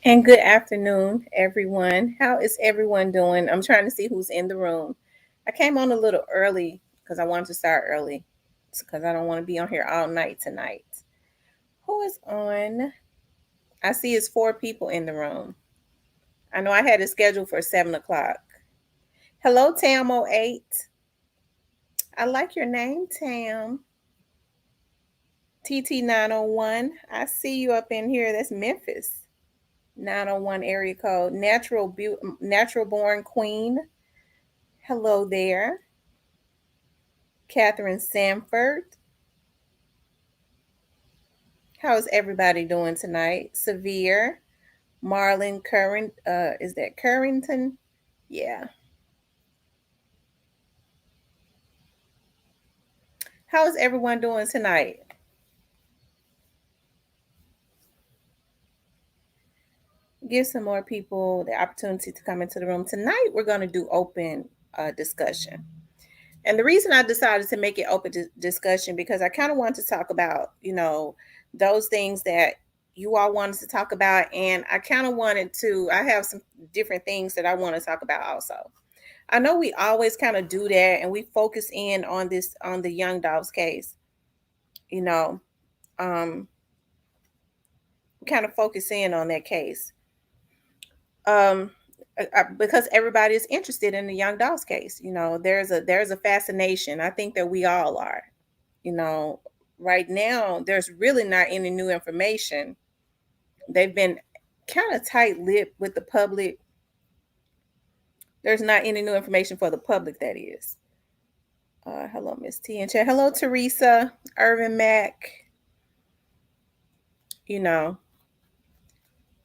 And good afternoon, everyone. How is everyone doing? I'm trying to see who's in the room. I came on a little early because I wanted to start early because I don't want to be on here all night tonight. Who is on? I see it's four people in the room. I know I had it scheduled for 7 o'clock. Hello, Tam08. I like your name, Tam. TT901. I see you up in here. That's Memphis. 901 area code. Natural born queen. Hello there. Catherine Sanford. How's everybody doing tonight? Severe. Marlon Curran. Is that Currington? Yeah. How's everyone doing tonight? Give some more people the opportunity to come into the room. Tonight, we're going to do open discussion. And the reason I decided to make it open discussion because I kind of wanted to talk about, those things that you all wanted to talk about. And I kind of I have some different things that I want to talk about also. I know we always kind of do that and we focus in on the Young Dolph's case, you know, um, kind of focus in on that case. Um, because everybody is interested in the Young Dolph's case. There's a fascination. I think that we all are. You know, right now there's really not any new information. They've been kind of tight-lipped with the public. There's not any new information for the public, that is. Hello, Miss T and chat. Hello, Teresa, Irvin Mack. You know,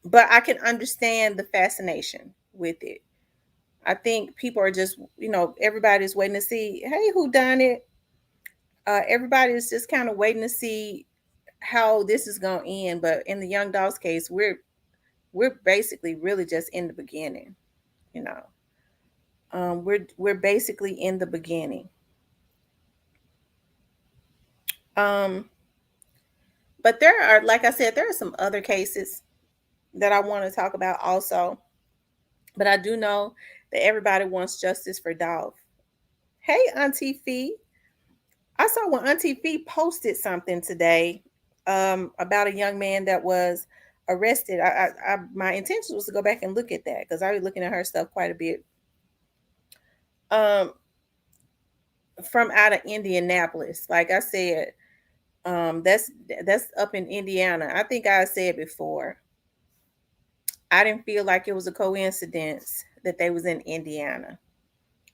but I can understand the fascination with it. I think people are just, everybody's waiting to see, hey, who done it? Everybody is just kind of waiting to see how this is going to end. But in the Young Dolph's case, we're basically really just in the beginning. You know, we're basically in the beginning. Um, but there are, like I said, there are some other cases that I want to talk about also. But I do know that everybody wants justice for Dolph. Hey, Auntie Fee. I saw when Auntie Fee posted something today about a young man that was arrested. My intention was to go back and look at that because I was looking at her stuff quite a bit. Um, from out of Indianapolis, like I said, that's up in Indiana. I think I said before. I didn't feel like it was a coincidence that they was in Indiana.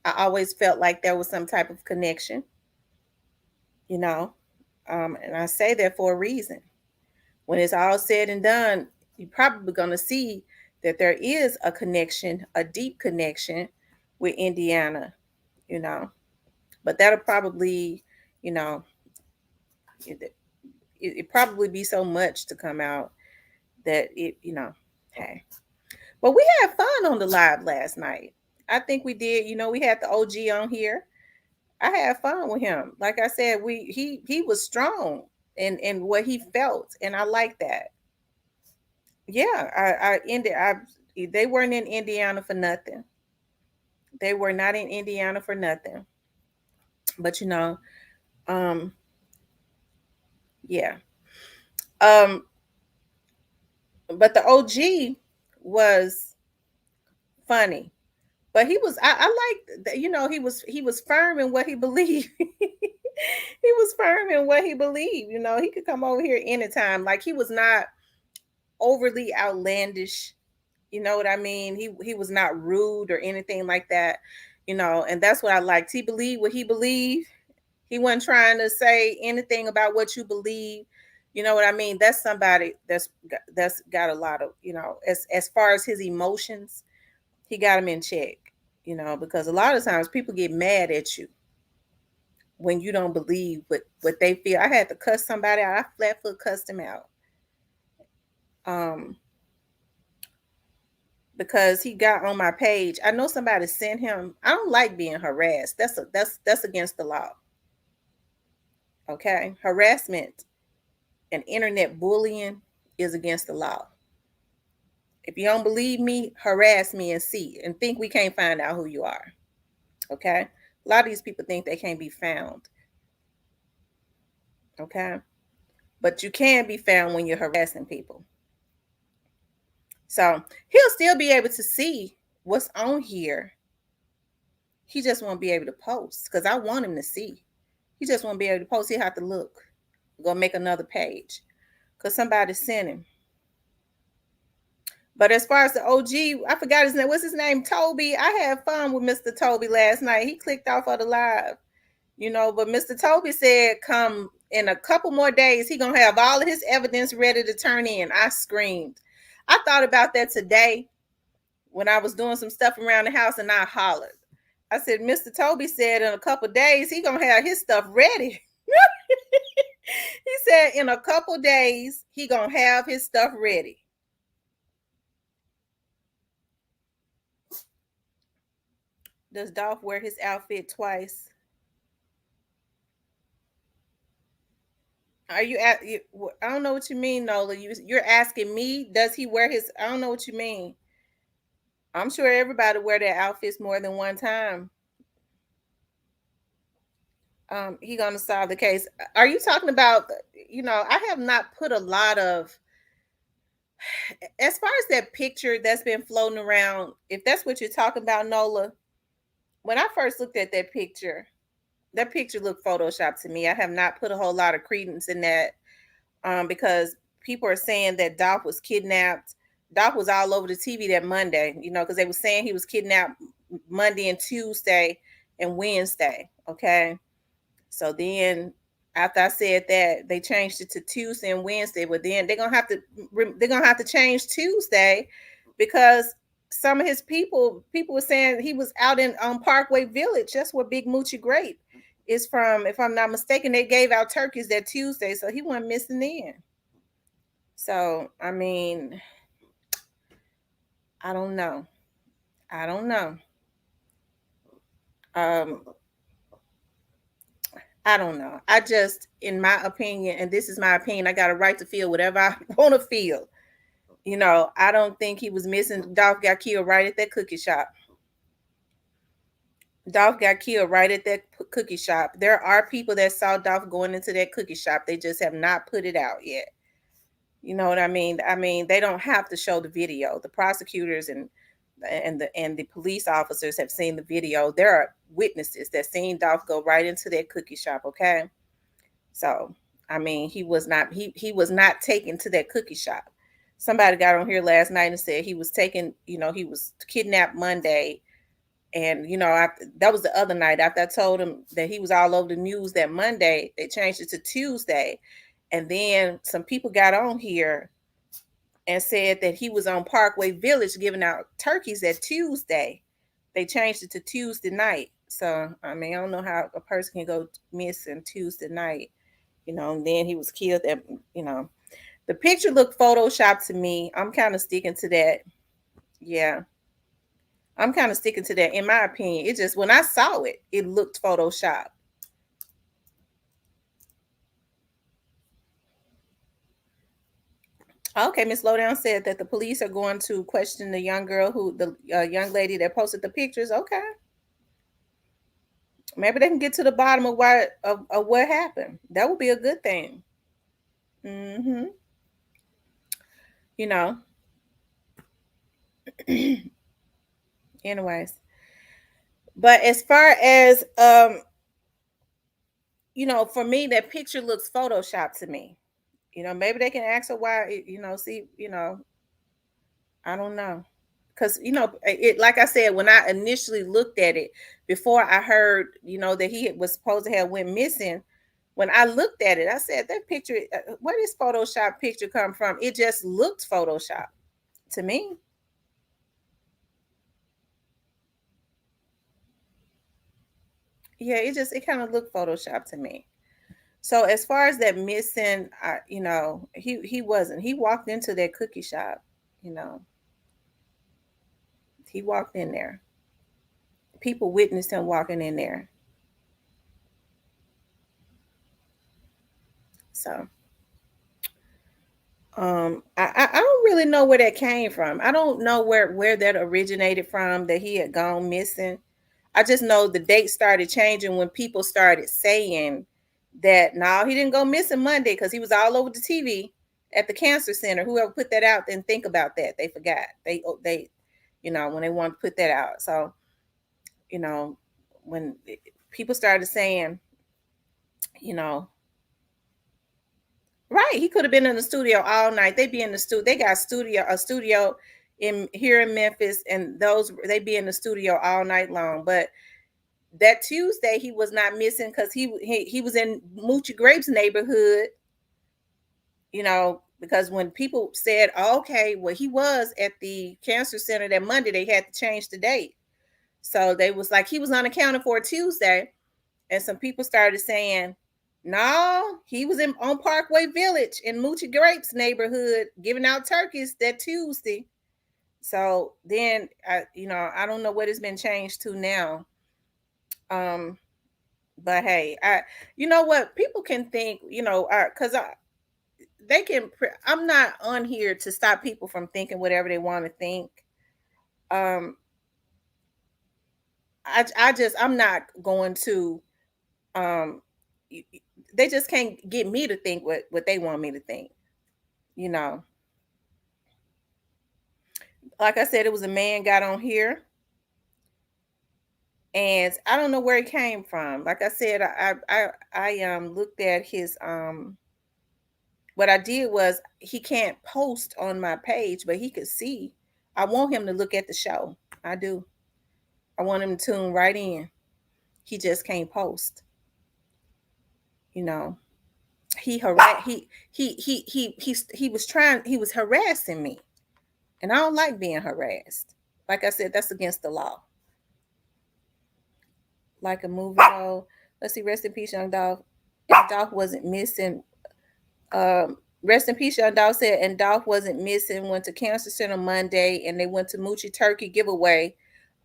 I always felt like there was some type of connection, you know. And I say that for a reason. When it's all said and done, you're probably going to see that there is a connection, a deep connection with Indiana, you know. But that'll probably, you know, it probably be so much to come out that hey. But we had fun on the live last night. I think we did. We had the OG on here. I had fun with him. Like I said, he was strong in what he felt, and I like that. Yeah, I ended. I They weren't in Indiana for nothing. They were not in Indiana for nothing. But um, yeah. Um, but the OG was funny. But he was. I liked. He was firm in what he believed. He was firm in what he believed. He could come over here anytime. Like he was not overly outlandish. You know what I mean? He was not rude or anything like that. And that's what I liked. He believed what he believed. He wasn't trying to say anything about what you believe. You know what I mean? That's somebody that's got a lot of, as far as his emotions, he got them in check. Because a lot of times people get mad at you when you don't believe what they feel. I had to cuss somebody out. I flat foot cussed him out. Um, because he got on my page. I know somebody sent him. I don't like being harassed. That's against the law. Okay, harassment and internet bullying is against the law. If you don't believe me, harass me and see, and think we can't find out who you are. Okay? A lot of these people think they can't be found. Okay? But you can be found when you're harassing people. So he'll still be able to see what's on here. He just won't be able to post because I want him to see. He just won't be able to post. He'll have to look. Go make another page because somebody sent him. But as far as the OG, I forgot his name. What's his name? Toby. I had fun with Mr. Toby last night. He clicked off of the live, but Mr. Toby said come in a couple more days, he gonna have all of his evidence ready to turn in. I screamed. I thought about that today when I was doing some stuff around the house and I hollered. I said, Mr. Toby said in a couple days, he gonna have his stuff ready. He said in a couple days, he gonna have his stuff ready. Does Dolph wear his outfit twice? Are you at? I don't know what you mean, Nola. You're asking me. Does he wear his? I don't know what you mean. I'm sure everybody wear their outfits more than one time. He gonna solve the case. Are you talking about? I have not put a lot of. As far as that picture that's been floating around, if that's what you're talking about, Nola. When I first looked at that picture looked photoshopped to me. I have not put a whole lot of credence in that because people are saying that Dolph was kidnapped. Dolph was all over the TV that Monday, because they were saying he was kidnapped Monday and Tuesday and Wednesday. Okay. So then after I said that, they changed it to Tuesday and Wednesday, but then they're gonna have to change Tuesday because some of his people were saying he was out in Parkway Village. That's where Big Moochie Grape is from. If I'm not mistaken, they gave out turkeys that Tuesday, so he wasn't missing in. So I mean, I don't know. Um, I don't know. I just, in my opinion, and this is my opinion, I got a right to feel whatever I want to feel. I don't think he was missing. Dolph got killed right at that cookie shop. Dolph got killed right at that cookie shop. There are people that saw Dolph going into that cookie shop. They just have not put it out yet. You know what I mean? I mean, they don't have to show the video. The prosecutors and the police officers have seen the video. There are witnesses that seen Dolph go right into that cookie shop. Okay, so I mean, he was not taken to that cookie shop. Somebody got on here last night and said he was taken. He was kidnapped Monday, and that was the other night after I told him that he was all over the news that Monday. They changed it to Tuesday, and then some people got on here and said that he was on Parkway Village giving out turkeys that Tuesday. They changed it to Tuesday night. So, I mean, I don't know how a person can go missing Tuesday night, and then he was killed at, the picture looked photoshopped to me. I'm kind of sticking to that. Yeah. I'm kind of sticking to that. In my opinion, it just, when I saw it, it looked photoshopped. Okay, Miss Lowdown said that the police are going to question the young girl the young lady that posted the pictures. Okay, maybe they can get to the bottom of what happened. That would be a good thing. Mm-hmm. You know. Anyways, but as far as for me, that picture looks photoshopped to me. Maybe they can ask her why. See, I don't know. Because it, like I said, when I initially looked at it before I heard that he was supposed to have went missing, when I looked at it, I said that picture, where does Photoshop picture come from? It just looked Photoshop to me. Yeah, it kind of looked Photoshop to me. So as far as that missing, he wasn't. He walked into that cookie shop. You know, he walked in there. People witnessed him walking in there. So I don't really know where that came from. I don't know where that originated from, that he had gone missing. I just know the date started changing when people started saying that no, he didn't go missing Monday because he was all over the TV at the cancer center. Whoever put that out didn't think about that. They forgot. They when they wanted to put that out. So, you know, when people started saying, you know, right, he could have been in the studio all night. They be in the studio. They got a studio in here in Memphis, and they be in the studio all night long. But that Tuesday he was not missing because he was in Moochie Grape's neighborhood. Because when people said, oh, okay, well, he was at the cancer center that Monday, they had to change the date. So they was like, he was unaccounted for Tuesday. And some people started saying, no, he was on Parkway Village in Moochie Grape's neighborhood giving out turkeys that Tuesday. So then, I don't know what it's been changed to now. But hey, you know what? People can think, because they can. I'm not on here to stop people from thinking whatever they want to think. Um, I'm not going to. Um, they just can't get me to think what they want me to think. You know, like I said, it was a man got on here, and I don't know where he came from. Like I said, I looked at his what I did was, he can't post on my page, but he could see. I want him to look at the show. I do. I want him to tune right in. He just can't post. You know, he harass he was harassing me, and I don't like being harassed. Like I said, that's against the law. Like a movie though. Let's see. Rest in peace, Young Dolph. If Dolph wasn't missing, rest in peace, Young Dolph said, and Dolph wasn't missing. Went to Cancer Center Monday, and they went to Moochie Turkey giveaway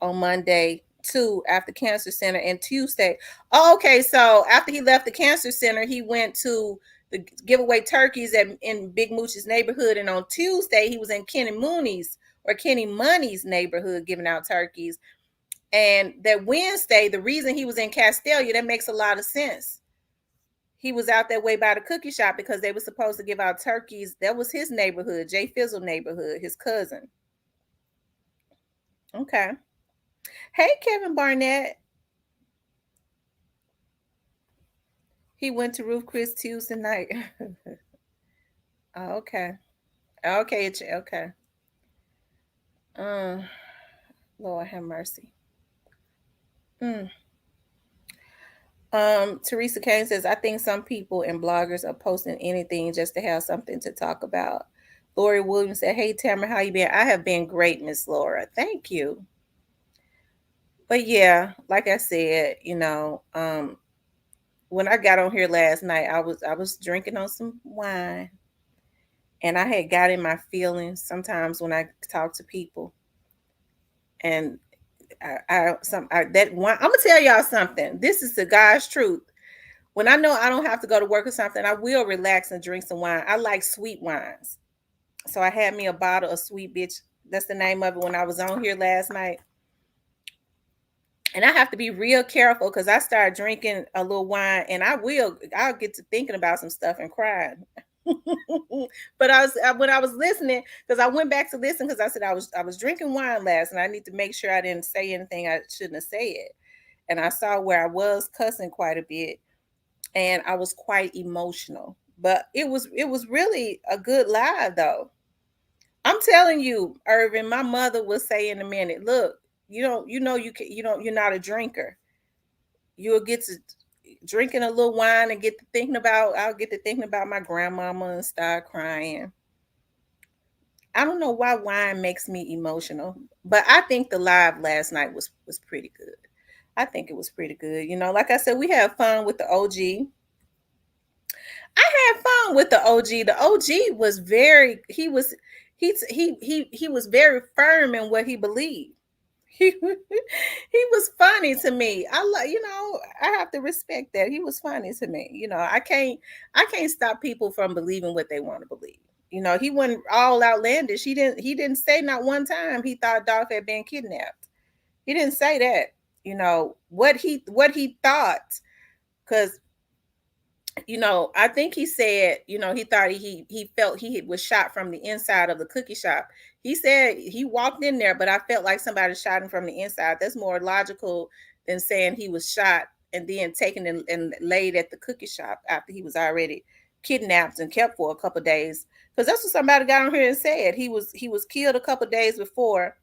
on Monday too, after Cancer Center, and Tuesday. Oh, okay, so after he left the Cancer Center, he went to the giveaway turkeys in Big Moochie's neighborhood, and on Tuesday he was in Kenny Money's neighborhood giving out turkeys. And that Wednesday, the reason he was in Castelia, that makes a lot of sense. He was out that way by the cookie shop because they were supposed to give out turkeys. That was his neighborhood, Jay Fizzle neighborhood, his cousin. Okay. Hey, Kevin Barnett. He went to Ruth Chris Tuesday night. Oh, okay. Okay. Okay. Uh, Lord have mercy. Mm. Teresa Kane says, I think some people and bloggers are posting anything just to have something to talk about. Lori Williams said, hey, Tamara, how you been? I have been great, Miss Laura. Thank you. But yeah, like I said, when I got on here last night, I was drinking on some wine, and I had got in my feelings sometimes when I talk to people. And that wine, I'm gonna tell y'all something. This is the God's truth. When I know I don't have to go to work or something, I will relax and drink some wine. I like sweet wines. So I had me a bottle of Sweet Bitch. That's the name of it when I was on here last night. And I have to be real careful because I started drinking a little wine, and I'll get to thinking about some stuff and crying. But when I was listening, because I went back to listen, because I said I was drinking wine last, and I need to make sure I didn't say anything I shouldn't have said. And I saw where I was cussing quite a bit, and I was quite emotional. But it was really a good live though. I'm telling you, Irvin, my mother will say in a minute, look, you're not a drinker. You'll get to drinking a little wine and I'll get to thinking about my grandmama and start crying. I don't know why wine makes me emotional, but I think the live last night was pretty good. I think it was pretty good. Like I said, we had fun with the OG. I had fun with the OG. The OG was he was very firm in what he believed. He was funny to me. I have to respect that. He was funny to me. I can't stop people from believing what they want to believe. You know, he wasn't all outlandish. He didn't say not one time he thought Dolph had been kidnapped. He didn't say that. You know, what he thought, because I think he said, he thought he felt he was shot from the inside of the cookie shop. He said he walked in there, but I felt like somebody shot him from the inside. That's more logical than saying he was shot and then taken and laid at the cookie shop after he was already kidnapped and kept for a couple of days. Because that's what somebody got on here and said. He was killed a couple of days before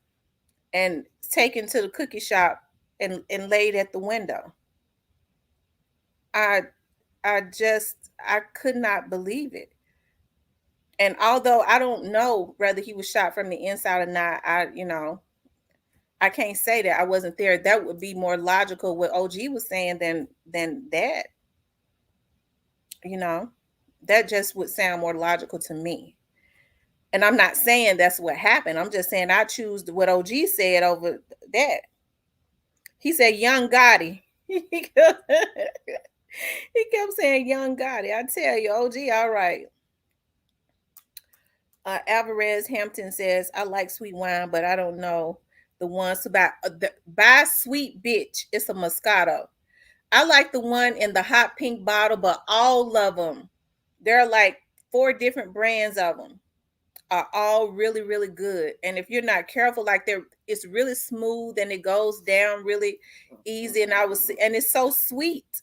and taken to the cookie shop and laid at the window. I I could not believe it. And although I don't know whether he was shot from the inside or not, I can't say that I wasn't there. That would be more logical what OG was saying than that. You know, that just would sound more logical to me. And I'm not saying that's what happened. I'm just saying I choose what OG said over that. He said Young Gotti. He kept saying Young Gotti. I tell you, OG, all right. Alvarez Hampton says, I like sweet wine, but I don't know the ones to buy sweet bitch. It's a Moscato. I like the one in the hot pink bottle, but all of them, there are like 4 different brands of them, are all really, really good. And if you're not careful, like it's really smooth and it goes down really easy. And it's so sweet.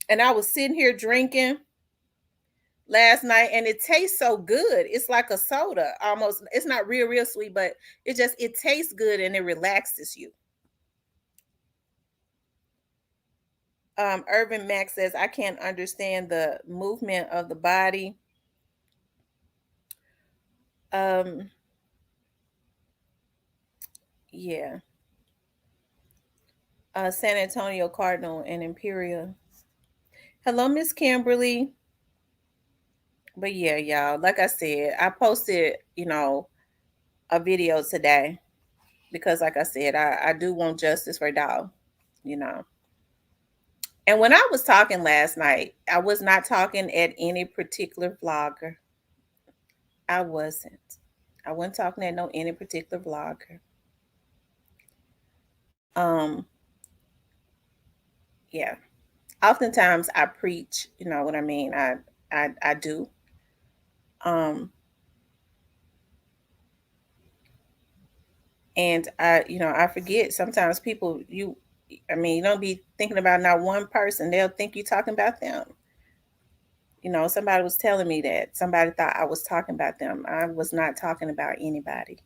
And I was sitting here drinking last night and it tastes so good. It's like a soda almost. It's not real sweet, but it tastes good and it relaxes you. Irvin Max says, I can't understand the movement of the body. Yeah. San Antonio Cardinal and Imperial. Hello, Miss Kimberly. But yeah, y'all, like I said, I posted, a video today because, like I said, I do want justice for Dolph, you know. And when I was talking last night, I was not talking at any particular vlogger. I wasn't. I wasn't talking at any particular vlogger. Yeah. Oftentimes I preach, you know what I mean? I do. And I forget sometimes people you don't be thinking about not one person. They'll think you're talking about them. Somebody was telling me that somebody thought I was talking about them. I was not talking about anybody.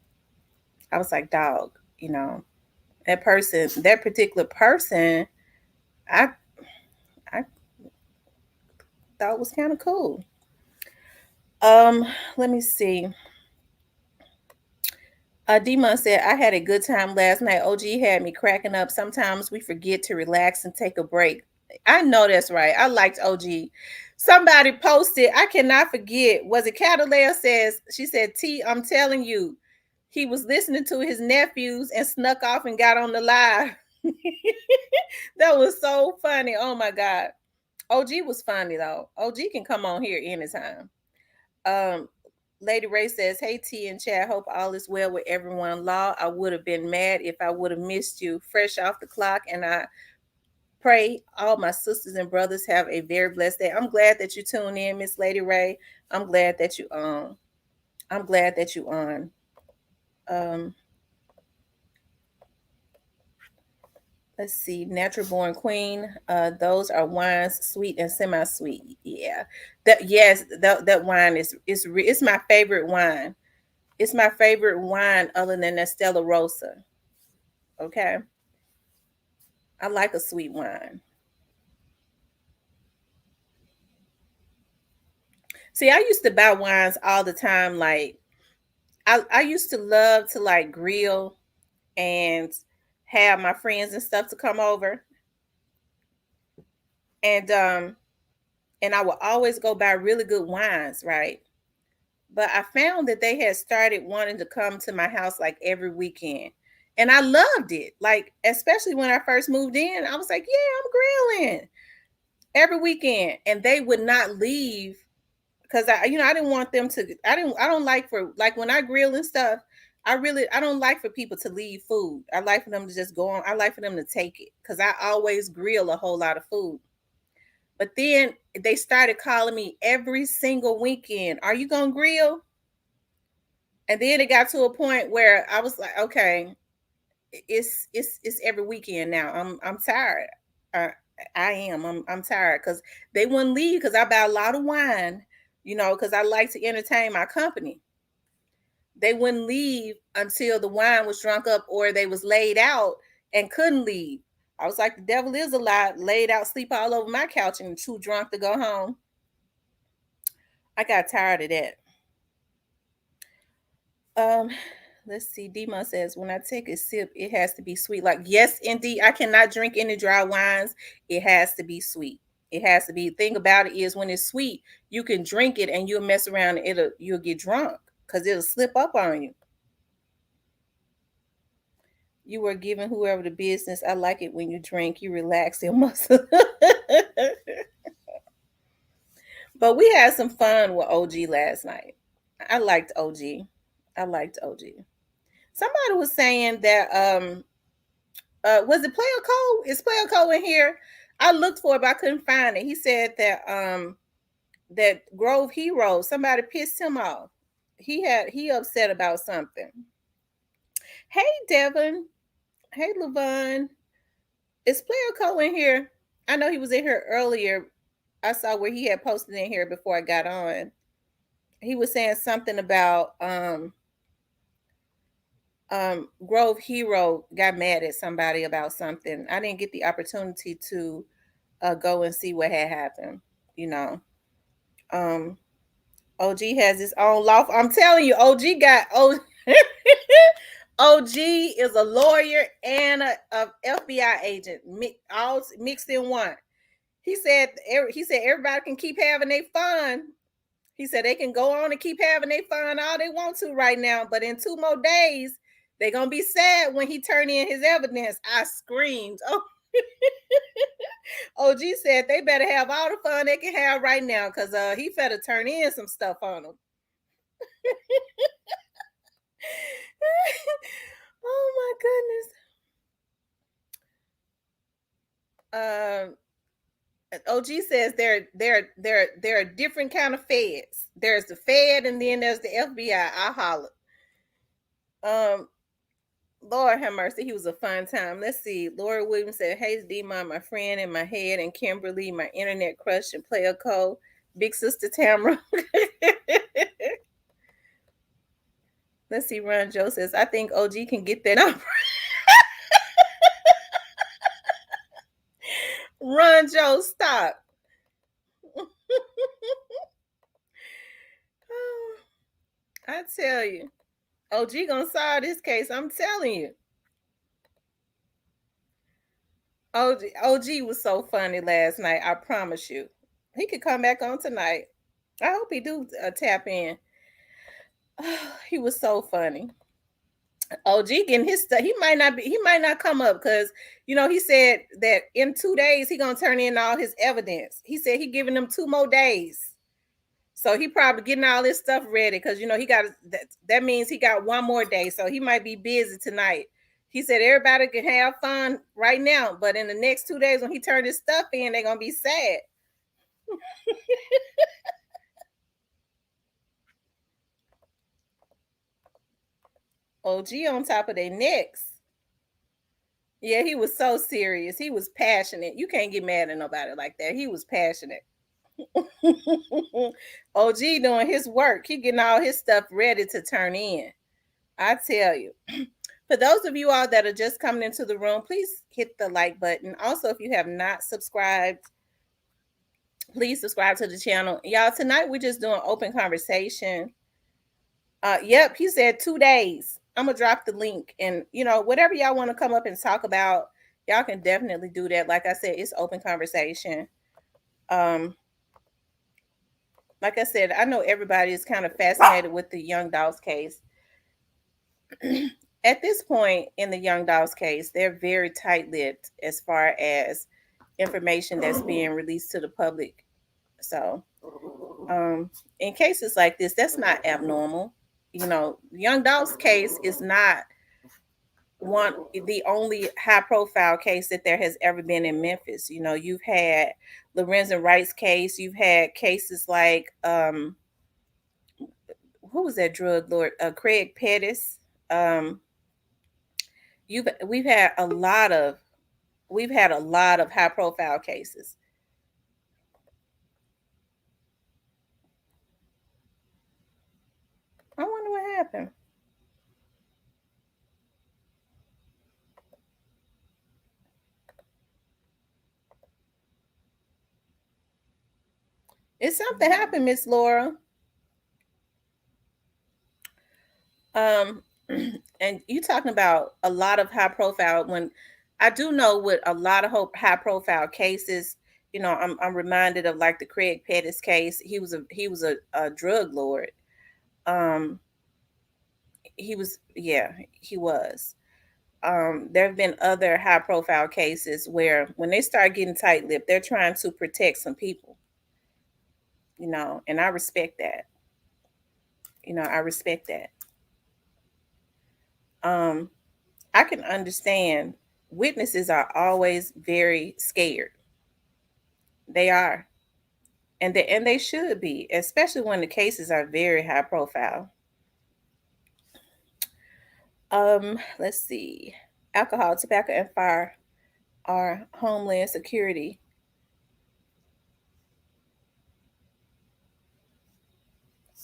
I was like, dog, that person, that particular person, I thought was kind of cool. Let me see. Demon said, I had a good time last night. OG had me cracking up. Sometimes we forget to relax and take a break. I know that's right. I liked OG. Somebody posted, I cannot forget. Was it Catalea says, she said, T, I'm telling you, he was listening to his nephews and snuck off and got on the live. That was so funny. Oh my God. OG was funny though. OG can come on here anytime. Lady Ray says, hey T and Chad, hope all is well with everyone. Law, I would have been mad if I would have missed you. Fresh off the clock, and I pray all my sisters and brothers have a very blessed day. I'm glad that you tune in, Miss Lady Ray. I'm glad that you on. I'm glad that you on. Let's see, Natural Born Queen. Those are wines, sweet and semi-sweet. Yeah, that wine it's my favorite wine. It's my favorite wine other than that Stella Rosa. Okay, I like a sweet wine. See, I used to buy wines all the time. Like I used to love to like grill and have my friends and stuff to come over, and I would always go buy really good wines, right? But I found that they had started wanting to come to my house like every weekend. And I loved it. Like, especially when I first moved in, I was like, yeah, I'm grilling every weekend. And they would not leave because I didn't want them to. I don't like for like when I grill and stuff. I don't like for people to leave food. I like for them to just go on. I like for them to take it because I always grill a whole lot of food. But then they started calling me every single weekend. Are you gonna grill? And then it got to a point where I was like, okay, it's every weekend now. I'm tired. Uh, I am. I'm tired because they wouldn't leave because I buy a lot of wine, because I like to entertain my company. They wouldn't leave until the wine was drunk up or they was laid out and couldn't leave. I was like, the devil is a lie, laid out, sleep all over my couch and too drunk to go home. I got tired of that. Um, let's see. Dima says, when I take a sip, it has to be sweet. Like, yes, indeed, I cannot drink any dry wines. It has to be sweet. It has to be. The thing about it is when it's sweet, you can drink it and you'll mess around and you'll get drunk because it'll slip up on you. You were giving whoever the business. I like it when you drink, you relax your muscle. But we had some fun with OG last night. I liked OG. I liked OG. Somebody was saying that was it Player Cole? Is Player Cole in here? I looked for it, but I couldn't find it. He said that that Grove Hero, somebody pissed him off. He upset about something. Hey Devin. Hey Levon. Is Player Cole in here? I know he was in here earlier. I saw where he had posted in here before I got on. He was saying something about Grove Hero got mad at somebody about something. I didn't get the opportunity to go and see what had happened. Um, OG has his own law. I'm telling you, OG got OG is a lawyer and a FBI agent, all mixed in one. He said everybody can keep having their fun. He said they can go on and keep having their fun all they want to right now, but in 2 more days, they're gonna be sad when he turned in his evidence. I screamed. Oh, OG said they better have all the fun they can have right now because he better turn in some stuff on them. Oh my goodness. OG says there are different kind of feds. There's the Fed and then there's the FBI. I holler. Lord have mercy, he was a fun time. Let's see. Laura Williams said, "Hey, D-Mon, my friend in my head, and Kimberly, my internet crush and player co, big sister Tamara." Let's see. Ron Joe says, "I think OG can get that number." Ron Joe, stop. I tell you, OG gonna solve this case. I'm telling you. OG was so funny last night. I promise you. He could come back on tonight. I hope he do tap in. He was so funny. OG getting his stuff. He might not come up because he said that in 2 days he gonna turn in all his evidence. He said he giving them 2 more days. So he probably getting all this stuff ready because he got that means he got 1 more day. So he might be busy tonight. He said everybody can have fun right now, but in the next 2 days when he turned his stuff in, they're gonna be sad. OG on top of their necks. Yeah, he was so serious. He was passionate. You can't get mad at nobody like that. He was passionate. OG doing his work. He getting all his stuff ready to turn in. I tell you. For those of you all that are just coming into the room, please hit the like button. Also, if you have not subscribed, please subscribe to the channel. Y'all, tonight we're just doing open conversation. Yep, he said 2 days. I'm gonna drop the link, and whatever y'all want to come up and talk about, y'all can definitely do that. Like I said, it's open conversation. Like I said, I know everybody is kind of fascinated with the Young Dolph case. At this point in the Young Dolph case, they're very tight-lipped as far as information that's being released to the public. So In cases like this, that's not abnormal. Young Dolph's case is not one the only high profile case that there has ever been in Memphis. You've had Lorenzen Wright's case. You've had cases like who was that drug lord? Craig Pettis. Um, you've we've had a lot of high profile cases. I wonder what happened. Is something happened, Miss Laura? Um, and you talking about a lot of high profile. When I do know with a lot of high profile cases, I'm reminded of like the Craig Pettis case. He was a drug lord. Um, yeah, he was. There have been other high profile cases where when they start getting tight lipped, they're trying to protect some people. And I respect that. I respect that. Um, I can understand witnesses are always very scared. They are. And they should be, especially when the cases are very high profile. Let's see. Alcohol, tobacco, and fire are homeland security.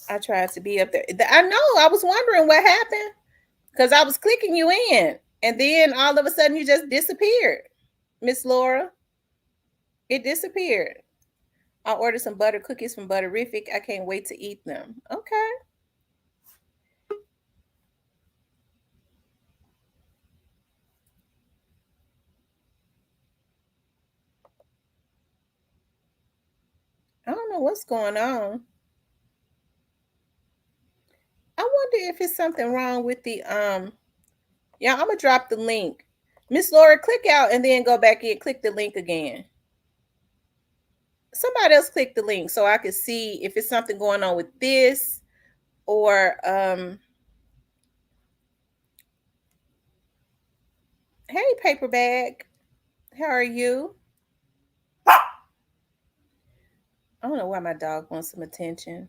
I tried to be up there. I know. I was wondering what happened because I was clicking you in, and then all of a sudden you just disappeared, Miss Laura. It disappeared. I ordered some butter cookies from Butterific. I can't wait to eat them. Okay. I don't know what's going on. I wonder if it's something wrong with the yeah, I'm gonna drop the link. Miss Laura, click out and then go back in, click the link again. Somebody else click the link so I can see if it's something going on with this or hey paper bag. How are you? I don't know why my dog wants some attention.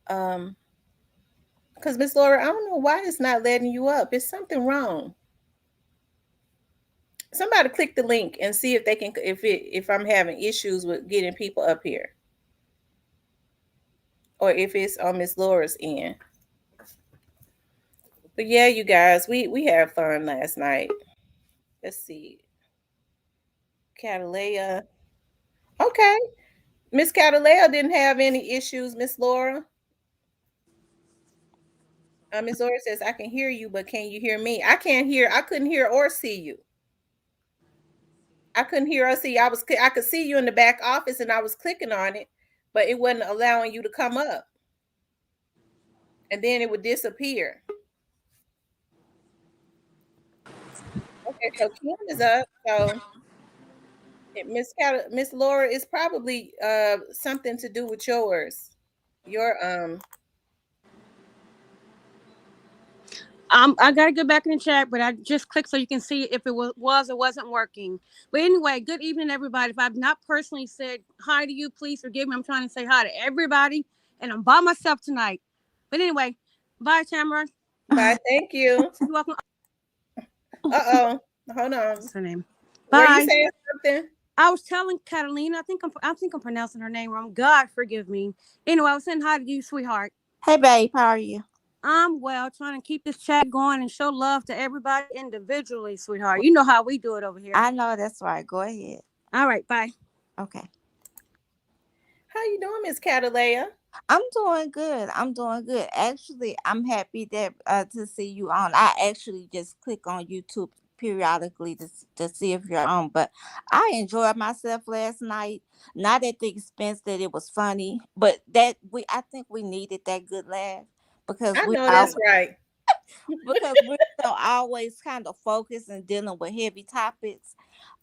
Um, because Miss Laura, I don't know why it's not letting you up. It's something wrong. Somebody click the link and see if they can if I'm having issues with getting people up here. Or if it's on Miss Laura's end. But yeah, you guys, we had fun last night. Let's see. Catalea. Okay. Miss Catalea didn't have any issues, Miss Laura. Miss Laura says, I can hear you, but can you hear me? I couldn't hear or see you. I couldn't hear or see you. I could see you in the back office and I was clicking on it, but it wasn't allowing you to come up. And then it would disappear. Okay, so Kim is up. So Miss Laura is probably something to do with yours. Your I gotta get back in the chat, but I just clicked so you can see if it was or wasn't working. But anyway, good evening, everybody. If I've not personally said hi to you, please forgive me. I'm trying to say hi to everybody, and I'm by myself tonight. But anyway, bye, Tamara. bye, thank you. You're welcome. Uh-oh. Hold on. What's her name? Were you Bye. saying something? I was telling Catalina. I think I'm pronouncing her name wrong. God forgive me. Anyway, I was saying hi to you, sweetheart. Hey, babe, how are you? I'm well, trying to keep this chat going and show love to everybody individually, sweetheart. You know how we do it over here. I know that's right. Go ahead. All right, bye. Okay. How you doing, Miss Catalea? I'm doing good. I'm doing good. Actually, I'm happy that to see you on. I actually just click on YouTube periodically to see if you're on. But I enjoyed myself last night. Not at the expense that it was funny, but that I think we needed that good laugh because I we know all that's right. because we're so always kind of focused and dealing with heavy topics.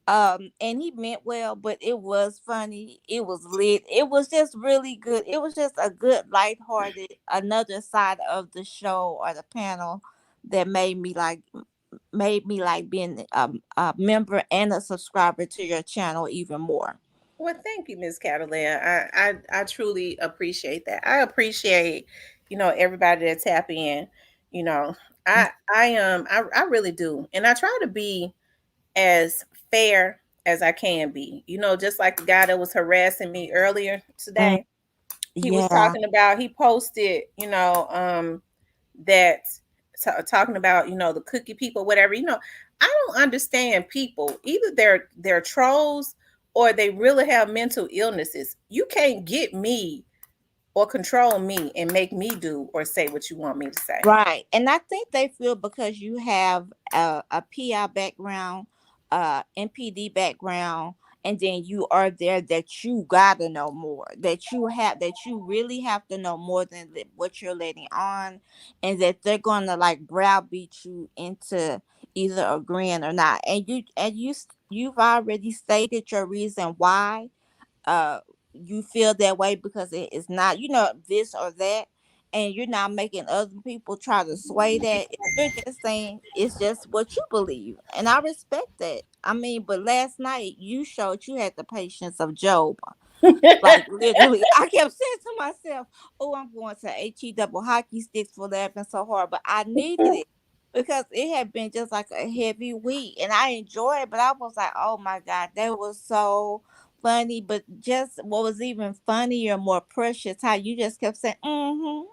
And he meant well, but it was funny. It was lit. It was just really good. It was just a good, lighthearted, another side of the show or the panel that made me like being a member and a subscriber to your channel even more. Well, thank you, Miss Catalina. I truly appreciate that. I appreciate, everybody that tap in. You know, I really do. And I try to be as fair as I can be. Just like the guy that was harassing me earlier Mm, today. He was yeah, talking about, he posted, that talking about, the cookie people, whatever. I don't understand people. Either they're trolls or they really have mental illnesses. You can't get me or control me and make me do or say what you want me to say. right. And I think they feel because you have a PI background, NPD background, and then you are there that you gotta know more. That you really have to know more than what you're letting on, and that they're gonna like browbeat you into either agreeing or not. You've already stated your reason why uh you feel that way, because it is not, this or that, and you're not making other people try to sway that. You're just saying it's just what you believe, and I respect that. I mean, but last night you showed you had the patience of Job. Like literally, I kept saying to myself, "Oh, I'm going to he double hockey sticks for laughing so hard," but I needed it because it had been just like a heavy week, and I enjoyed it. But I was like, "Oh my god, that was so funny!" But just what was even funnier, more precious, how you just kept saying, "Mm-hmm."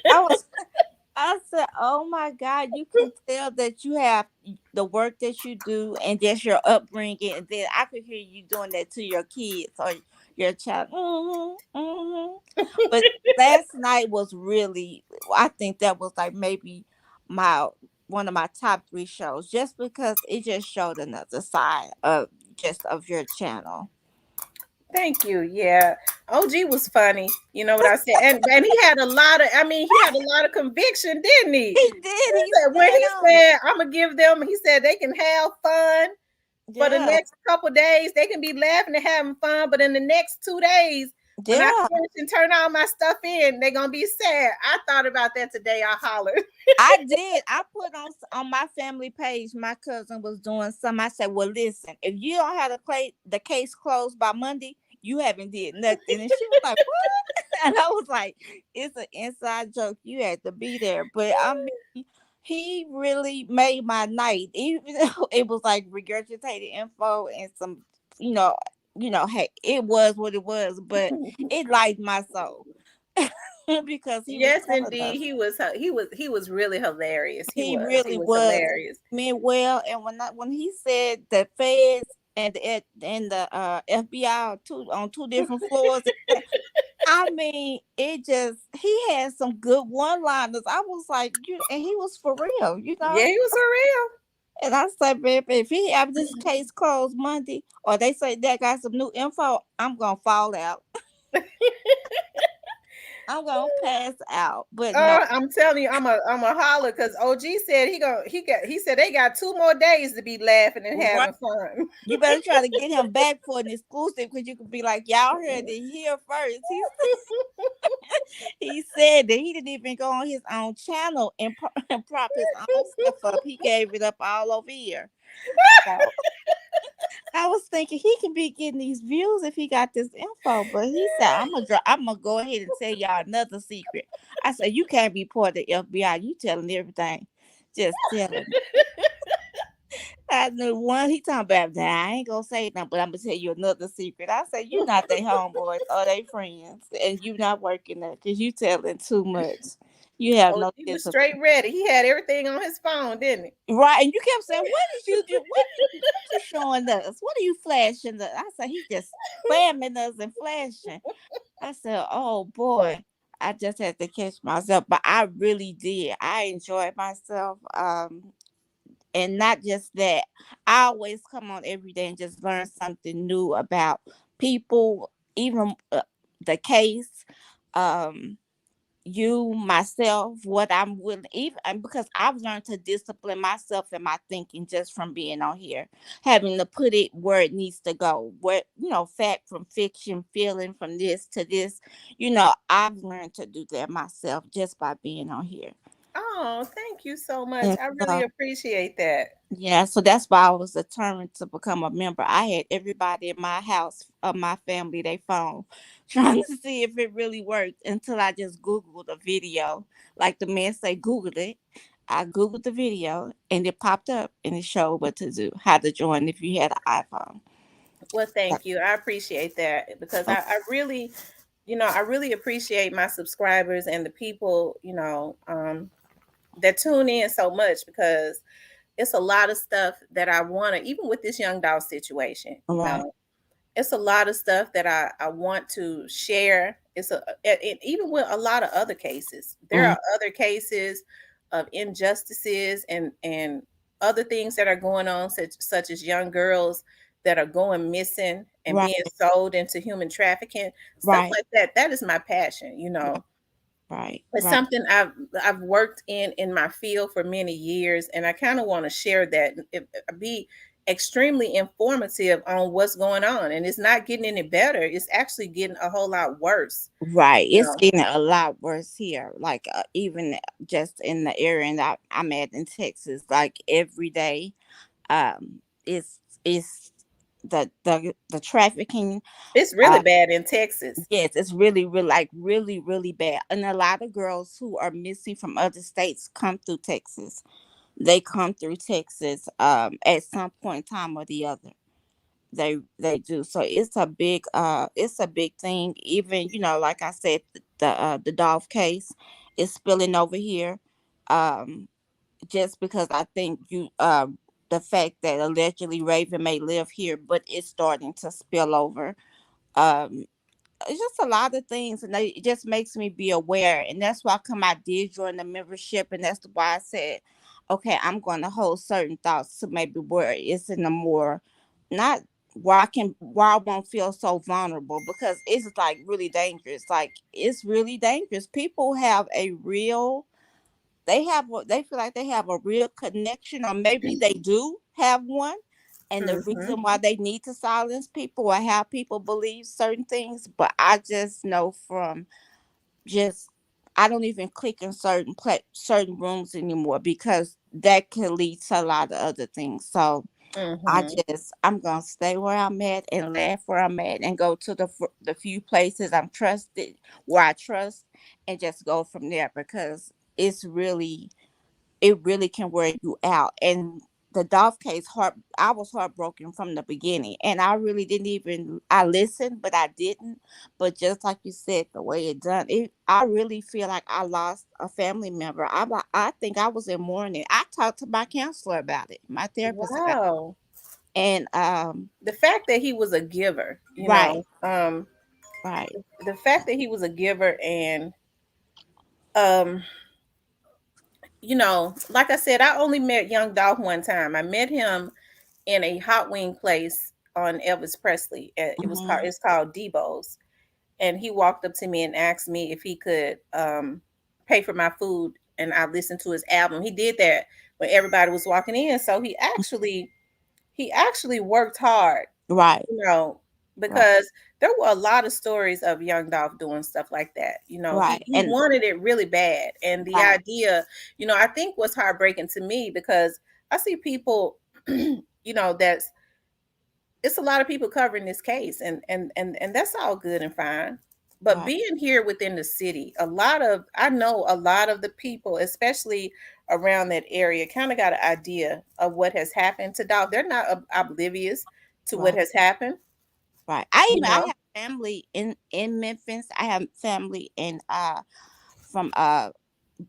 I was I said, "Oh my God, you can tell that you have the work that you do and just your upbringing." And then I could hear you doing that to your kids or your child. But last night was really, I think that was like maybe my one of my top three shows, just because it just showed another side of just of your channel. Thank you. Yeah. OG was funny. You know what I said? And he had a lot of, he had a lot of conviction, didn't he? He did. He When stand he on it. said, I'm gonna give them, he said they can have fun for the Yeah. next couple days. They can be laughing and having fun, but in the next 2 days, when I Yeah. finish and turn all my stuff in, they're gonna be sad. I thought about that today. I hollered. I did. I put on my family page. My cousin was doing some. I said, "Well, listen, if you don't have the case closed by Monday, you haven't did nothing." And she was like, "What?" And I was like, "It's an inside joke. You had to be there." But I mean, he really made my night. Even though it was like regurgitated info and some, you know, hey, it was what it was, but it lightened my soul because he was Yes, telling indeed. us. He was really hilarious. He He was. He really was was. hilarious. Meant well, and when he said the feds and the FBI are on two different floors, I mean, it just he had some good one liners. I was like, and he was for real, Yeah, he was for And I said, baby, if he have this case closed Monday, or they say they got some new info, I'm gonna fall out. I'm gonna pass out. But no, I'm telling you, I'm a holler because OG said he said they got 2 more days to be laughing and right. having fun. You better try to get him back for an exclusive, because you could be like, y'all heard it here first. He said that he didn't even go on his own channel and, and prop his own stuff up. He gave it up all over here. So I was thinking he can be getting these views if he got this info, but he said, I'm gonna go ahead and tell y'all another secret. I said, you can't be part of the FBI. You telling everything, just telling. I knew one. He talking about that. I ain't gonna say nothing, but I'm gonna tell you another secret. I said, you not they homeboys or they friends, and you not working there because you telling too much. You have no OG was straight discipline, ready. He had everything on his phone, didn't right? And you kept saying, "What did you do? What you showing us? What are you flashing us?" I said, "He just spamming us and flashing." I said, "Oh boy." I just had to catch myself, but I really did. I enjoyed myself. And not just that, I always come on every day and just learn something new about people, even the case. Um, you myself what I'm willing, even and because I've learned to discipline myself in my thinking just from being on here, having to put it where it needs to go, where fact from fiction, feeling from this to this. I've learned to do that myself just by being on here. Oh, thank you so much. And I really so appreciate that. yeah, so that's why I was determined to become a member. I had everybody in my house, my family, they phone, trying to see if it really worked until I just Googled a video. Like the man say, Google it. I Googled the video and it popped up and it showed what to do, how to join if you had an iPhone. Well, thank you. I appreciate that because So, I really, I really appreciate my subscribers and the people, that tune in so much because it's a lot of stuff that I want to, even with this Young Dolph situation, right. it's a lot of stuff that I want to share. Even with a lot of other cases, there Mm, are other cases of injustices and other things that are going on, such as young girls that are going missing and right, being sold into human trafficking, stuff right, like that. That is my passion, right, right, it's right. something I've worked in my field for many years, and I kind of want to share that, be extremely informative on what's going on, and it's not getting any better. It's actually getting a whole lot worse. Right, You it's know, getting a lot worse here. Like even just in the area that I'm at in Texas, like every day, it's the trafficking. it's really Uh, bad in Texas. yes, it's really like really bad, and a lot of girls who are missing from other states come through Texas. They come through Texas at some point in time or the other. They do. So it's a big thing. Even like I said, the Dolph case is spilling over here. Um, just because I think the fact that allegedly Raven may live here, but it's starting to spill over. Um, it's just a lot of things, and it just makes me be aware, and that's why I did join the membership, and that's why I said, okay, I'm going to hold certain thoughts to maybe where it's in a more, not where I won't feel so vulnerable, because it's like really dangerous. Like it's really dangerous. People have a real, they feel like they have a real connection, or maybe they do have one, and the Hmm. reason why they need to silence people or have people believe certain things. But I just know from just, I don't even click in certain rooms anymore, because that could lead to a lot of other things. So Hmm. I'm gonna stay where I'm at and laugh where I'm at, and go to the few places I'm trusted, where I trust, and just go from there, because it's really, it really can wear you out. And the Dolph case, I was heartbroken from the beginning, and I really didn't even, I listened, but I didn't. But just like you said, the way it done it, I really feel like I lost a family member. I think I was in mourning. I talked to my counselor about it, my therapist about Wow, it. And the fact that he was a giver, right, right, the fact that he was a giver, and um like I said, I only met Young Dolph one time. I met him in a hot wing place on Elvis Presley. hmm, It's called Debo's, and he walked up to me and asked me if he could pay for my food, and I listened to his album. He did that when everybody was walking in, so he actually worked hard, right, you know, right, because there were a lot of stories of Young Dolph doing stuff like that. He right, he and wanted it really bad, and the right, idea, I think was heartbreaking to me because I see people, that's it's a lot of people covering this case, and that's all good and fine. But right, being here within the city, I know a lot of the people, especially around that area, kind of got an idea of what has happened to Dolph. They're not oblivious to what right. has happened. Right. You I know, have family in Memphis. I have family in from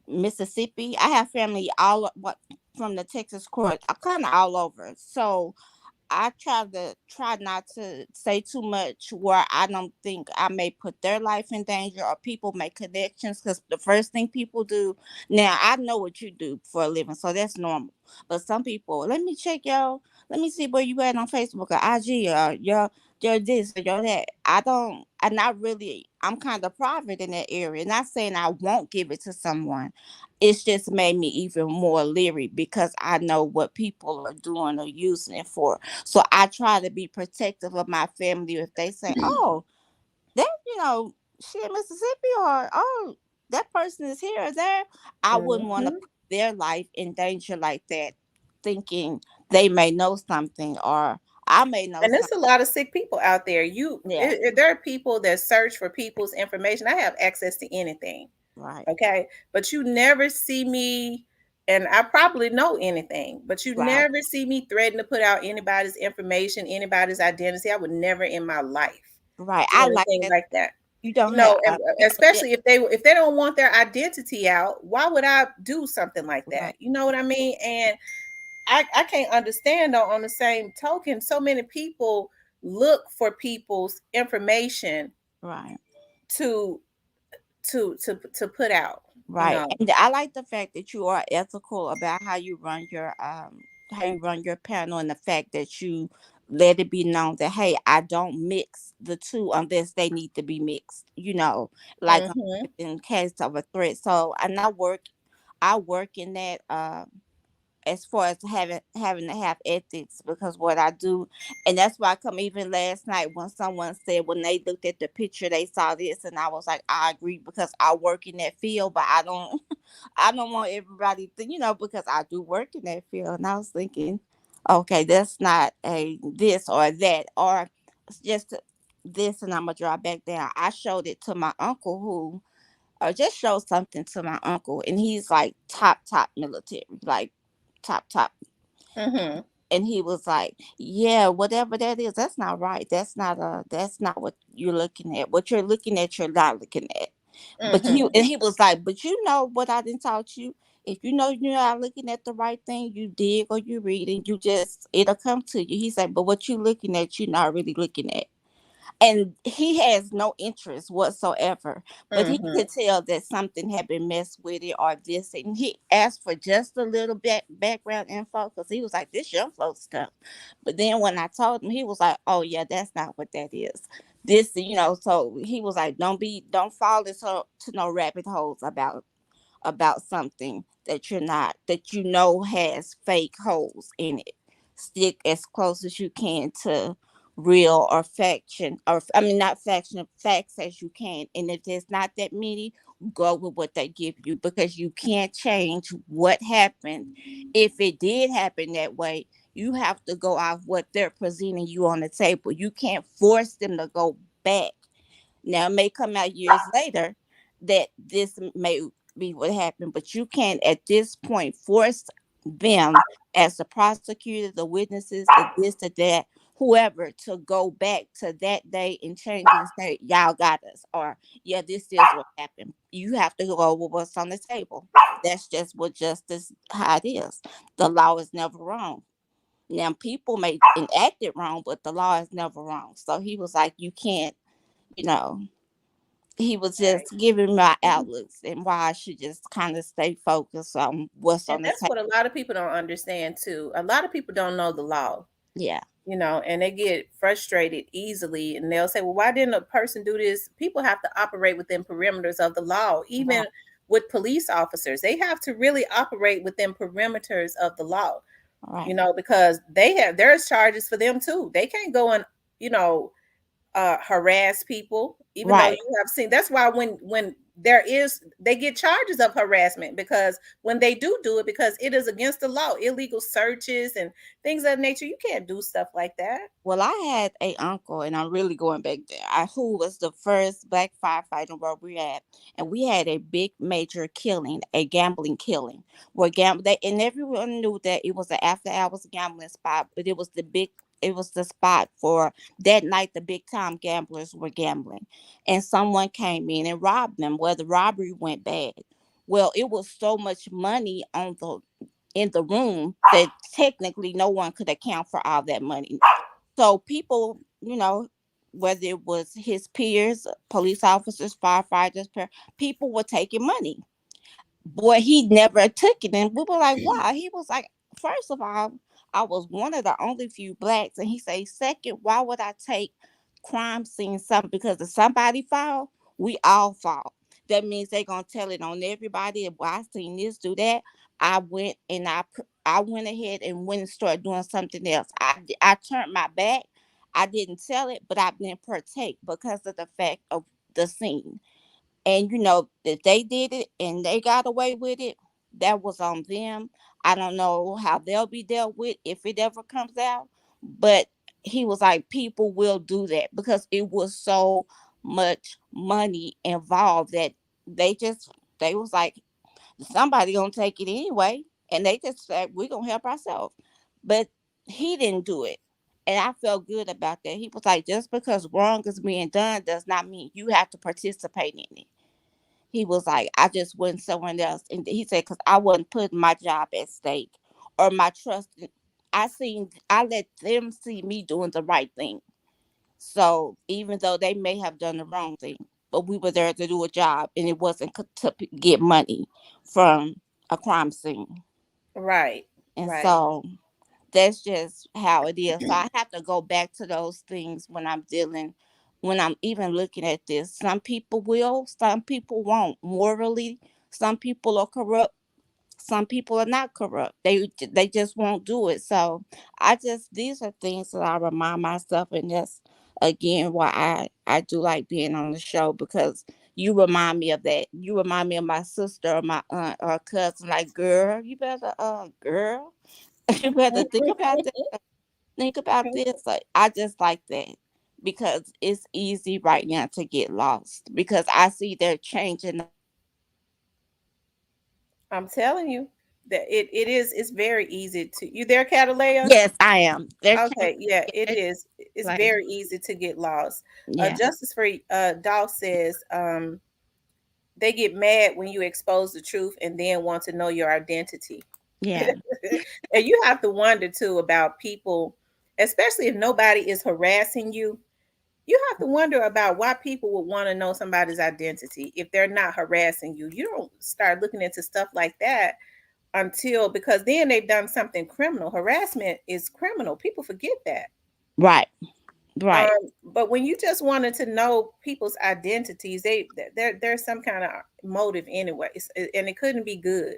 Mississippi. I have family what from the Texas court, kind of all over. So I try not to say too much where I don't think I may put their life in danger, or people make connections, because the first thing people do, now I know what you do for a living, so that's normal. But some people, let me check y'all. let me see where you at on Facebook or IG or your this or your that. I don't. I'm not really. I'm kind of private in that area. Not saying I won't give it to someone. It's just made me even more leery because I know what people are doing or using it for. So I try to be protective of my family. If they say, "Oh, that she in Mississippi," or "Oh, that person is here or there," I wouldn't want to Hmm. put their life in danger like that, thinking they may know something or I may know And there's something. a lot of sick people out there. Yeah, There are people that search for people's information. I have access to anything, right, okay? But you never see me, and I probably know anything, but you right, never see me threaten to put out anybody's information, anybody's identity. I would never in my life right. do I like anything that. like that. You don't have And yeah, especially if they don't want their identity out, why would I do something like that? right, You know what I mean? And I can't understand though, on the same token, so many people look for people's information right. to to put out, you Right. know. And I like the fact that you are ethical about how you run your panel, and the fact that you let it be known that, hey, I don't mix the two unless they need to be mixed, like Mhm. in case of a threat. So and I work in that as far as having to have ethics, because what I do, and that's why I come even last night when someone said when they looked at the picture they saw this, and I was like, I agree, because I work in that field, but I don't I don't want everybody to, because I do work in that field. And I was thinking, okay, that's not a this or that, or it's just this, and I'm gonna drop back down. I showed it to my uncle, who or just showed something to my uncle, and he's like top military, like top. Mhm. And he was like, yeah, whatever that is, that's not right. That's not what you're looking at. What you're looking at, you're not looking at. But Mhm. he was like, but you know what I didn't taught you? If you know you're not looking at the right thing, you dig or you read, and it'll come to you. He said, but what you looking at, you're not really looking at. And he has no interest whatsoever, but he Mhm. could tell that something had been messed with it or this, and he asked for just a little bit background info, because he was like, this young folks stuff. But then when I told him, he was like, oh yeah, that's not what that is. This, so he was like, don't fall into to no rabbit holes about something that has fake holes in it. Stick as close as you can to real or faction, or I mean not faction, facts as you can. And if there's not that many, go with what they give you, because you can't change what happened. If it did happen that way, you have to go off what they're presenting you on the table. You can't force them to go back. Now, it may come out years later that this may be what happened, but you can't at this point force them, as the prosecutor, the witnesses, the this, the that, whoever, to go back to that day and change and say, y'all got us, or yeah, this is what happened. You have to go with what's on the table. That's just what justice, how it is. The law is never wrong. Now, people may enact it wrong, but the law is never wrong. So he was like, you can't, you know, he was Right. just giving my outlooks and why I should just kind of stay focused on what's And on the that's table. what a lot of people don't understand too. A lot of people don't know the law, Yeah, and they get frustrated easily, and they'll say, well, why didn't a person do this? People have to operate within perimeters of the law. right, Even with police officers, they have to really operate within perimeters of the law, right, because there's charges for them too. They can't go and you know harass people, even though right. you have seen. That's why when there is, they get charges of harassment, because when they do it, because it is against the law, illegal searches and things of that nature, you can't do stuff like that. Well, I had a uncle, and I'm really going back there. Who was the first black firefighter where we at, and we had a big major killing, a gambling killing, where and everyone knew that it was an after hours gambling spot, but it was the spot for that night. The big time gamblers were gambling, and someone came in and robbed them. Well, the robbery went bad. Well, it was so much money on the in the room that technically no one could account for all that money. So people, whether it was his peers, police officers, firefighters, people were taking money. Boy, he never took it. And we were like, why? He was like, first of all, I was one of the only few blacks. And he say, second, why would I take crime scene something? Because if somebody fall, we all fall. That means they gonna tell it on everybody. If I seen this, do that. I went ahead and went and started doing something else. I turned my back. I didn't tell it, but I didn't partake because of the fact of the scene. And if they did it and they got away with it, that was on them. I don't know how they'll be dealt with if it ever comes out. But he was like, people will do that because it was so much money involved that they just they was like, somebody gonna take it anyway. And they just said, we're gonna help ourselves. But he didn't do it. And I felt good about that. He was like, just because wrong is being done does not mean you have to participate in it. He was like, I just went someone else. And he said, because I wasn't putting my job at stake or my trust. I let them see me doing the right thing. So even though they may have done the wrong thing, but we were there to do a job and it wasn't to get money from a crime scene. Right. And Right. so that's just how it is. So I have to go back to those things when I'm even looking at this. Some people will, some people won't. Morally, some people are corrupt, some people are not corrupt. They just won't do it. So these are things that I remind myself, and that's again why I do like being on the show, because you remind me of that. You remind me of my sister or my aunt or cousin. Like, girl, you better girl, you better think about this. Like, I just like that because it's easy right now to get lost because I see they're changing the I'm telling you that it is. It's very easy to. You there, Catalea? yes, I am. They're changing Okay, yeah, it it. is. It's Like, very easy to get lost. yeah, Justice for Dolph says they get mad when you expose the truth and then want to know your identity. yeah, And you have to wonder too about people, especially if nobody is harassing you. You have to wonder about why people would want to know somebody's identity if they're not harassing you. You don't start looking into stuff like that until, because then they've done something criminal. Harassment is criminal. People forget that. right, right, But when you just wanted to know people's identities, there's some kind of motive anyways, and it couldn't be good,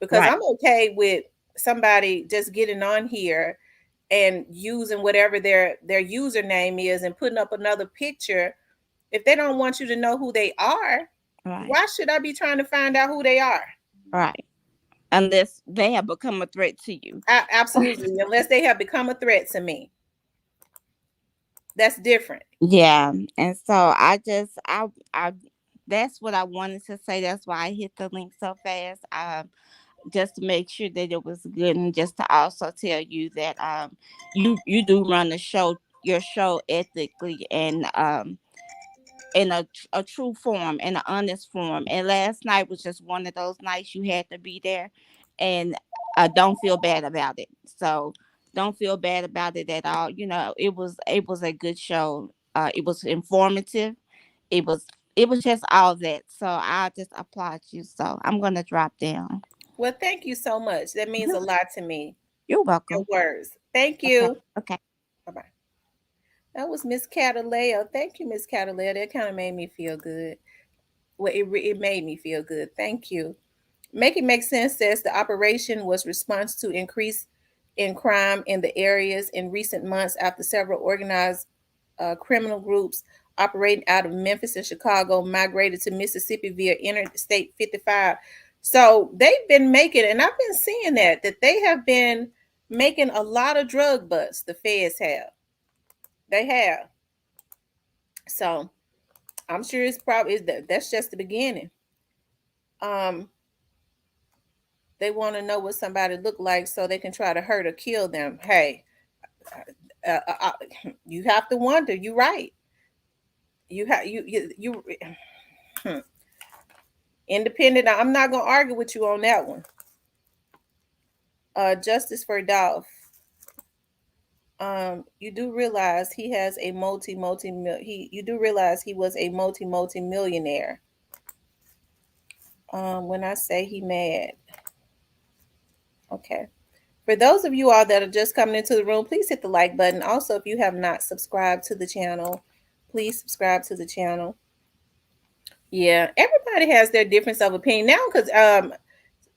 because right, I'm okay with somebody just getting on here and using whatever their username is and putting up another picture. If they don't want you to know who they are, right, why should I be trying to find out who they are? right. Unless they have become a threat to you. Absolutely, unless they have become a threat to me, that's different. Yeah, and so I that's what I wanted to say. That's why I hit the link so fast. Just to make sure that it was good, and just to also tell you that you do run your show ethically and in a true form, in an honest form. And last night was just one of those nights you had to be there, and don't feel bad about it. So don't feel bad about it at all. It was a good show. It was informative. It was it was just all that. So I just applaud you. So I'm gonna drop down. Well, thank you so much. That means a You're, lot to me. you're Your welcome. words. Thank Okay. you. Okay. Bye bye. That was Miss Cataleo. Thank you, Miss Cataleo. That kind of made me feel good. Well, it made me feel good. Thank you. Make It Make Sense says the operation was response to increase in crime in the areas in recent months after several organized criminal groups operating out of Memphis and Chicago migrated to Mississippi via Interstate 55. So they've been making, and I've been seeing that they have been making a lot of drug busts. The feds have. They have. So I'm sure it's probably that's just the beginning. Um, they want to know what somebody look like so they can try to hurt or kill them. Hey, you have to wonder. You're right. You hmm. Independent. I'm not gonna argue with you on that one. Justice for Dolph. You do realize he has a he you do realize he was a multi millionaire. When I say he mad, okay. For those of you all that are just coming into the room, please hit the like button. Also, if you have not subscribed to the channel, please subscribe to the channel. Yeah, everybody has their difference of opinion now because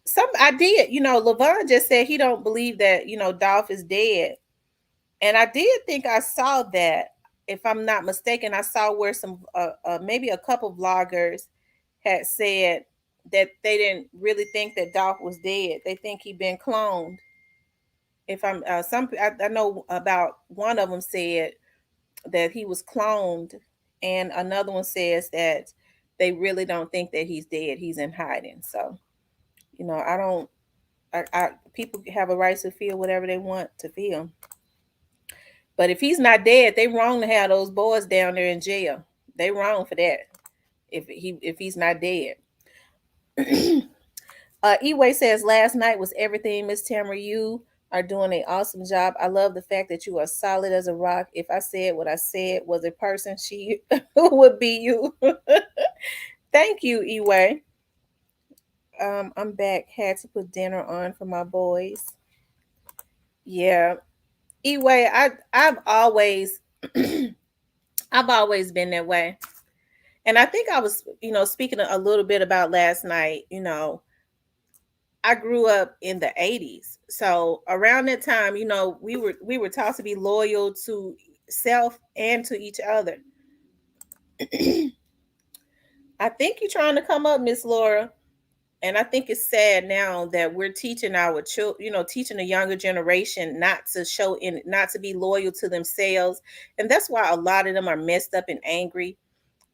some I did, Levon just said he don't believe that, Dolph is dead. And I did think I saw that, if I'm not mistaken, I saw where some maybe a couple vloggers had said that they didn't really think that Dolph was dead. They think he been cloned. If I'm I know about one of them said that he was cloned, and another one says that they really don't think that he's dead. He's in hiding. So, I don't. People have a right to feel whatever they want to feel. But if he's not dead, they wrong to have those boys down there in jail. They wrong for that. If he's not dead. Eway says last night was everything, Miss Tamara. You are doing an awesome job. I love the fact that you are solid as a rock. If I said what I said was a person, she would be you. Thank you, Eway. I'm back. Had to put dinner on for my boys. Yeah, Eway. I've always I've always been that way. And I think I was, speaking a little bit about last night, I grew up in the 80s. So around that time, we were taught to be loyal to self and to each other. I think you're trying to come up, Miss Laura. And I think it's sad now that we're teaching our children, teaching the younger generation not to be loyal to themselves. And that's why a lot of them are messed up and angry,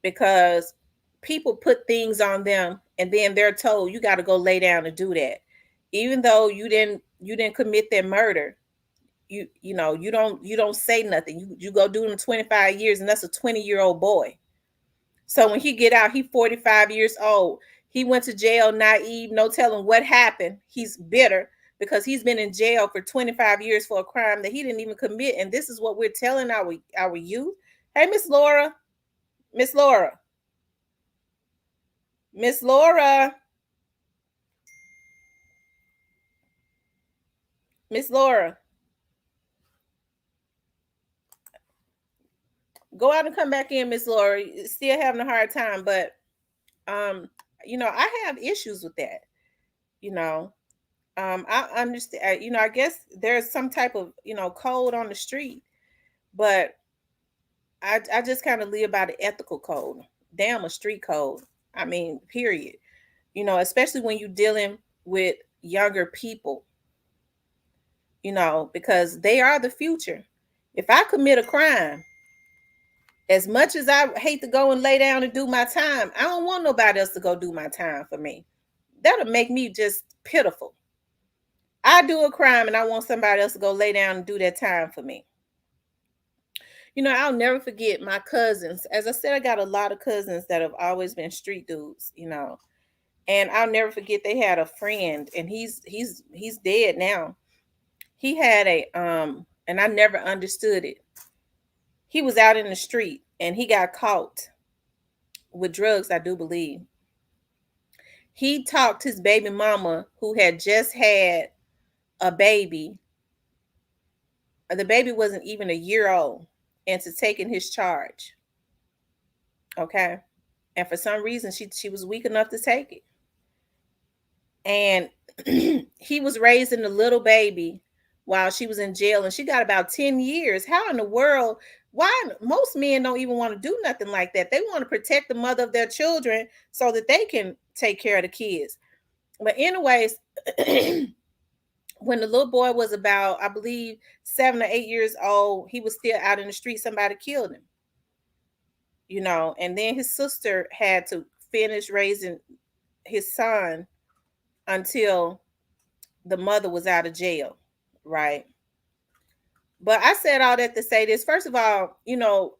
because people put things on them and then they're told you got to go lay down and do that, even though you didn't commit that murder. You don't say nothing. You go do them 25 years, and that's a 20-year-old boy. So when he get out, he 45 years old. He went to jail naive, no telling what happened. He's bitter because he's been in jail for 25 years for a crime that he didn't even commit. And this is what we're telling our youth. Hey, Miss Laura. Miss Laura. Miss Laura. Miss Laura. Go out and come back in, Miss Laura. Still having a hard time, but um, I have issues with that. You know, I understand. I guess there's some type of code on the street, but I just kind of live by the ethical code. Damn a street code. I mean, period. Especially when you're dealing with younger people. Because they are the future. If I commit a crime, as much as I hate to go and lay down and do my time, I don't want nobody else to go do my time for me. That'll make me just pitiful. I do a crime and I want somebody else to go lay down and do that time for me. I'll never forget my cousins. As I said, I got a lot of cousins that have always been street dudes, and I'll never forget they had a friend, and he's dead now. He had and I never understood it. He was out in the street and he got caught with drugs, I do believe. He talked his baby mama, who had just had a baby. The baby wasn't even a year old, into taking his charge. Okay. And for some reason she was weak enough to take it. And he was raising the little baby while she was in jail, and she got about 10 years. How in the world? Why most men don't even want to do nothing like that? They want to protect the mother of their children so that they can take care of the kids. But anyways, when the little boy was about, I believe, 7 or 8 years old, he was still out in the street. Somebody killed him. And then his sister had to finish raising his son until the mother was out of jail, right? But I said all that to say this. First of all, that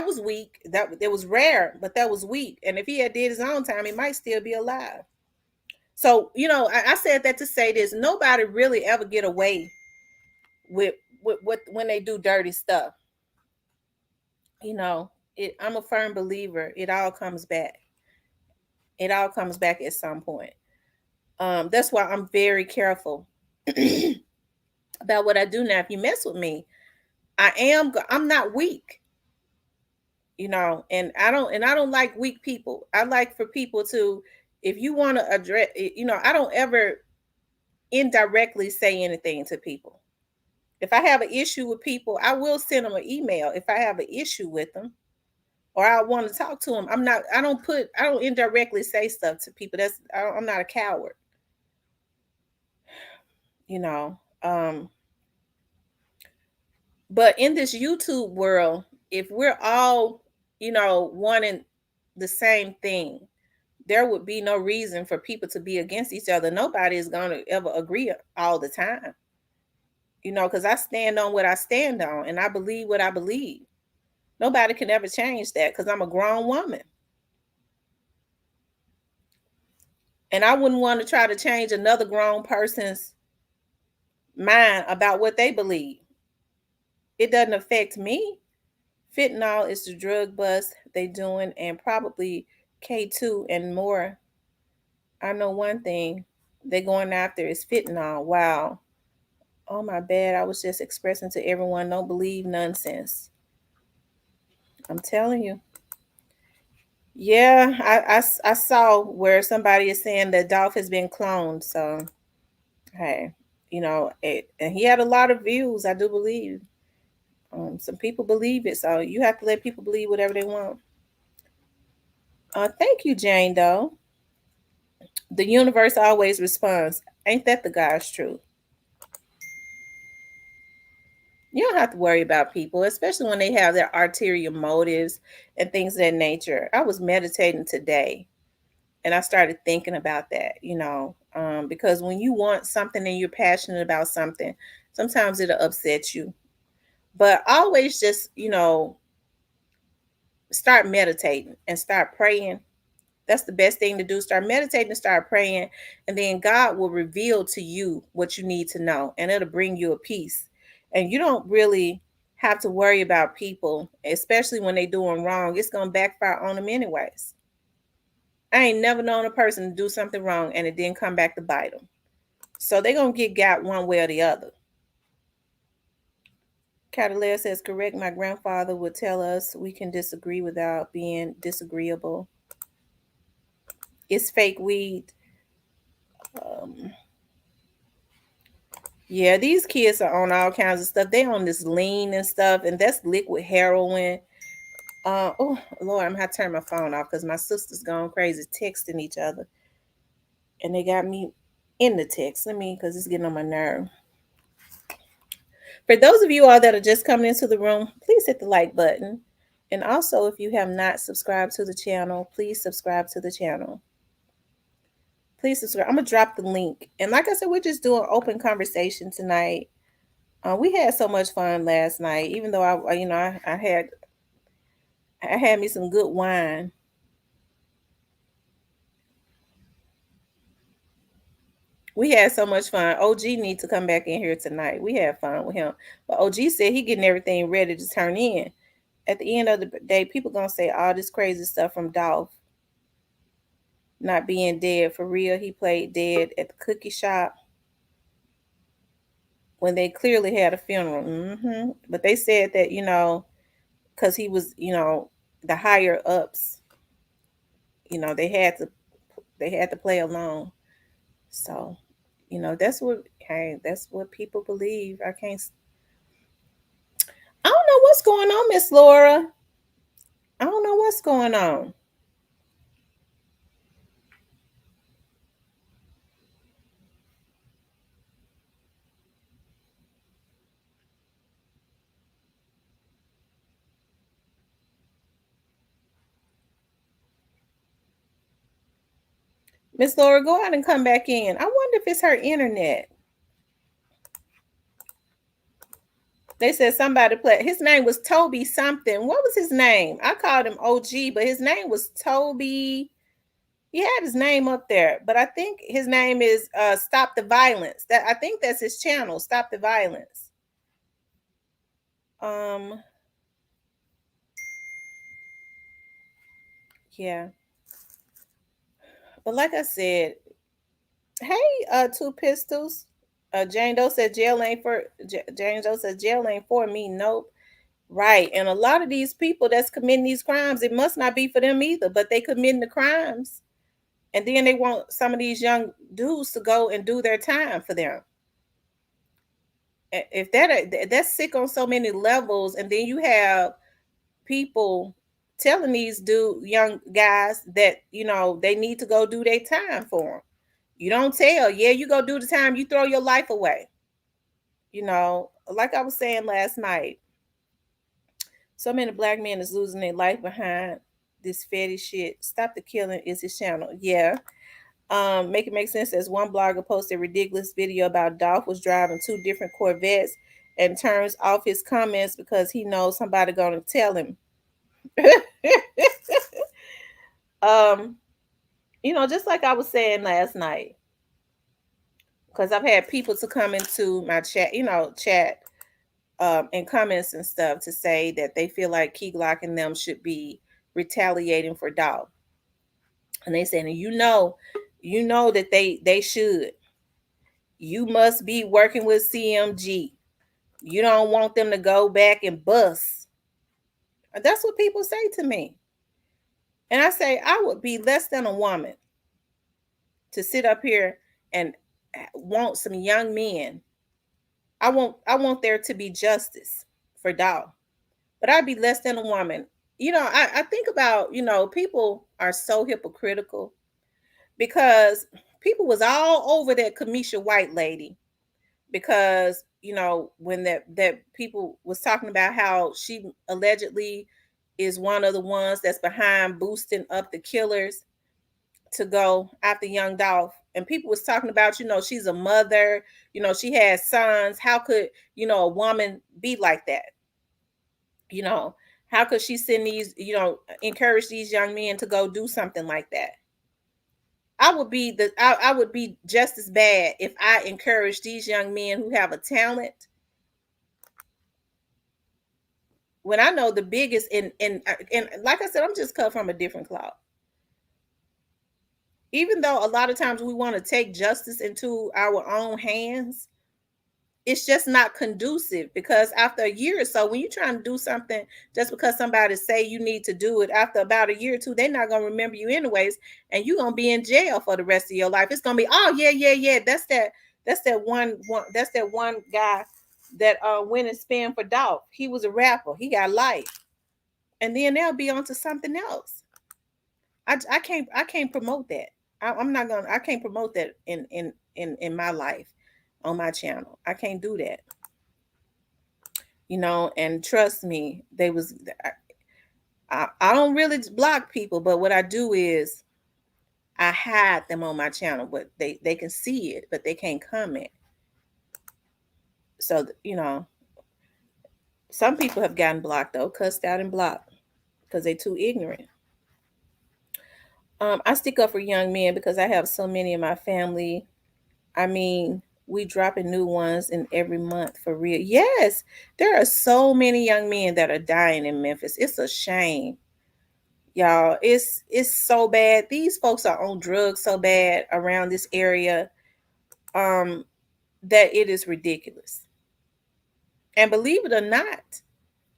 was weak. That it was rare, but that was weak. And if he had did his own time, he might still be alive. So, I said that to say this. Nobody really ever get away with when they do dirty stuff. I'm a firm believer. It all comes back. It all comes back at some point. That's why I'm very careful. about what I do now. If you mess with me, I'm not weak, and I don't like weak people. I like for people to, if you want to address, I don't ever indirectly say anything to people. If I have an issue with people, I will send them an email if I have an issue with them or I want to talk to them. I don't indirectly say stuff to people. I'm not a coward, you know. But in this YouTube world, if we're all, wanting the same thing, there would be no reason for people to be against each other. Nobody is going to ever agree all the time, because I stand on what I stand on and I believe what I believe. Nobody can ever change that because I'm a grown woman. And I wouldn't want to try to change another grown person's mind about what they believe. It doesn't affect me. Fentanyl is the drug bust they doing, and probably K2 and more. I know one thing they going after is fentanyl. Wow. Oh my bad. I was just expressing to everyone, don't believe nonsense. I'm telling you. Yeah, I saw where somebody is saying that Dolph has been cloned. So, hey, and he had a lot of views, I do believe. Some people believe it. So you have to let people believe whatever they want. Thank you, Jane, though. The universe always responds. Ain't that the God's truth? You don't have to worry about people, especially when they have their ulterior motives and things of that nature. I was meditating today and I started thinking about that, because when you want something and you're passionate about something, sometimes it'll upset you. But always just, start meditating and start praying. That's the best thing to do. Start meditating and start praying. And then God will reveal to you what you need to know. And it'll bring you a peace. And you don't really have to worry about people, especially when they're doing wrong. It's going to backfire on them anyways. I ain't never known a person to do something wrong and it didn't come back to bite them. So they're going to get got one way or the other. Catalina says, correct. My grandfather would tell us we can disagree without being disagreeable. It's fake weed. Um, Yeah, these kids are on all kinds of stuff. They on this lean and stuff, and that's liquid heroin. Oh Lord, I'm gonna have to turn my phone off because my sister's gone crazy texting each other, and they got me in the text. Let me, because it's getting on my nerve. For those of you all that are just coming into the room, please hit the like button, and also if you have not subscribed to the channel, please subscribe to the channel. Please subscribe. I'm gonna drop the link, and like I said, we're just doing open conversation tonight. We had so much fun last night, even though I had me some good wine. We had so much fun. OG need to come back in here tonight. We had fun with him. But OG said he getting everything ready to turn in. At the end of the day, people gonna say all this crazy stuff from Dolph not being dead. For real, he played dead at the cookie shop when they clearly had a funeral. But they said that, because he was, the higher ups, they had to play along. So, that's what people believe. I don't know what's going on, Miss Laura. I don't know what's going on. Miss Laura, go out and come back in. I wonder if it's her internet. They said somebody played. His name was Toby something. What was his name? I called him OG, but his name was Toby. He had his name up there, but I think his name is Stop the Violence. That I think that's his channel, Stop the Violence. Um, yeah. But like I said, hey, Two Pistols. Jane Doe said jail ain't for. Jane Doe said jail ain't for me. Nope. Right, and a lot of these people that's committing these crimes, it must not be for them either. But they committing the crimes, and then they want some of these young dudes to go and do their time for them. If that's sick on so many levels, and then you have people telling these young guys that they need to go do their time for them. You don't tell. Yeah, you go do the time. You throw your life away. Like I was saying last night, so many black men is losing their life behind this fetish shit. Stop the killing is his channel. Yeah. Make it make sense. As one blogger posted a ridiculous video about Dolph was driving two different Corvettes and turns off his comments because he knows somebody gonna tell him. um, just like I was saying last night, because I've had people to come into my chat and comments and stuff to say that they feel like Key Glock and them should be retaliating for Dolph. And they saying, that they should. You must be working with CMG. You don't want them to go back and bust. That's what people say to me. And I say, I would be less than a woman to sit up here and want some young men. I want there to be justice for Dolph. But I'd be less than a woman. I think about, people are so hypocritical because people was all over that Kamisha White lady because when that people was talking about how she allegedly is one of the ones that's behind boosting up the killers to go after Young Dolph, and people was talking about she's a mother, she has sons. How could a woman be like that? you know how could she send these encourage these young men to go do something like that? I would be just as bad if I encourage these young men who have a talent when I know the biggest and like I said, I'm just cut from a different cloth. Even though a lot of times we want to take justice into our own hands, it's just not conducive because after a year or so, when you're trying to do something just because somebody say you need to do it, after about a year or two, they're not going to remember you anyways, and you're going to be in jail for the rest of your life. It's going to be, oh yeah, yeah, yeah, that's that one guy that went and spanned for Dolph. He was a rapper, he got life, and then they'll be on to something else. I can't promote that. I can't promote that in my life on my channel. I can't do that. And trust me, I don't really block people, but what I do is I hide them on my channel, but they can see it, but they can't comment. So some people have gotten blocked though, cussed out and blocked because they're too ignorant. I stick up for young men because I have so many in my family. I mean, we dropping new ones in every month for real. Yes, there are so many young men that are dying in Memphis. It's a shame, y'all. It's so bad. These folks are on drugs so bad around this area, um, that it is ridiculous. And believe it or not,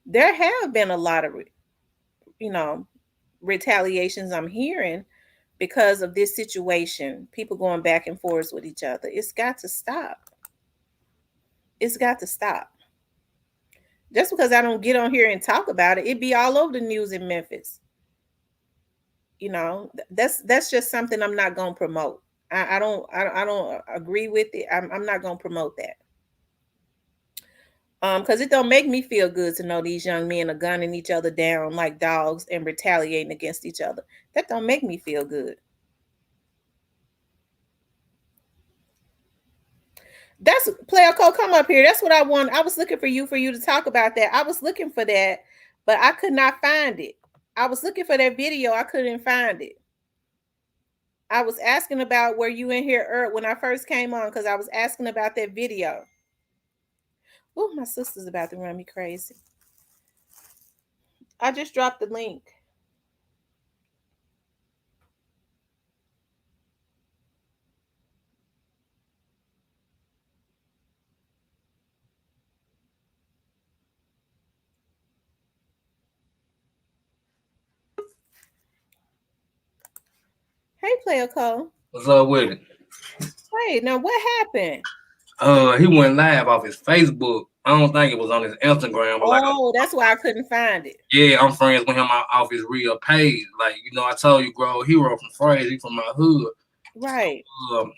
there have been a lot of you know retaliations I'm hearing because of this situation. People going back and forth with each other. It's got to stop. It's got to stop. Just because I don't get on here and talk about it, it be all over the news in Memphis. That's just something I'm not gonna promote. I don't agree with it. I'm not gonna promote that. Because it don't make me feel good to know these young men are gunning each other down like dogs and retaliating against each other. That don't make me feel good. That's player code. Come up here. That's what I want. I was looking for you to talk about that. I was looking for that, but I could not find it. I was looking for that video. I couldn't find it. I was asking about were you in here when I first came on because I was asking about that video. Oh, my sister's about to run me crazy. I just dropped the link. Player Cole. What's up with it? Hey, now what happened? He went live off his Facebook. I don't think it was on his Instagram, but like, Oh, that's why I couldn't find it. yeah, I'm friends with him off his real page. Like, I told you, Grove, Hero from Phrase, he from my hood. Right.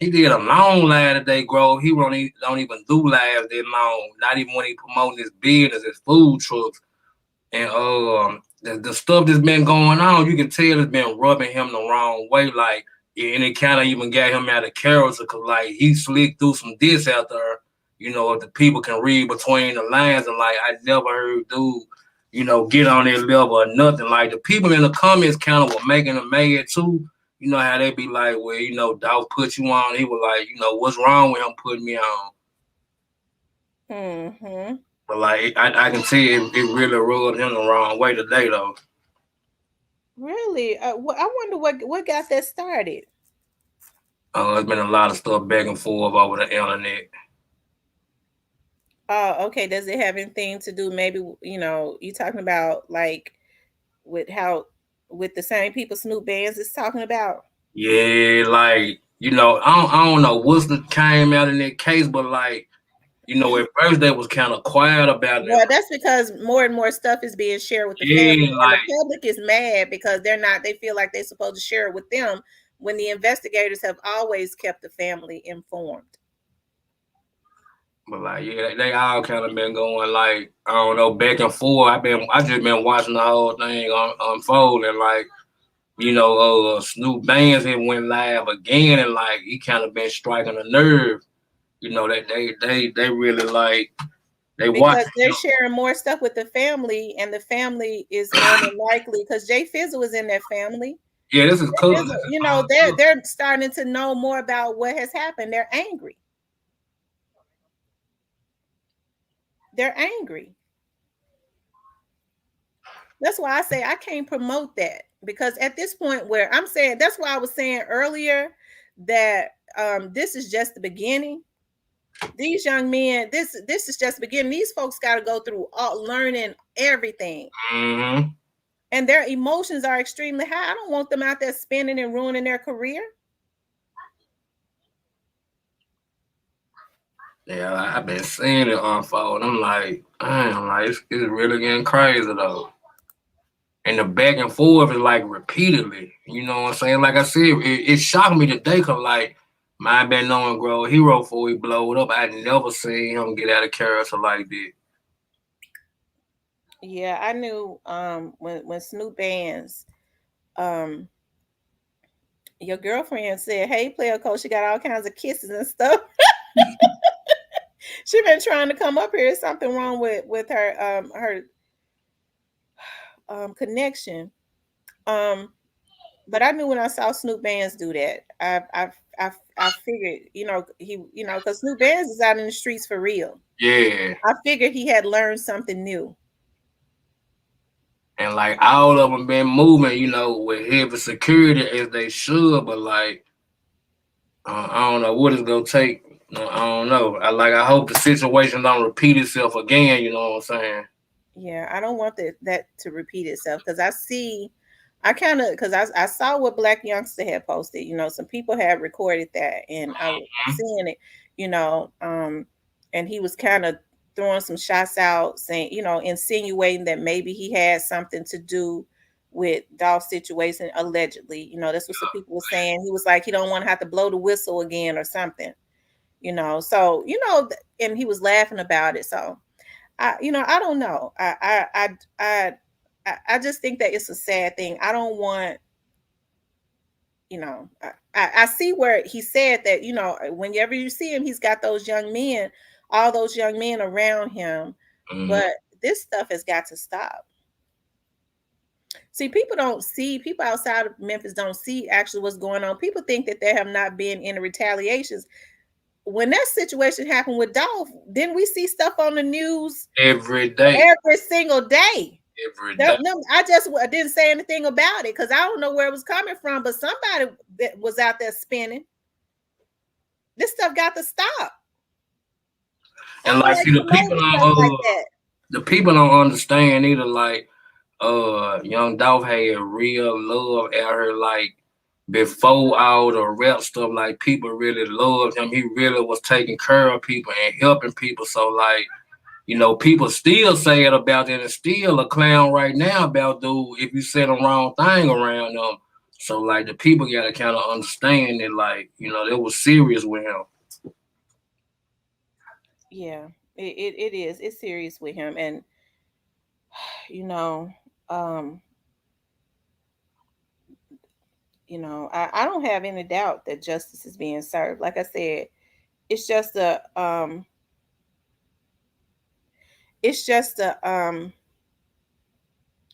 He did a long live today, Grove. He don't even do lives that long. Not even when he promoting his business, his food trucks. And the stuff that's been going on, you can tell it's been rubbing him the wrong way. Like, and it kind of even got him out of character because, like, he slicked through some diss out there. If the people can read between the lines, and like, I never heard dude, get on that level or nothing. Like, the people in the comments kind of were making him mad too. You know how they be like, well, Dolph put you on. He was like, what's wrong with him putting me on? Mm-hmm. But like, I can see it really rubbed him the wrong way today, though. Really? I wonder what got that started. There's been a lot of stuff back and forth over the internet. Oh, okay. Does it have anything to do? Maybe you talking about like with how with the same people Snoop Bands is talking about. Yeah, like I don't know what's the came out in that case, but like at first they was kind of quiet about it. Well, that's because more and more stuff is being shared with the family, Yeah, and like the public is mad because they feel like they're supposed to share it with them when the investigators have always kept the family informed. but like yeah, they all kind of been going like I don't know back and forth. I just been watching the whole thing unfold and like Snoop Bands had went live again and like he kind of been striking a nerve. That they really like they watch. Because they're sharing more stuff with the family, and the family is more than likely because Jay Fizzle is in that family. Yeah, this is cool. They're starting to know more about what has happened. They're angry. They're angry. That's why I say I can't promote that because at this point where I'm saying that's why I was saying earlier that this is just the beginning. These young men, this is just the beginning. These folks got to go through all learning everything. Mm-hmm. And their emotions are extremely high. I don't want them out there spinning and ruining their career. Yeah, I've been seeing it unfold. I'm like, it's really getting crazy though. And the back and forth is like repeatedly. You know what I'm saying? Like I said, it shocked me today because like my been knowing Grow Hero before he blowed up. I never seen him get out of character like that. Yeah, I knew when Snoop Bands your girlfriend said, "Hey, player coach, she got all kinds of kisses and stuff." She been trying to come up here. Something wrong with her connection. Um, but I knew when I saw Snoop Bands do that, I figured, because Snoop Bands is out in the streets for real. Yeah. I figured he had learned something new. And like all of them been moving, with heavy security as they should, but like I don't know what it's gonna take. I don't know. I hope the situation don't repeat itself again. You know what I'm saying? Yeah, I don't want that to repeat itself because I kind of because I saw what Black Youngster had posted. Some people had recorded that, and I was seeing it. And he was kind of throwing some shots out, saying, insinuating that maybe he had something to do with Dolph's situation allegedly. That's what some people were saying. He was like he don't want to have to blow the whistle again or something. So and he was laughing about it. So I don't know. I just think that it's a sad thing. I don't want, I see where he said that, whenever you see him, he's got those young men, all those young men around him. Mm-hmm. But this stuff has got to stop. See, people outside of Memphis don't see actually what's going on. People think that there have not been any retaliations. When that situation happened with Dolph, didn't we see stuff on the news every day, every single day? Every day. No, I just didn't say anything about it because I don't know where it was coming from, but somebody that was out there spinning. This stuff got to stop. And like, see, the people don't understand either. Like, Young Dolph had real love out here, like before all the rap stuff, like people really loved him. He really was taking care of people and helping people. So like, people still say it about that and still a clown right now about dude if you said the wrong thing around them. So like the people gotta kind of understand that like, it was serious with him. Yeah, it is. It's serious with him, and you know, um, I don't have any doubt that justice is being served. Like I said, it's just a it's just a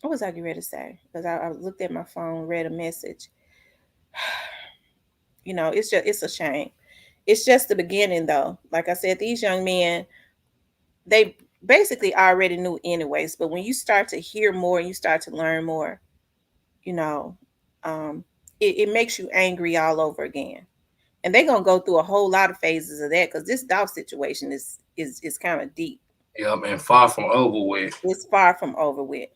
what was I getting ready to say? Because I looked at my phone, read a message. It's a shame. It's just the beginning, though. Like I said, these young men, they basically already knew anyways. But when you start to hear more and you start to learn more, you know, um, it makes you angry all over again. And they're gonna go through a whole lot of phases of that because this Dolph situation is kind of deep. Yep, and far from over with. It's far from over with.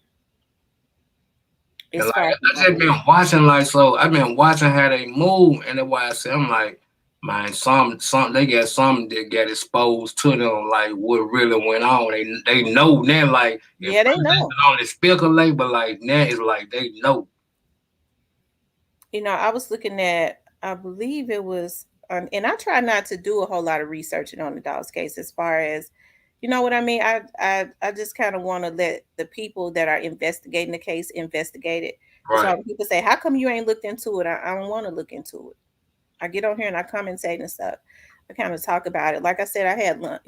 And It's like far from I over just been with. watching like so I've been watching how they move and that's why I say I'm like, man, some they got some that got exposed to them like what really went on. They know now like at Yeah, they first they know. could only speculate, but like now it's like they know. I was looking at, I believe it was, and I try not to do a whole lot of researching on the Dawes case as far as, you know what I mean? I just kind of want to let the people that are investigating the case investigate it. That's why Right. when people say, how come you ain't looked into it? I don't want to look into it. I get on here and I commentate and stuff. I kind of talk about it. Like I said, I had lunch.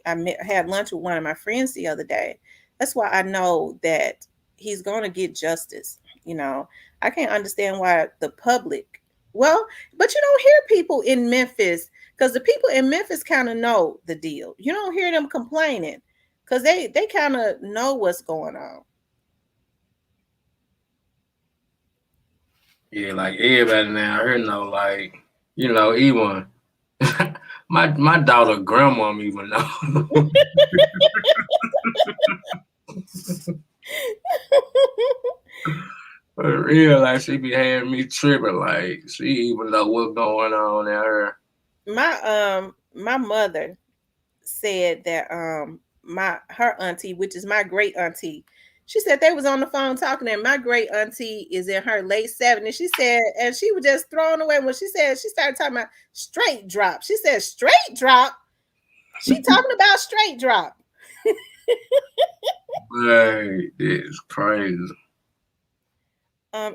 Had lunch with one of my friends the other day. That's why I know that he's going to get justice. You know, I can't understand why the public. Well, but you don't hear people in Memphis because the people in Memphis kind of know the deal. You don't hear them complaining because they kind of know what's going on. Yeah, like everybody now here know like, even my daughter grandma even know. For real, like she be having me tripping, like she even know what's going on out here. My mother said that my her auntie, which is my great auntie, she said they was on the phone talking, and my great auntie is in her late 70s. She said, and she was just thrown away when she said she started talking about straight drop. She said straight drop. She talking about straight drop. Like, it's crazy.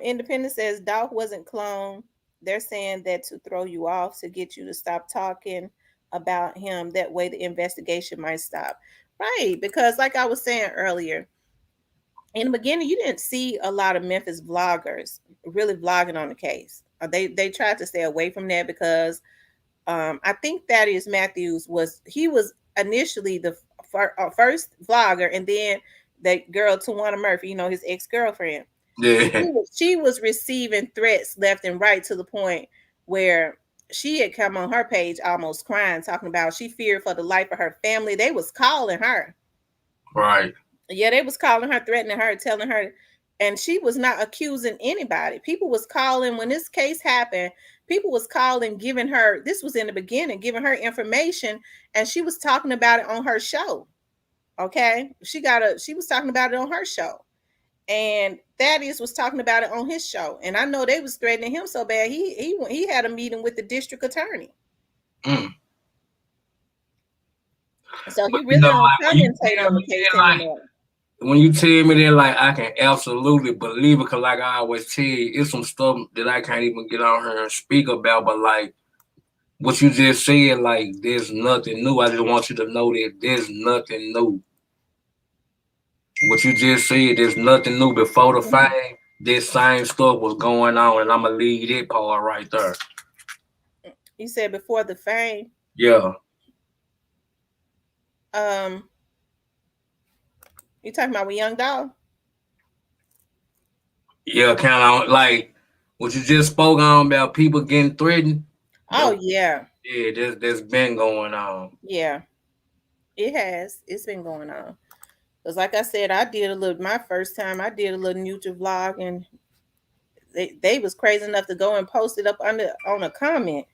Independent says Dolph wasn't cloned. They're saying that to throw you off to get you to stop talking about him. That way the investigation might stop. Right, because like I was saying earlier, in the beginning, you didn't see a lot of Memphis vloggers really vlogging on the case. They tried to stay away from that because I think Thaddeus Matthews was initially the first vlogger, and then that girl Tawana Murphy, his ex girlfriend, Yeah, she was receiving threats left and right to the point where she had come on her page almost crying, talking about she feared for the life of her family. They was calling her. right. Yeah, they was calling her, threatening her, telling her, and she was not accusing anybody. People was calling when this case happened. People was calling, giving her. This was in the beginning, giving her information, and she was talking about it on her show. Okay, she was talking about it on her show, and Thaddeus was talking about it on his show. And I know they was threatening him so bad. He had a meeting with the district attorney, Mm. so he But really don't like when you commentate tell on the me case that, like anymore. when you tell me that, like I can absolutely believe it, cause like I always tell you, it's some stuff that I can't even get on here and speak about. But like what you just said, like there's nothing new. I just want you to know that there's nothing new. What you just said, there's nothing new. Before the Mhm. fame, this same stuff was going on, and I'ma leave that part right there. You said before the fame. Yeah, Um, you talking about with Young Dolph? yeah, kind of like what you just spoke on about people getting threatened. That Oh yeah, yeah, that's been going on. yeah. It has. It's been going on. Cause like I said, I did a little. My first time, I did a little neutral vlog, and they was crazy enough to go and post it up on a comment.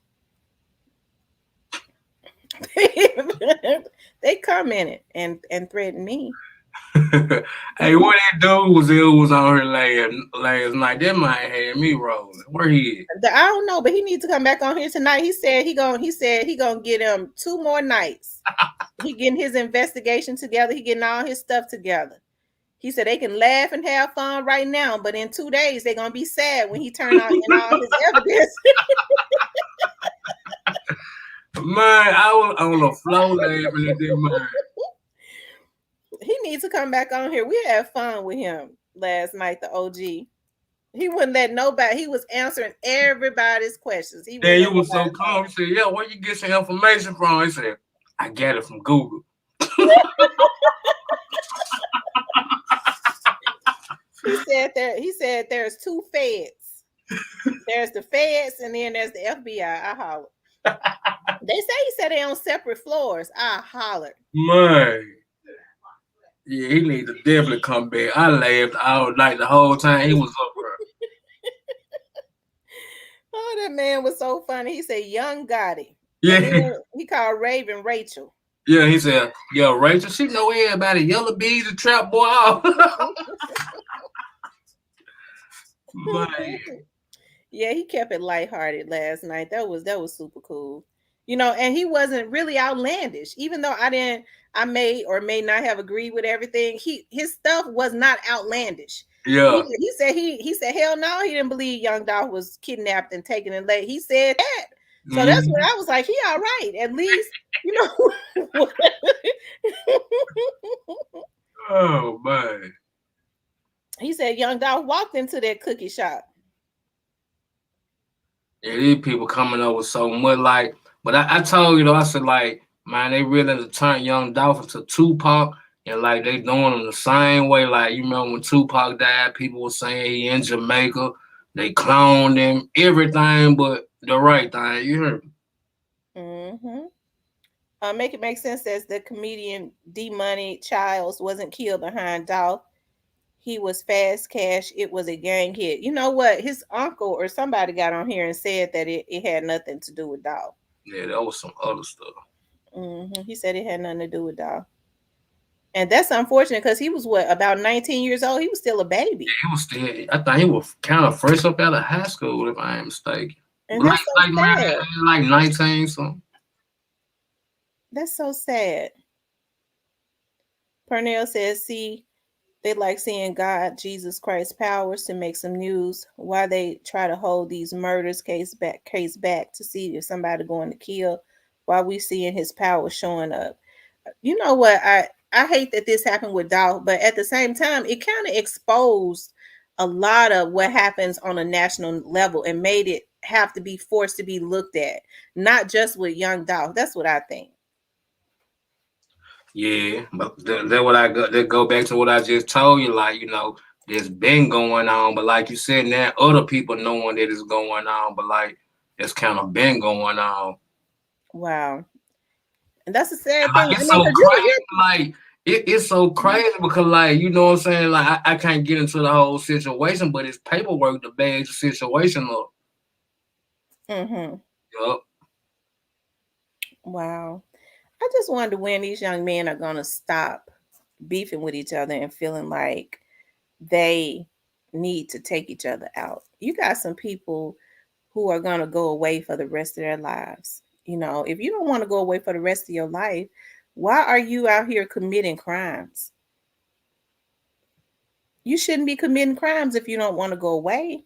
They commented and threatened me. Hey, what that dude was on here last night? That might had me rolling. Where he I don't know, but he needs to come back on here tonight. He said he gonna get him 2 more nights. He getting his investigation together. He getting all his stuff together. He said they can laugh and have fun right now, but in 2 days they're gonna be sad when he turn out in all his evidence. at? Man, I was on the floor laughing at that man. He needs to come back on here. We had fun with him last night, the OG. He wouldn't let nobody. He was answering everybody's questions. He Yeah, wouldn't you let was so nobody calm. talk. He said, "Yeah, where you get your information from?" He said, "I got it from Google." He said there's 2 feds. There's the feds and then there's the FBI. I hollered. They say he said they on separate floors. I hollered. Man, yeah, he need to definitely come back. I laughed all night the whole time he was up Oh, that man was so funny. He said Young Gotti. there. And Yeah, then he called Raven Rachel. yeah. He said, "Yo, Rachel, she know everybody. Yellow bees and trap boy off." Man, Yeah, he kept it lighthearted last night. That was super cool. And he wasn't really outlandish. Even though I may or may not have agreed with everything. His stuff was not outlandish. yeah. He said hell no, he didn't believe Young Dolph was kidnapped and taken and late. He said that. So that's Mhm. when I was like, he all right. At least, you know. Oh man. He said Young Dolph walked into that cookie shop. Yeah, these people coming up with so much like, but I told you though, I said like, man, they really to turn Young Dolph into Tupac, and like they doing them the same way. Like you remember when Tupac died, people were saying he in Jamaica, they cloned him, everything but the right thing. You heard me? Mm-hmm. Make it make sense as the comedian D Money Childs wasn't killed behind Dolph. He was fast cash. It was a gang hit. You know what? His uncle or somebody got on here and said that it had nothing to do with Dolph. Yeah, that was some other stuff. He said it had nothing to do with Dolph. And that's unfortunate because he was what, about 19 years old? He was still a baby. He was still, I think he was kind of fresh up out of high school, if I ain't mistaken. And Like, that's so man, sad. like 19 something. That's so sad. Purnell says, see, they like seeing God, Jesus Christ powers to make some news. Why they try to hold these murders case back to see if somebody going to kill while we seeing his power showing up. You know what? I hate that this happened with Dolph, but at the same time, it kind of exposed a lot of what happens on a national level and made it have to be forced to be looked at, not just with Young Dolph. That's what I think. Yeah, but that what I got. That go back to what I just told you. Like there's been going on, but like you said, now other people knowing that it's going on, but like it's kind of been going on. Wow. And that's a sad And like thing. I it's mean, so because crazy. Like it's so crazy because like you know what I'm saying. Like I can't get into the whole situation, but it's paperwork to bag the situation up. mm-hmm. Yup. Wow. I just wonder when these young men are going to stop beefing with each other and feeling like they need to take each other out. You got some people who are going to go away for the rest of their lives. If you don't want to go away for the rest of your life, why are you out here committing crimes? You shouldn't be committing crimes if you don't want to go away.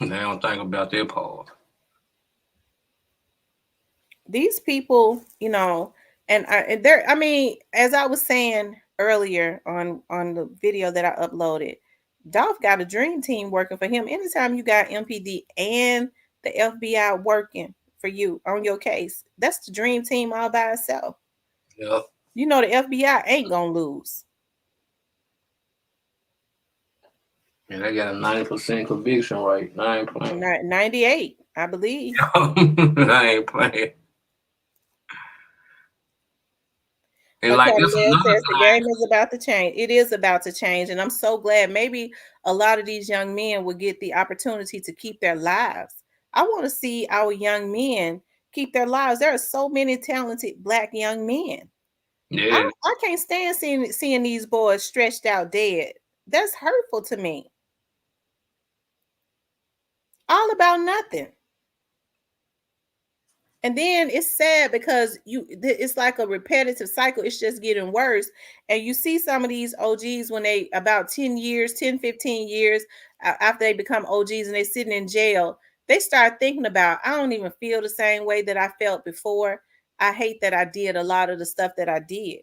They don't think about that part. These people, and as I was saying earlier on the video that I uploaded, Dolph got a dream team working for him. Anytime you got MPD and the FBI working for you on your case, that's the dream team all by itself. Yup. The FBI ain't gonna lose. And they got a 90% conviction rate. I ain't playing. 98, I believe. I ain't playing. And like that's Cardinal another says the thing. game is about to change. It is about to change, and I'm so glad. Maybe a lot of these young men will get the opportunity to keep their lives. I want to see our young men keep their lives. There are so many talented black young men. Yeah, I can't stand seeing these boys stretched out dead. That's hurtful to me. All about nothing. And then it's sad because it's like a repetitive cycle. It's just getting worse. And you see some of these OGs when they about 10 years, 10, 15 years after they become OGs and they sitting in jail, they start thinking about, I don't even feel the same way that I felt before. I hate that I did a lot of the stuff that I did.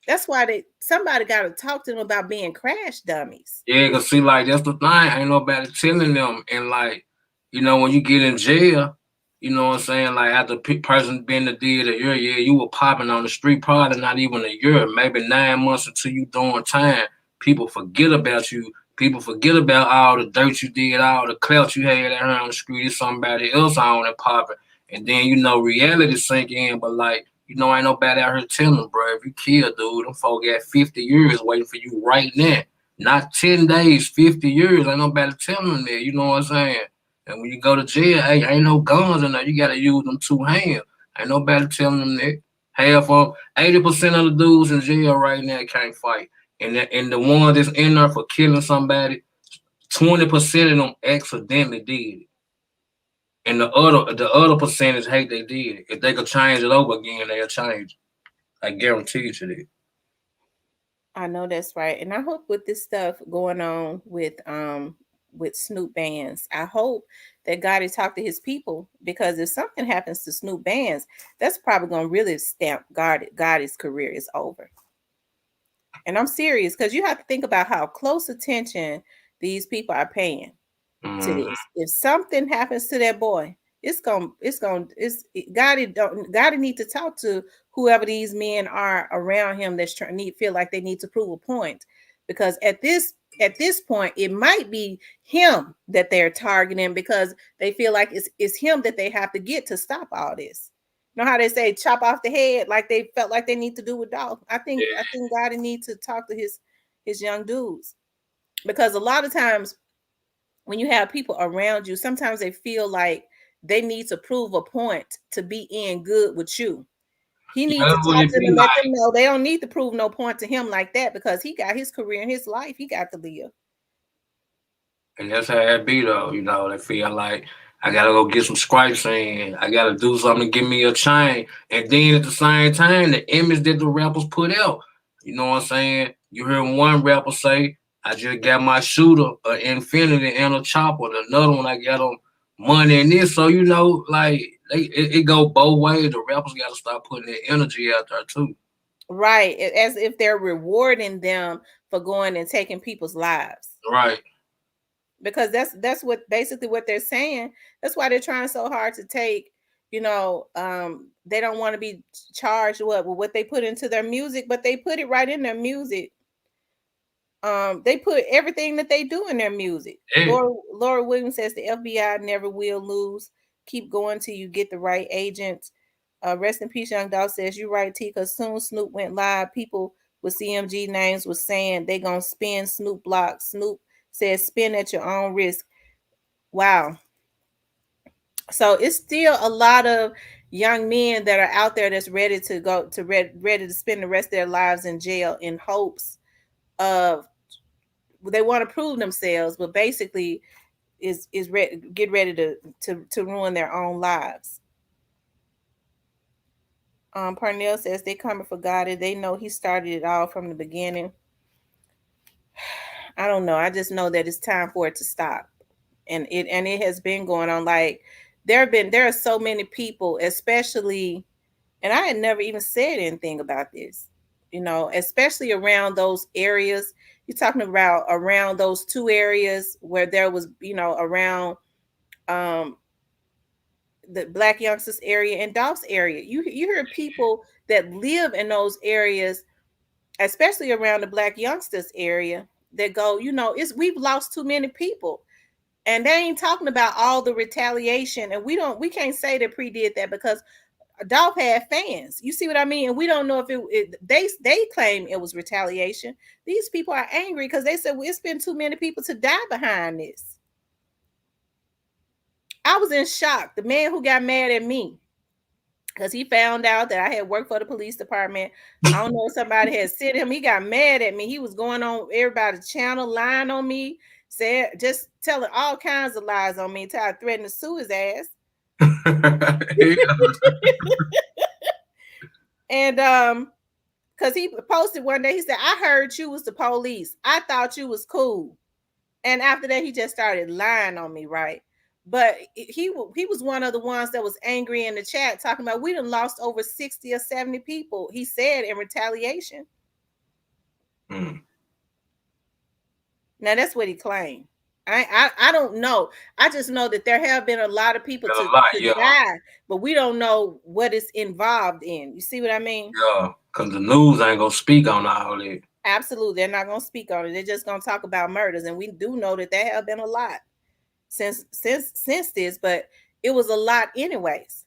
That's why somebody got to talk to them about being crash dummies. yeah, cause see, like that's the thing. Ain't nobody telling them, and like, when you get in jail, you know what I'm saying. Like after person been to did a year, yeah, you were popping on the street, probably not even a year, maybe 9 months until you doing time. People forget about you. People forget about all the dirt you did, all the clout you had out on the street. It's somebody else on and popping, and then reality sink in. But like, ain't nobody out here telling them, bro. If you kill, dude, them folk got 50 years waiting for you right now. Not 10 days, 50 years. Ain't nobody telling them that. You know what I'm saying? And when you go to jail, hey, ain't no guns in there. You got to use them two hands. Ain't nobody telling them that. Half of 80% of the dudes in jail right now can't fight. And the one that's in there for killing somebody, 20% of them accidentally did it. And the other percentage hate they did it. If they could change it over again, they'll change it. I guarantee you that. I know that's right. And I hope with this stuff going on with Snoop Bands, I hope that God has talked to his people, because if something happens to Snoop Bands, that's probably gonna really stamp God's career is over. And I'm serious, because you have to think about how close attention these people are paying to Mm-hmm. this. If something happens to that boy, God need to talk to whoever these men are around him that's trying feel like they need to prove a point, because at this point it might be him that they're targeting, because they feel like it's him that they have to get to stop all this. You know how they say chop off the head, like they felt like they need to do with Dolph. I think God need to talk to his young dudes, because a lot of times when you have people around you, sometimes they feel like they need to prove a point to be in good with you. He Yeah, needs to that's what talk it to them be and let like. them know they don't need to prove no point to him like that, because he got his career and his life he got to live. And that's how it be though, they feel like I gotta go get some stripes in, I gotta do something to give me a chain. And then at the same time, the image that the rappers put out, you know what I'm saying? You hear one rapper say, I just got my shooter, an infinity and a chopper. Another one I got on money and this. So like it go both ways. The rappers gotta start putting their energy out there too. Right. As if they're rewarding them for going and taking people's lives. Right. Because that's what basically what they're saying. That's why they're trying so hard to take, they don't want to be charged with what they put into their music, but they put it right in their music. They put everything that they do in their music. Yeah. Laura Williams says the FBI never will lose. Keep going till you get the right agent. Rest in peace, Young Dolph says you're right, T. Because soon Snoop went live, people with CMG names was saying they gonna spin Snoop block. Snoop says spin at your own risk. Wow. So it's still a lot of young men that are out there that's ready to go to ready to spend the rest of their lives in jail in hopes of, they want to prove themselves, but basically get ready to ruin their own lives. Parnell says they coming for God and they know he started it all from the beginning. I don't know. I just know that it's time for it to stop. And it has been going on. Like there are so many people, especially, and I had never even said anything about this, especially around those areas. You're talking about around those two areas where there was, around um the Black youngsters area and Dolph's area. You hear people that live in those areas, especially around the Black youngsters area, that go, it's we've lost too many people. And they ain't talking about all the retaliation. And we can't say that Pre did that, because Dolph had fans. You see what I mean? And we don't know if they claim it was retaliation. These people are angry because they said, well, it's been too many people to die behind this. I was in shock. The man who got mad at me because he found out that I had worked for the police department. I don't know if somebody had sent him. He got mad at me. He was going on everybody's channel, lying on me, said just telling all kinds of lies on me until I threatened to sue his ass. And because he posted one day, he said, I heard you was the police. I thought you was cool. And after that, he just started lying on me, right? But he was one of the ones that was angry in the chat, talking about we done lost over 60 or 70 people, he said, in retaliation. Mm. Now, that's what he claimed. I don't know. I just know that there have been a lot of people to die, but we don't know what is involved in. You see what I mean? Yeah, because the news ain't going to speak on all that. Absolutely. They're not going to speak on it. They're just going to talk about murders. And we do know that there have been a lot since this, but it was a lot anyways.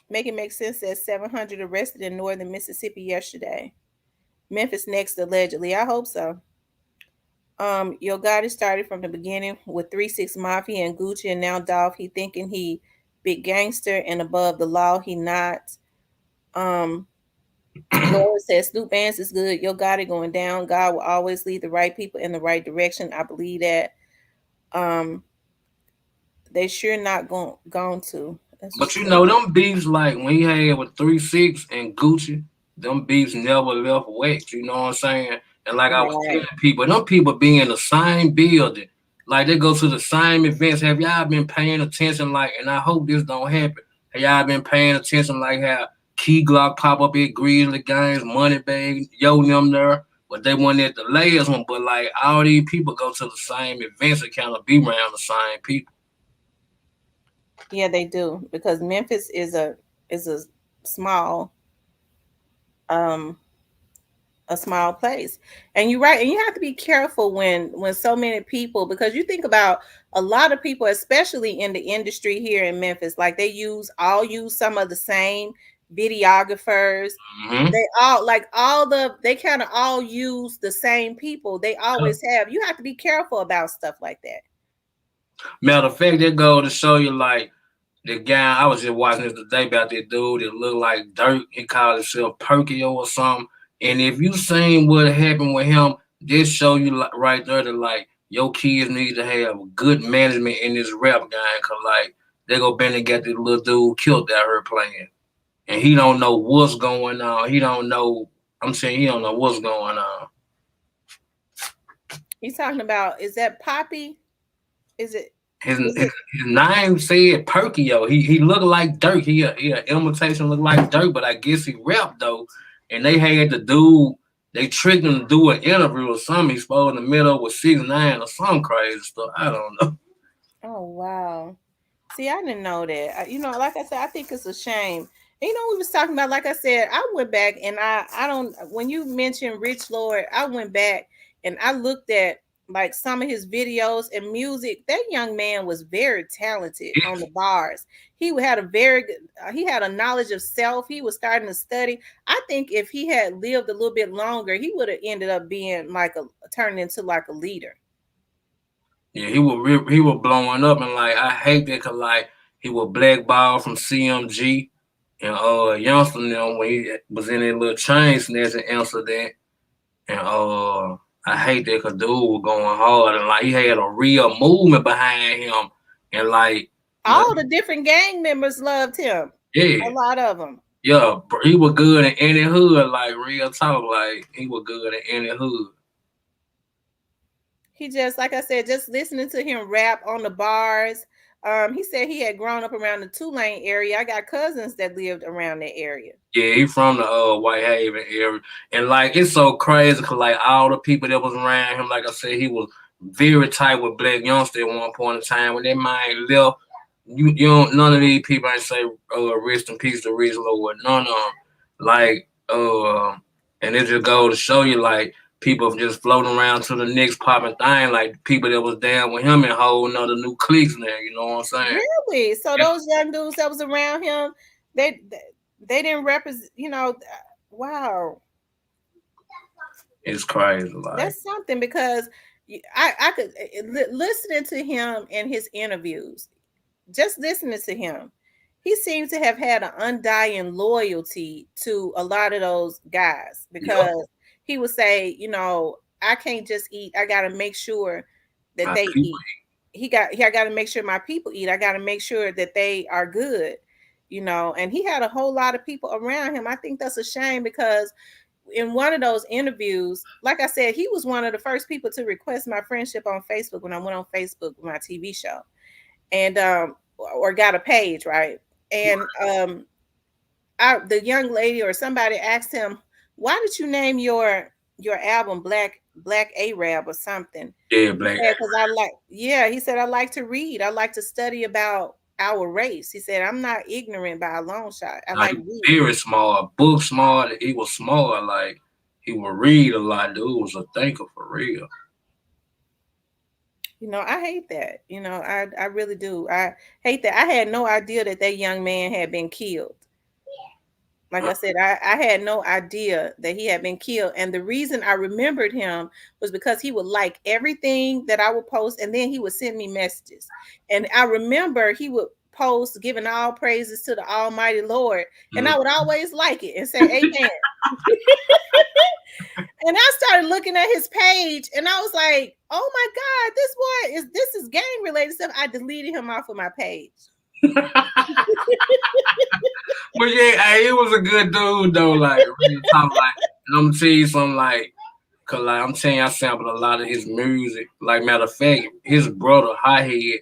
Make it make sense that 700 arrested in northern Mississippi yesterday. Memphis next, allegedly. I hope so. Yo Gotti started from the beginning with 3-6 Mafia and Gucci, and now Dolph. He thinking he big gangster and above the law. He not. Laura says Snoop Vance is good. Yo Gotti going down. God will always lead the right people in the right direction. I believe that. They sure not going to. But you know, them beefs like when he had with 3-6 and Gucci, them beefs never left wet. You know what I'm saying? And like I was telling people, them people be in the same building. Like they go to the same events. Have y'all been paying attention? Like, and I hope this don't happen. Have y'all been paying attention? Like how Key Glock pop up at Grizzly Games, Moneybag, yo them there, but they weren't at the last one. But like all these people go to the same events and kind of be around the same people. Yeah, they do, because Memphis is a small a small place. And you're right, and you have to be careful when so many people, because you think about a lot of people, especially in the industry here in Memphis, like they use some of the same videographers. Mm-hmm. They kind of all use the same people. They always have. You have to be careful about stuff like that. Matter of fact, they go to show you like the guy, I was just watching this today about that dude that looked like Dirt. He called himself Perkio or something. And if you seen what happened with him, this show you right there that like your kids need to have good management in this rap game, cause like they go bend and get this little dude killed out here playing, and he don't know what's going on. He don't know. I'm saying he don't know what's going on. He's talking about, is that Poppy? Is it? His name said Perkio. He looked like Dirk. He an imitation looked like Dirk, but I guess he rapped though. And they had the dude, they tricked him to do an interview or something. He's supposed in the middle with 6ix9ine or some crazy stuff. I don't know. Oh wow. See, I didn't know that. Like I said, I think it's a shame. And, we was talking about, like I said, I went back and I don't, when you mentioned Rich Lord, I went back and I looked at like some of his videos and music. That young man was very talented on the bars. He had a knowledge of self. He was starting to study. I think if he had lived a little bit longer, he would have ended up being turned into like a leader. Yeah, he was blowing up, and like I hate that, cause like he was blackballed from CMG and youngster now when he was in that little chain snatching incident, and I hate that, cause dude was going hard, and like he had a real movement behind him, and like all the different gang members loved him. Yeah, a lot of them. Yeah, he was good in any hood, like real talk, like he was good in any hood. He just, like I said, just listening to him rap on the bars. He said he had grown up around the Tulane area. I got cousins that lived around that area. Yeah, he from the Whitehaven area. And like it's so crazy because like all the people that was around him, like I said, he was very tight with Black Youngster at one point in time. When that man left, you don't, none of these people ain't say rest in peace to Rich Lord. None of them. Like and it just goes to show you like people just floating around to the next popping thing, like people that was down with him and whole nother new cliques now. You know what I'm saying? Really? So Yeah, those young dudes that was around him, they didn't represent. Wow, it's crazy. Like, that's something because I could listening to him and his interviews, just listening to him, he seems to have had an undying loyalty to a lot of those guys yep, because he would say, I can't just eat. I got to make sure that my they people. eat. I got to make sure my people eat. I got to make sure that they are good, and he had a whole lot of people around him. I think that's a shame because in one of those interviews, like I said, he was one of the first people to request my friendship on Facebook when I went on Facebook with my TV show and or got a page, right? And the young lady or somebody asked him, "Why did you name your album Black Arab or something?" Yeah, He black. said, "Because I like, yeah." He said, "I like to read. I like to study about our race." He said, "I'm not ignorant by a long shot. I Like like he was reading." very smart, book smart. He was smart. Like he would read a lot. Dude was a thinker for real. I hate that. I really do. I hate that. I had no idea that that young man had been killed. Like I said, I had no idea that he had been killed. And the reason I remembered him was because he would like everything that I would post, and then he would send me messages. And I remember he would post giving all praises to the Almighty Lord. And Mm. I would always like it and say, Amen. And I started looking at his page and I was like, oh my God, this is gang related stuff. I deleted him off of my page. But yeah, hey, he was a good dude though. Like real talk. Like, and I'm gonna tell you something. Like, cause like I'm telling you, I sampled a lot of his music. Like matter of fact, his brother Highhead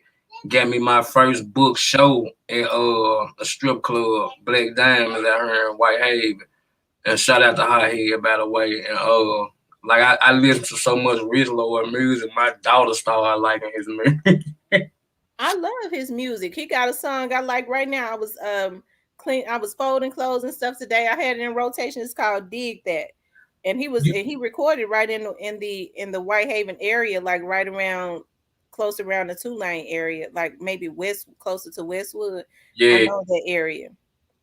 got me my first book show at a strip club, Black Diamonds out here in Whitehaven. And shout out to Highhead by the way. And like I listened to so much Rich Lord music, my daughter started liking his music. I love his music. He got a song I like right now. I was folding clothes and stuff today. I had it in rotation. It's called Dig That. And he recorded right in the Whitehaven area, like right around close around the Tulane area, like maybe closer to Westwood. I Yeah, know that area.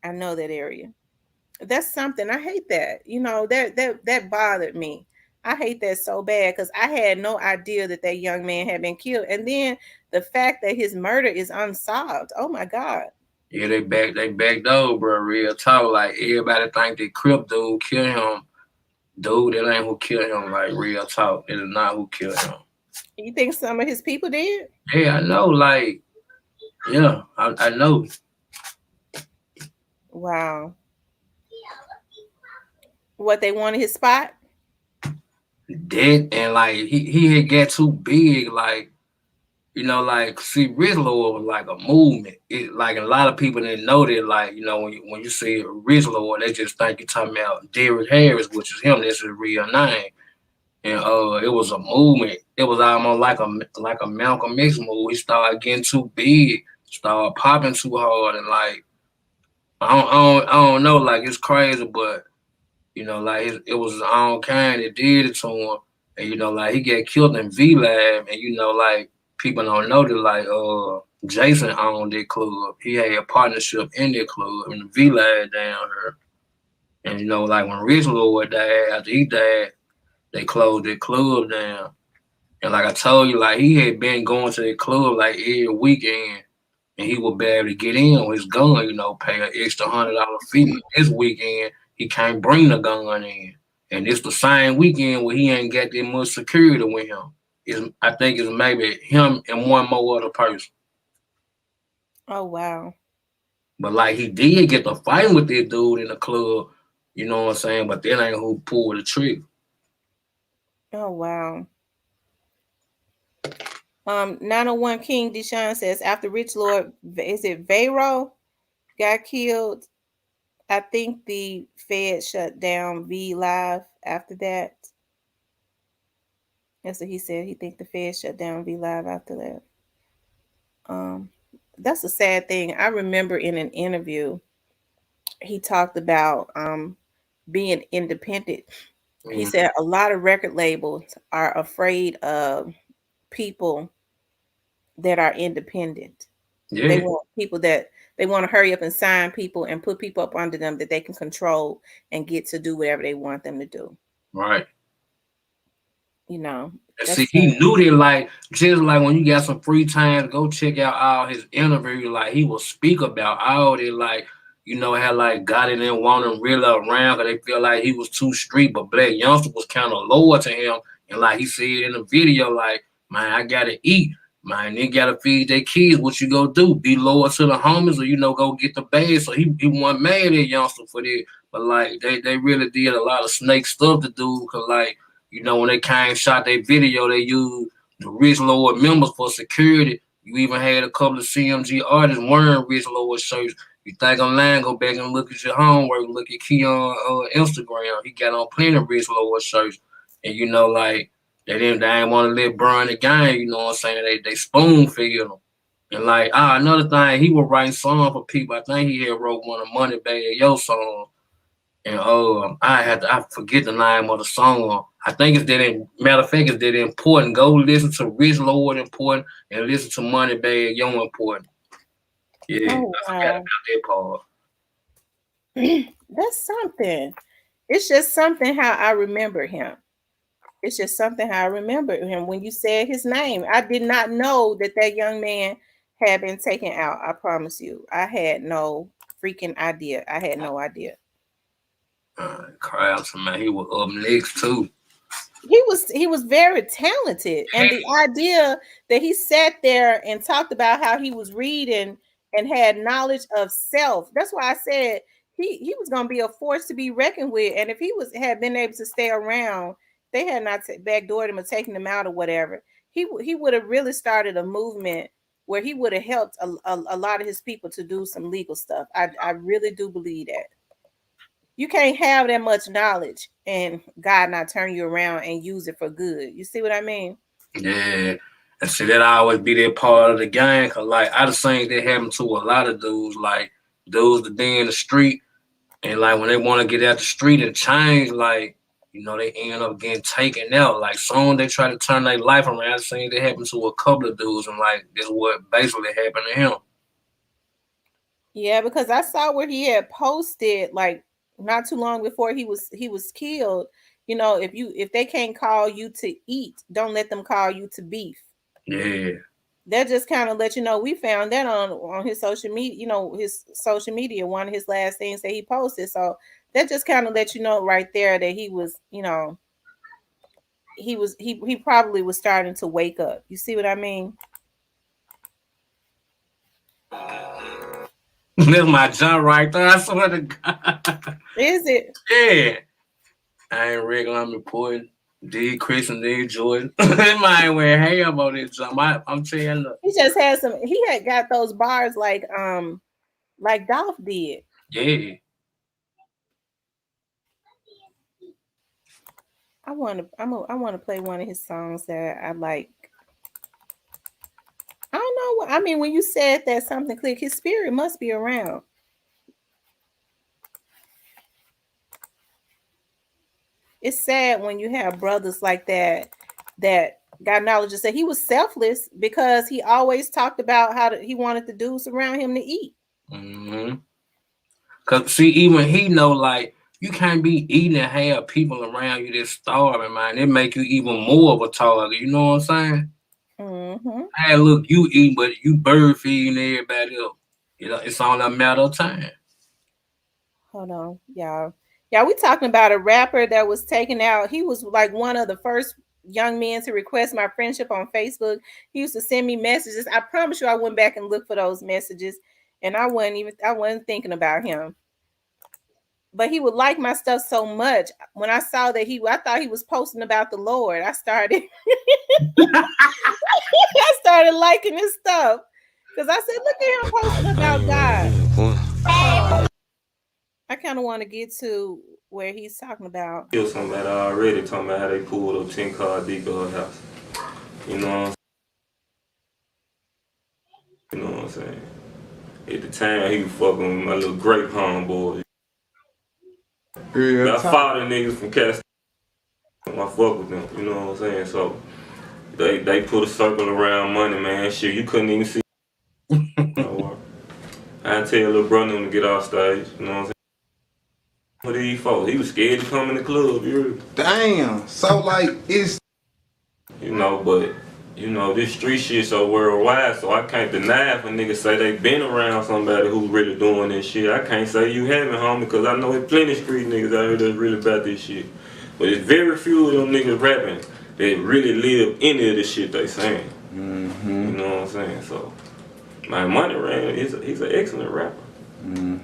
I know that area. That's something. I hate that. That bothered me. I hate that so bad because I had no idea that that young man had been killed. And then the fact that his murder is unsolved. Oh my God. yeah, they backed over, bro. Real talk. Like everybody think that Crip dude killed him. Dude, that ain't who killed him. Like real talk, it is not who killed him. You think some of his people did? Yeah, I know. Like, yeah, I know Wow. What, they wanted his spot? that, and like he had got too big. Like like see, Rich Lord was like a movement. It like a lot of people didn't know that. Like when you say Rich Lord, they just think you're talking about Derrick Harris, which is him. That's his real name. And it was a movement. It was almost like a Malcolm X move. He started getting too big, started popping too hard, and like I don't know, like it's crazy, but like it was his own kind that did it to him, and like he got killed in V Lab, and like people don't know that like Jason owned that club. He had a partnership in that club in the V Lab down here, and like when Rich Lord died, after he died, they closed that club down. And like I told you, like he had been going to the club like every weekend, and he would be able to get in with his gun, pay an extra $100 fee. This weekend he can't bring the gun in, and it's the same weekend where he ain't got that much security with him. I think it's maybe him and one more other person. Oh wow. But like he did get the fight with this dude in the club, you know what I'm saying? But that ain't who pulled the trigger. Oh wow. 901 King Deshaun says after Rich Lord, is it Vero got killed? I think the Fed shut down V Live after that. That's what he said. He think the Fed shut down V Live after that. Um, that's a sad thing. I remember in an interview he talked about being independent He said a lot of record labels are afraid of people that are independent. They Yeah, want people that they want to hurry up and sign people and put people up under them that they can control and get to do whatever they want them to do. right. You know, And see, that's he knew that, like, just like when you got some free time, go check out all his interviews. Like, he will speak about all that, like, how like got in there wanting really around because they feel like he was too street, but Black Youngster was kind of lower to him. And like he said in the video, like, man, I gotta eat. Man, they gotta feed their kids. What you go do? Be lower to the homies, or go get the bag. So he wasn't mad at Youngster for that. But like they really did a lot of snake stuff to do, cause like when they came shot their video, they used the Rich Lord members for security. You even had a couple of CMG artists wearing Rich Lord shirts. You think I'm lying, go back and look at your homework, look at Keon Instagram. He got on plenty of Rich Lord shirts. And like they didn't want to let burn the game, you know what I'm saying? They spoon fed him. And like another thing, he was writing songs for people. I think he had wrote one of Moneybag Yo song. And I forget the name of the song. I think it's that matter of fact, it's that important. Go listen to Rich Lord important and listen to Moneybag Young important. Yeah, oh I forgot about wow, that part. that's something. It's just something how I remember him. It's just something how I remember him when you said his name. I did not know that young man had been taken out. I promise you, I had no freaking idea. I had no idea. Crowd, man, he was up next too. He was very talented, and the idea that he sat there and talked about how he was reading and had knowledge of self, that's why I said he was going to be a force to be reckoned with. And if he had been able to stay around, they had not backdoored him or taken him out or whatever, he would have really started a movement where he would have helped a lot of his people to do some legal stuff. I really do believe that. You can't have that much knowledge and God not turn you around and use it for good. You see what I mean? Yeah. And see, that always be that part of the game. Cause like I just seen that happen to a lot of dudes, like dudes that be in the street and like when they want to get out the street and change, like, they end up getting taken out. Like soon they try to turn their life around. I seen that happen to a couple of dudes and like this is what basically happened to him. Yeah, because I saw where he had posted like not too long before he was killed. If they can't call you to eat, don't let them call you to beef. Yeah. That just kind of let you know we found that on his social media, his social media, one of his last things that he posted. So that just kind of let you know right there that he was, he probably was starting to wake up. You see what I mean? That's my jump right there. I swear to God. Is it? Yeah. I ain't regular, I'm important. D Chris and D Jordan. That man went ham on this jump. I'm telling you. He just had some. He had got those bars like Dolph did. Yeah. I want to play one of his songs that I like. I don't know what I mean when you said that something click. His spirit must be around. It's sad when you have brothers like that got knowledge and say he was selfless because he always talked about he wanted the dudes around him to eat. Mm-hmm. Cause see, even he know like you can't be eating and have people around you that's starving, man. It make you even more of a target. You know what I'm saying? Mm-hmm. Hey, look, you eat, but you bird feeding everybody else. It's only a matter of time. Hold on, y'all. Yeah, we talking about a rapper that was taken out. He was like one of the first young men to request my friendship on Facebook. He used to send me messages. I promise you, I went back and looked for those messages, and I wasn't thinking about him. But he would like my stuff so much. When I saw that I thought he was posting about the Lord. I started I started liking his stuff because I said, look at him posting about God. I kind of want to get to where he's talking about. Kill somebody already, talking about how they pulled up 10 car deep to her house. You know what I'm saying? At the time, he was fucking with my little grape homeboy. I fought the niggas from Cast. I fuck with them, you know what I'm saying? So they put a circle around money, man. Shit, you couldn't even see. I tell your little brother to get off stage, you know what I'm saying? What did he folks? He was scared to come in the club, you heard? Damn. So like it's You know, but you know, this street shit so worldwide, so I can't deny if a nigga say they been around somebody who's really doing this shit. I can't say you haven't, homie, because I know there's plenty of street niggas out here that's really about this shit. But it's very few of them niggas rapping that really live any of the shit they saying. You know what I'm saying? So, my Money Ran, he's an excellent rapper.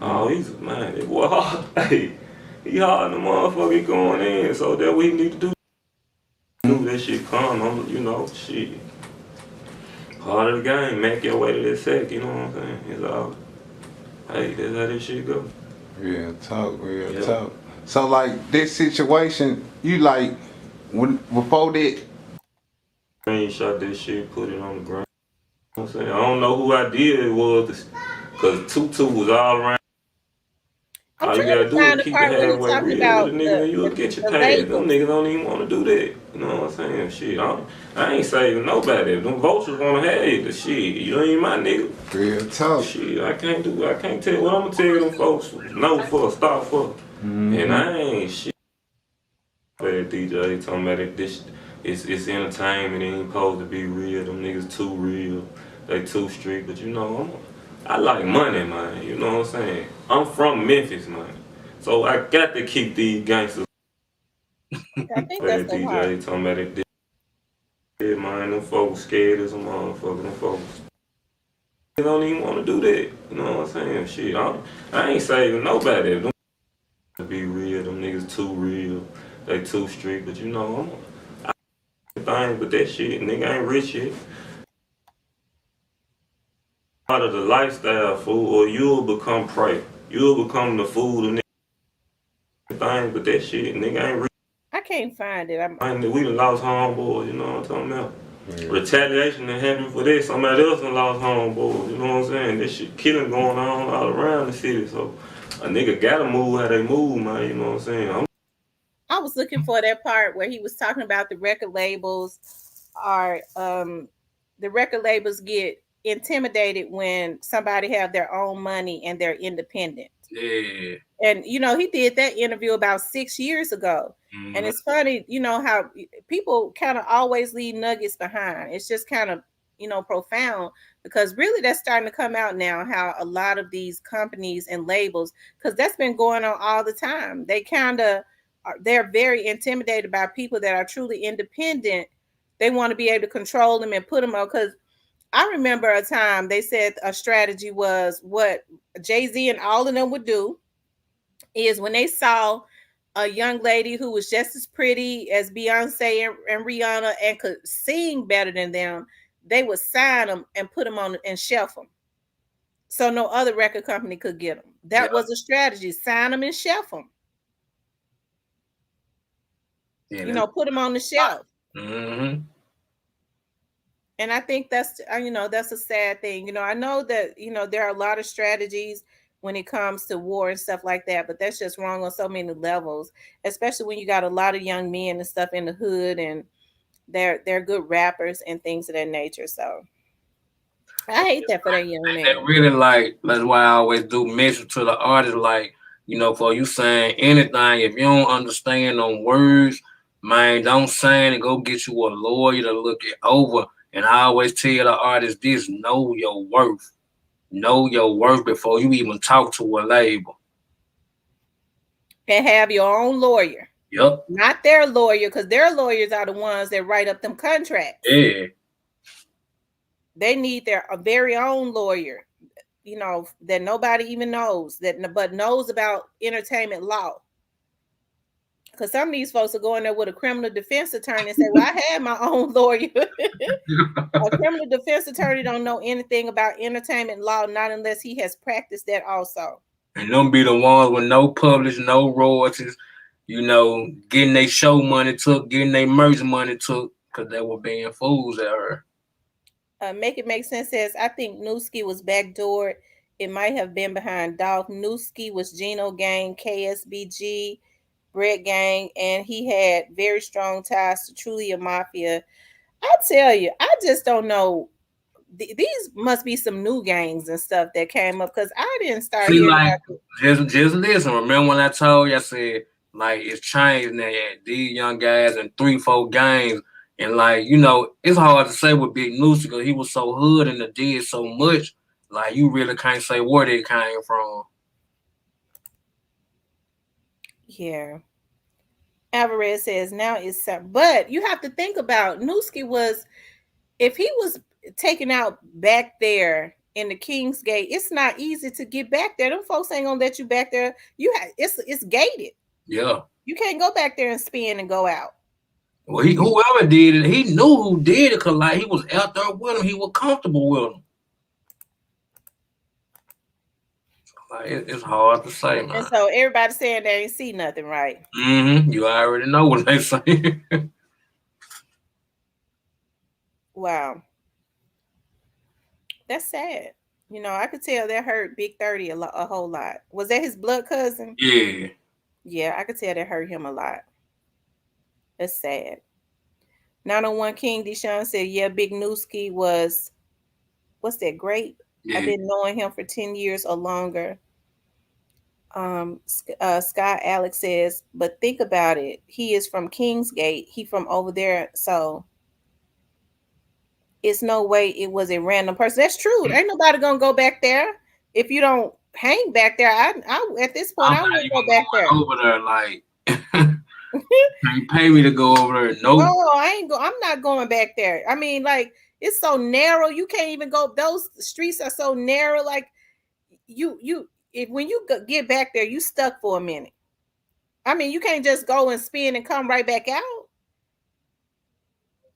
Oh, he's, man, that boy hard. Hey, he hard in the motherfucker, he going in. So that what he need to do. Do that shit come, you know, shit. Part of the game, make your way to that sack, you know what I'm saying? It's all, hey, that's how this shit go. real talk. So like this situation, you like when before that. He shot that shit, put it on the ground. You know what I'm saying? I don't know who idea it was, because Tutu was all around. I'm All you trying gotta to do find is the keep it part where he halfway talked real with about a nigga and you'll get your the pad. Them labels. niggas don't even wanna do that. You know what I'm saying? Shit, I ain't saving nobody. Them vultures wanna have you. The shit. You ain't my nigga. Real talk. Shit, I can't tell what I'm gonna tell them folks. No for, stop for. And I ain't shit. That DJ talking about it, it's entertainment, it ain't supposed to be real. Them niggas too real, they too strict. But you know, I like money, man. You know what I'm saying? I'm from Memphis, man. So I got to keep these gangsters. I think that's That the part. DJ talking about it. Yeah, man, them folks scared as a motherfucker. Them folks. They don't even want to do that. You know what I'm saying? Shit, I ain't saving nobody. Them to be real, them niggas too real, they too strict. But you know, thing, but that shit, nigga ain't rich yet. Part of the lifestyle, fool, or you'll become prey. You'll become the fool of nigga thing, but that shit, nigga ain't rich. I can't find it. We done lost homeboys, you know what I'm talking about? Retaliation that happened for that, somebody else done lost homeboys, you know what I'm saying? That shit killing going on all around the city, so a nigga gotta move how they move, man, you know what I'm saying? I was looking for that part where he was talking about the record labels are the record labels get intimidated when somebody have their own money and they're independent. Yeah. And you know, he did that interview about 6 years ago. And it's funny, you know, how people kind of always leave nuggets behind. It's just kind of, you know, profound, because really that's starting to come out now, how a lot of these companies and labels, because that's been going on all the time. They kind of they're very intimidated by people that are truly independent. They want to be able to control them and put them on. Because I remember a time they said a strategy was what Jay-Z and all of them would do is when they saw a young lady who was just as pretty as Beyonce and Rihanna and could sing better than them, they would sign them and put them on and shelf them, so no other record company could get them. That was a strategy: sign them and shelf them. Yeah, You know, put them on the shelf. Mm-hmm. And I think that's you know, that's a sad thing. You know, I know that, you know, there are a lot of strategies when it comes to war and stuff like that, but that's just wrong on so many levels, especially when you got a lot of young men and stuff in the hood, and they're good rappers and things of that nature. So I hate that for that young They man. really like, that's why I always do mention to the artist, like, you know, for you saying anything, if you don't understand on words, man, don't say it and go get you a lawyer to look it over. And I always tell the artist this: know your worth. Know your worth before you even talk to a label. And have your own lawyer. Yep. Not their lawyer, because their lawyers are the ones that write up them contracts. Yeah. They need their very own lawyer, you know, that nobody even knows, that but knows about entertainment law. Because some of these folks are going there with a criminal defense attorney and say, well, I had my own lawyer. A criminal defense attorney don't know anything about entertainment law, not unless he has practiced that also. And them be the ones with no publish, no royalties, you know, getting their show money took, getting their merch money took, because they were being fools at her. Make It Make Sense says, I think Newski was backdoored. It might have been behind Dolph. Newski was Gino Gang, KSBG. Bread Gang, and he had very strong ties to Trulia Mafia. I tell you, I just don't know. These must be some new gangs and stuff that came up because I didn't start See, hearing like, about it. just listen. Remember when I told you, I said, like, it's changed now. Yeah, these young guys and 3, 4 gangs. And, like, it's hard to say with Big Noosey because he was so hood and did so much. Like, you really can't say where they came from. Yeah. Alvarez says now it's some, but you have to think about Newski was if he was taken out back there in the King's Gate, it's not easy to get back there. Them folks ain't gonna let you back there. It's gated. Yeah. You can't go back there and spin and go out. Well, whoever did it, he knew who did it because, like, he was out there with him. He was comfortable with him. Like, it's hard to say, And man. so everybody saying they ain't see nothing, right? You already know what they say. Wow. That's sad. I could tell that hurt Big 30 a whole lot. Was that his blood cousin? Yeah. Yeah, I could tell that hurt him a lot. That's sad. 901 King Deshaun said, yeah, Big Newski was, what's that, great? I've Yeah. been knowing him for 10 years or longer. Scott Alex says, but think about it. He is from Kingsgate. He from over there. So it's no way it was a random person. That's true. Ain't nobody going to go back there if you don't hang back there. I at this point, I'm I not wouldn't go even back there. going over there. Like, you pay me to go over there. No, Nope. I'm not going back there. I mean, like, it's so narrow. You can't even go. Those streets are so narrow. Like, if when you get back there, you stuck for a minute. I mean, you can't just go and spin and come right back out.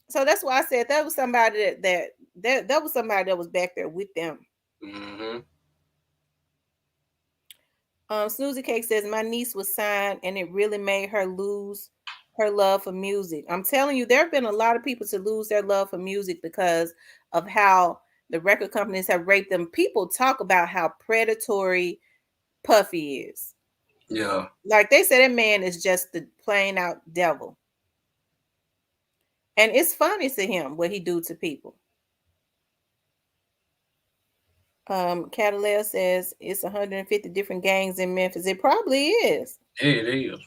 So that's why I said that was somebody that was somebody that was back there with them. Mm-hmm. Snoozy Cake says my niece was signed and it really made her lose her love for music. I'm telling you, there have been a lot of people to lose their love for music because of how the record companies have raped them. People talk about how predatory Puffy is. Yeah. Like they say that man is just the plain out devil. And it's funny to him what he do to people. Catalina says it's 150 different gangs in Memphis. It probably is. Yeah, it is.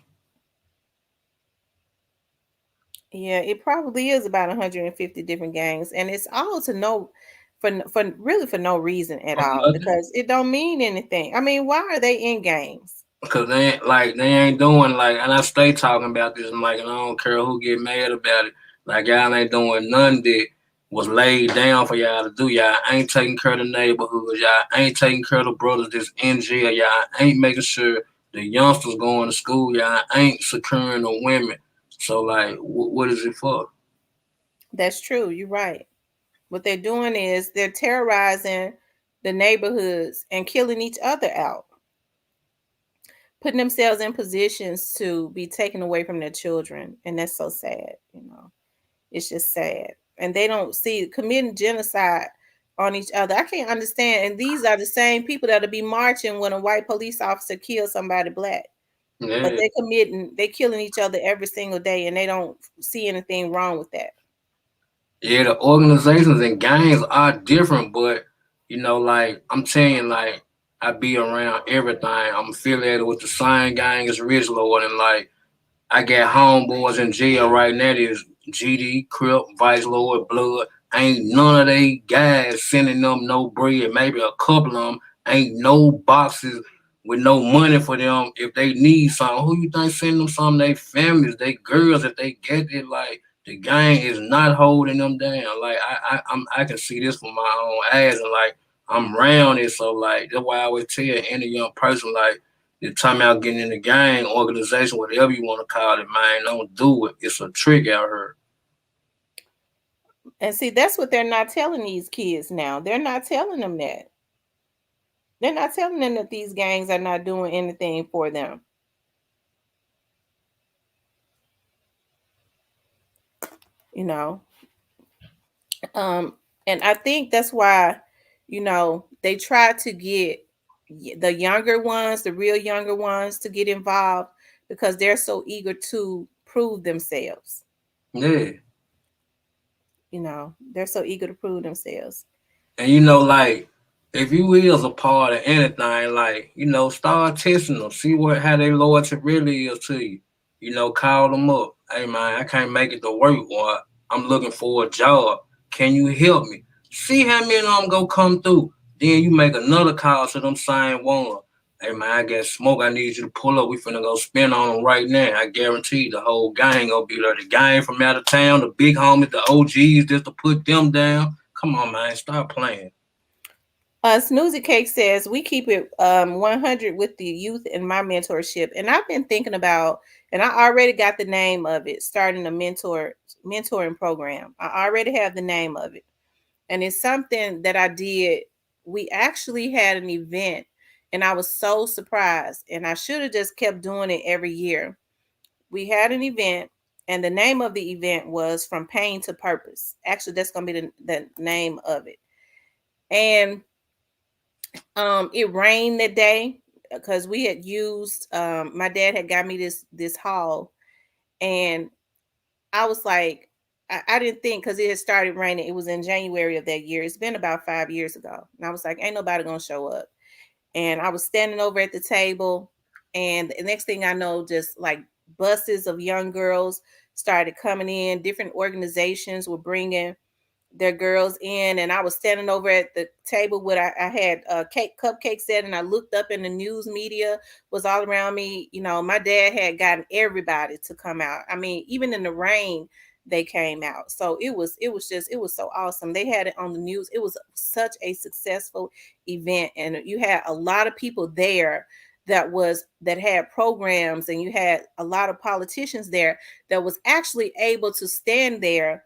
Yeah, it probably is about 150 different gangs, and it's all to no for really for no reason at For all nothing. because it don't mean anything. I mean, why are they in gangs? Because they ain't doing like, and I stay talking about this. I'm like, and I don't care who get mad about it. Like, y'all ain't doing none that was laid down for y'all to do. Y'all ain't taking care of the neighborhoods. Y'all ain't taking care of the brothers that's in jail. Y'all ain't making sure the youngsters going to school. Y'all ain't securing the women. So, like, what is it for? That's true. You're right. What they're doing is they're terrorizing the neighborhoods and killing each other out, putting themselves in positions to be taken away from their children, and that's so sad. It's just sad. And they don't see committing genocide on each other. I can't understand. And these are the same people that'll be marching when a white police officer kills somebody black. But Yeah. they killing each other every single day, and they don't see anything wrong with that. Yeah, the organizations and gangs are different, but like I'm telling you, like I be around everything. I'm affiliated with the same gang as Rich Lord, and like I got homeboys in jail right now. There's GD, Crip, Vice Lord, Blood. Ain't none of they guys sending them no bread. Maybe a couple of them. Ain't no boxes with no money for them if they need something. Who you think sending them something? They families, they girls, if they get it. Like the gang is not holding them down. Like I can see this from my own eyes, and like I'm around it. So like that's why I always tell any young person like the time out getting in the gang, organization, whatever you want to call it, man, don't do it. It's a trick out here. And see, that's what they're not telling these kids now. They're not telling them that. They're not telling them that these gangs are not doing anything for them. You know, and I think that's why, they try to get the younger ones, the real younger ones, to get involved because they're so eager to prove themselves. Yeah. They're so eager to prove themselves. And like if you is a part of anything, like, start testing them, see how their loyalty really is to you. Call them up. Hey man, I can't make it to work, or I'm looking for a job. Can you help me? See how many of them go come through. Then you make another call to them same one. Hey man, I got smoke. I need you to pull up. We finna go spin on them right now. I guarantee the whole gang gonna be there. The gang from out of town, the big homies, the OGs, just to put them down. Come on, man, stop playing. Snoozy Cake says we keep it 100 with the youth in my mentorship, and I've been thinking about, and I already got the name of it, starting a mentoring program. I already have the name of it, and it's something that I did. We actually had an event, and I was so surprised, and I should have just kept doing it every year. We had an event, and the name of the event was From Pain to Purpose. Actually, that's gonna be the name of it, and it rained that day because we had used my dad had got me this haul, and I was like, I didn't think, because it had started raining. It was in January of that year. It's been about 5 years ago, and I was like, ain't nobody gonna show up. And I was standing over at the table, and the next thing I know, just like buses of young girls started coming in. Different organizations were bringing their girls in, and I was standing over at the table with I had a cupcake set, and I looked up, and the news media was all around me. My dad had gotten everybody to come out. I mean, even in the rain, they came out. So it was so awesome. They had it on the news. It was such a successful event, and you had a lot of people there that had programs, and you had a lot of politicians there that was actually able to stand there,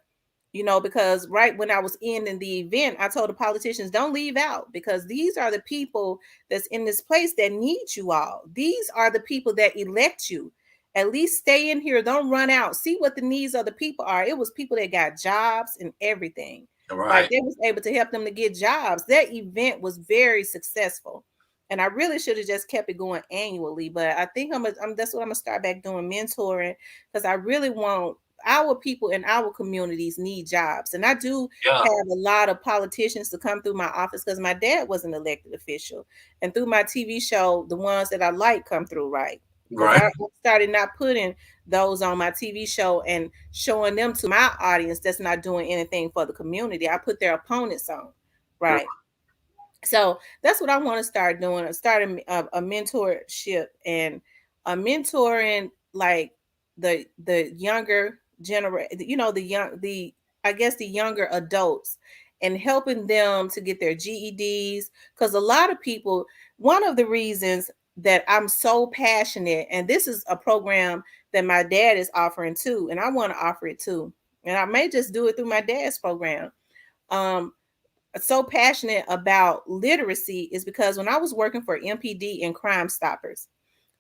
because right when I was in the event, I told the politicians, don't leave out, because these are the people that's in this place that need you all. These are the people that elect you. At least stay in here. Don't run out. See what the needs of the people are. It was people that got jobs and everything. Like, Right. they was able to help them to get jobs. That event was very successful. And I really should have just kept it going annually. But I think that's what I'm gonna start back doing, mentoring, because I really want our people in our communities need jobs. And I do Yeah. have a lot of politicians to come through my office, because my dad was an elected official. And through my TV show, the ones that I like come through, right? Because I Right. started not putting those on my TV show and showing them to my audience that's not doing anything for the community. I put their opponents on, right? So that's what I want to start doing. Starting a mentorship and a mentoring, like the younger generation, the I guess the younger adults, and helping them to get their GEDs. Because a lot of people, one of the reasons that I'm so passionate, and this is a program that my dad is offering too, and I want to offer it too, and I may just do it through my dad's program. Um, so passionate about literacy is because when I was working for MPD and Crime Stoppers,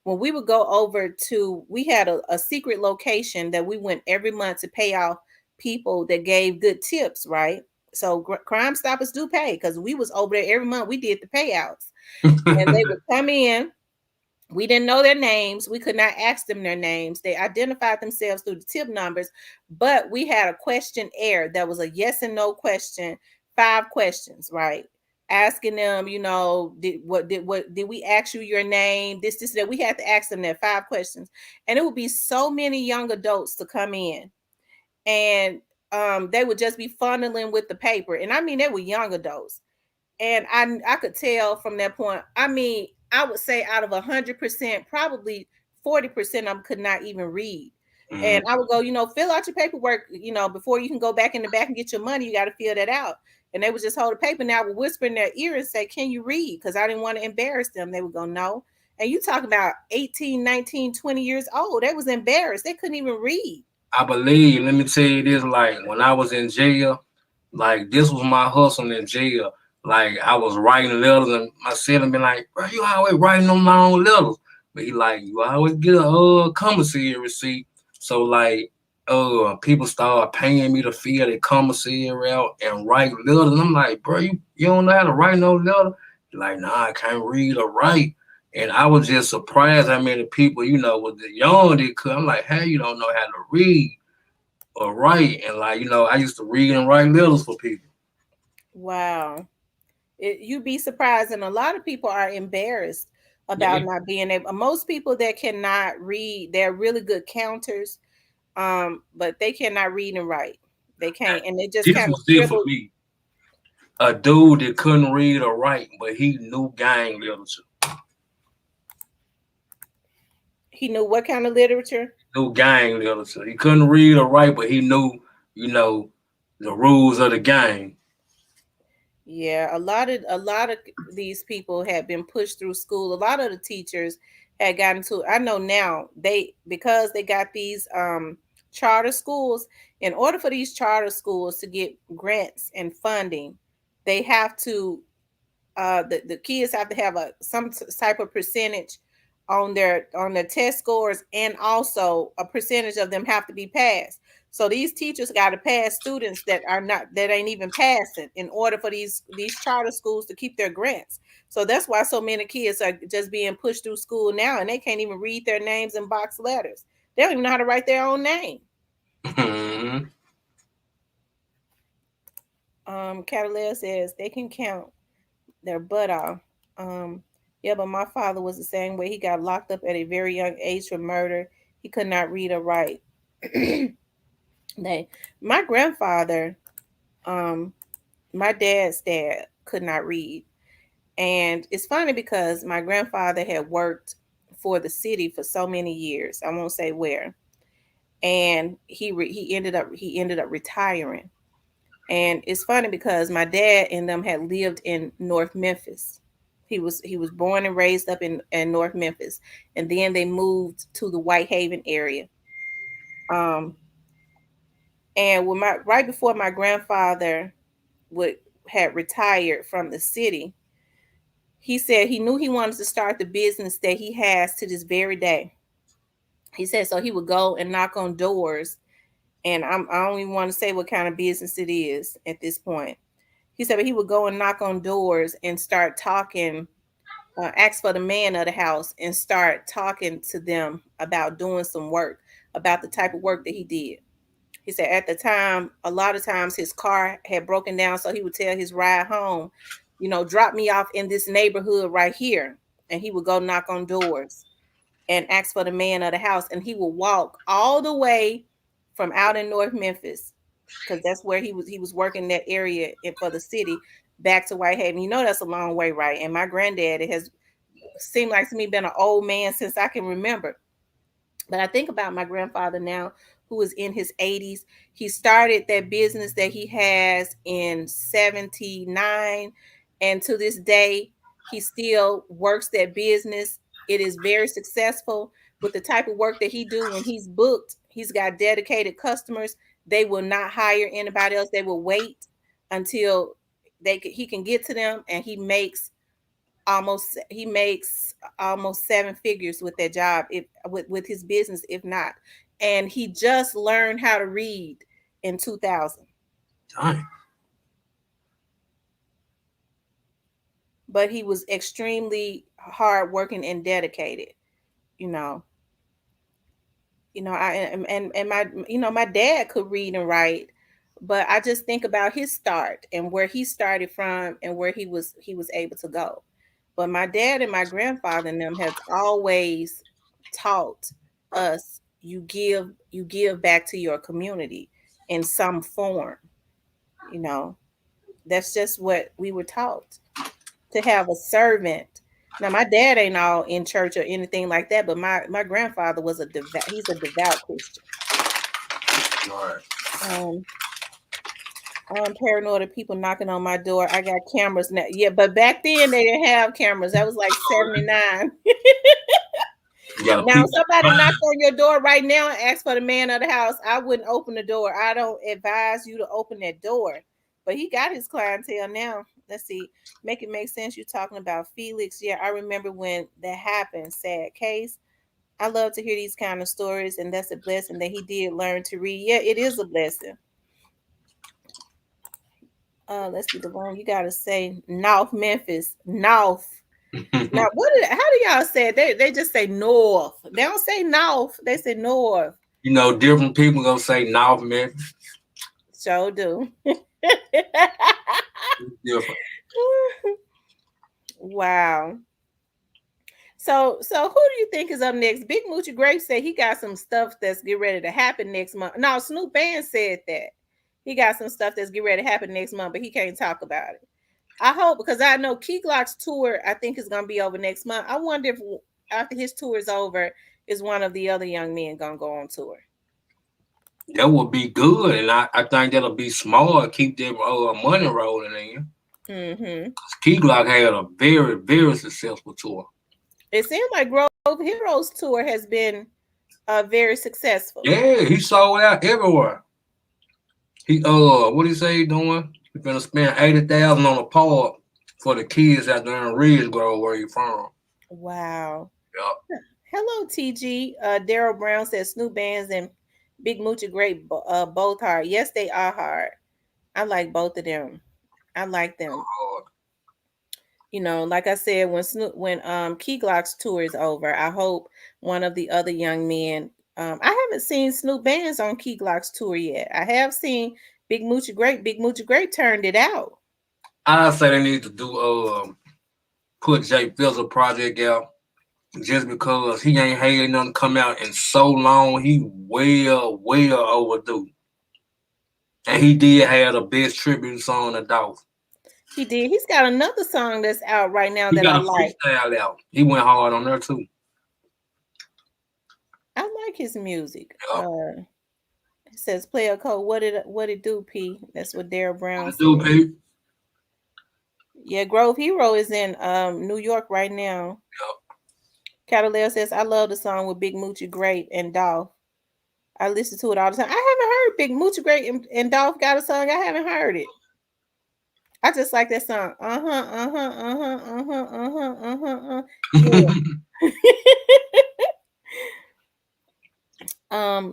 when we would go over to, we had a secret location that we went every month to pay off people that gave good tips, right? So Crime Stoppers do pay, because we was over there every month. We did the payouts, and they would come in. We didn't know their names. We could not ask them their names. They identified themselves through the tip numbers, but we had a questionnaire that was a yes and no question, 5 questions, right? Asking them, did we ask you your name? This, that. We had to ask them that 5 questions. And it would be so many young adults to come in, and they would just be funneling with the paper. And I mean, they were young adults. And I could tell from that point. I mean, I would say out of 100%, probably 40% of them could not even read. And I would go, fill out your paperwork, before you can go back in the back and get your money. You got to fill that out. And they would just hold the paper. Now I would whisper in their ear and say, can you read? Because I didn't want to embarrass them. They would go, no. And you talk about 18, 19, 20 years old. They was embarrassed. They couldn't even read. I believe, let me tell you this, like when I was in jail, like this was my hustle in jail. Like I was writing letters, and my son been like, bro, you always writing them long letters. But he like, you always get a commissary receipt. So like people start paying me to fill the commissary out and write letters. And I'm like, bro, you don't know how to write no letter? He like, nah, I can't read or write. And I was just surprised how many people, with the young they could. I'm like, hey, you don't know how to read or write. And like, I used to read and write letters for people. Wow. You'd be surprised, and a lot of people are embarrassed about Yeah. not being able. Most people that cannot read, they're really good counters, but they cannot read and write. They can't, and they just This kind of was it for scribble. me. A dude that couldn't read or write, but he knew gang literature. He knew what kind of literature. Knew gang literature. He couldn't read or write, but he knew, you know, the rules of the gang. Yeah, a lot of these people had been pushed through school. A lot of the teachers had gotten to. I know now because they got these charter schools. In order for these charter schools to get grants and funding, they have to the kids have to have type of percentage on their test scores, and also a percentage of them have to be passed. So these teachers got to pass students that ain't even passing in order for these charter schools to keep their grants. So that's why so many kids are just being pushed through school now, and they can't even read their names in box letters. They don't even know how to write their own name. Mhm. Catalina says they can count their butt off. Um, yeah, but my father was the same way. He got locked up at a very young age for murder. He could not read or write. they, my grandfather, um, my dad's dad, could not read, and it's funny because my grandfather had worked for the city for so many years. I won't say where, and he ended up retiring. And it's funny because my dad and them had lived in North Memphis. He was born and raised up in North Memphis, and then they moved to the Whitehaven area. Um, and when my right before my grandfather would had retired from the city, he said he knew he wanted to start the business that he has to this very day. He said so he would go and knock on doors, and I don't even want to say what kind of business it is at this point. He said, but he would go and knock on doors and start talking, ask for the man of the house and start talking to them about doing some work, about the type of work that he did. He said at the time, a lot of times his car had broken down, so he would tell his ride home, drop me off in this neighborhood right here. And he would go knock on doors and ask for the man of the house. And he would walk all the way from out in North Memphis, because that's where he was working that area for the city, back to Whitehaven. That's a long way, right? And my granddad, it has seemed like to me been an old man since I can remember. But I think about my grandfather now, who is in his 80s. He started that business that he has in 79. And to this day, he still works that business. It is very successful with the type of work that he do. When he's booked, he's got dedicated customers. They will not hire anybody else. They will wait until he can get to them, and he makes almost 7 figures with that job, if with his business, if not. And he just learned how to read in 2000. Dang. But he was extremely hard working and dedicated. you know and my dad could read and write, but I just think about his start and where he started from and where he was able to go. But my dad and my grandfather and them has always taught us, you give back to your community in some form. You know, that's just what we were taught, to have a servant. Now my dad ain't all in church or anything like that, but my grandfather was he's a devout Christian. All right. Um, I'm paranoid of people knocking on my door. I got cameras now. Yeah, but back then they didn't have cameras. That was like 79. You got a Now, peep if somebody behind. knocked on your door right now and asked for the man of the house, I wouldn't open the door. I don't advise you to open that door. But he got his clientele now. Let's see. Make it make sense. You're talking about Felix. Yeah, I remember when that happened. Sad case. I love to hear these kind of stories, and that's a blessing that he did learn to read. Yeah, it is a blessing. Let's see, the one you gotta say North Memphis. North. Now, how do y'all say it? They just say north. They don't say north. They say north. You know, different people gonna say North Memphis. Sure do. Different. Wow. So who do you think is up next? Big Moochie Grape said he got some stuff that's get ready to happen next month. No, Snoop Band said that he got some stuff that's get ready to happen next month, but he can't talk about it. I hope, because I know Key Glock's tour I think is gonna be over next month. I wonder if after his tour is over, is one of the other young men gonna go on tour? That would be good, and I think that'll be smart. Keep them money rolling in. Mm-hmm. Key Glock had a very, very successful tour. It seems like Grove Heroes tour has been very successful. Yeah, he sold out everywhere. He what he say he doing? He's gonna spend $80,000 on a park for the kids out there in Ridgegrove where you from. Wow. Yep. Hello, TG. Daryl Brown says Snoop Bands and Big Moochie Grape both hard. Yes, they are hard. I like both of them. I like them. You know, like I said, when Key Glock's tour is over, I hope one of the other young men. I haven't seen Snoop Bands on Key Glock's tour yet. I have seen Big Moochie Grape. Big Moochie Grape turned it out. I say they need to do put Jay Fizzle project out, just because he ain't had nothing come out in so long. He well overdue. And he did have the best tribute song to Dolph. He did. He's got another song that's out right now He that got I a like. freestyle out. He went hard on there too. I like his music. Yep. It says player code. What it do, P? That's what Daryl Brown said. Do, P? Yeah, Grove Hero is in New York right now. Yep. Catalina says, I love the song with Big Moochie Grape and Dolph. I listen to it all the time. I haven't heard Big Moochie Grape and Dolph got a song. I haven't heard it. I just like that song. Yeah.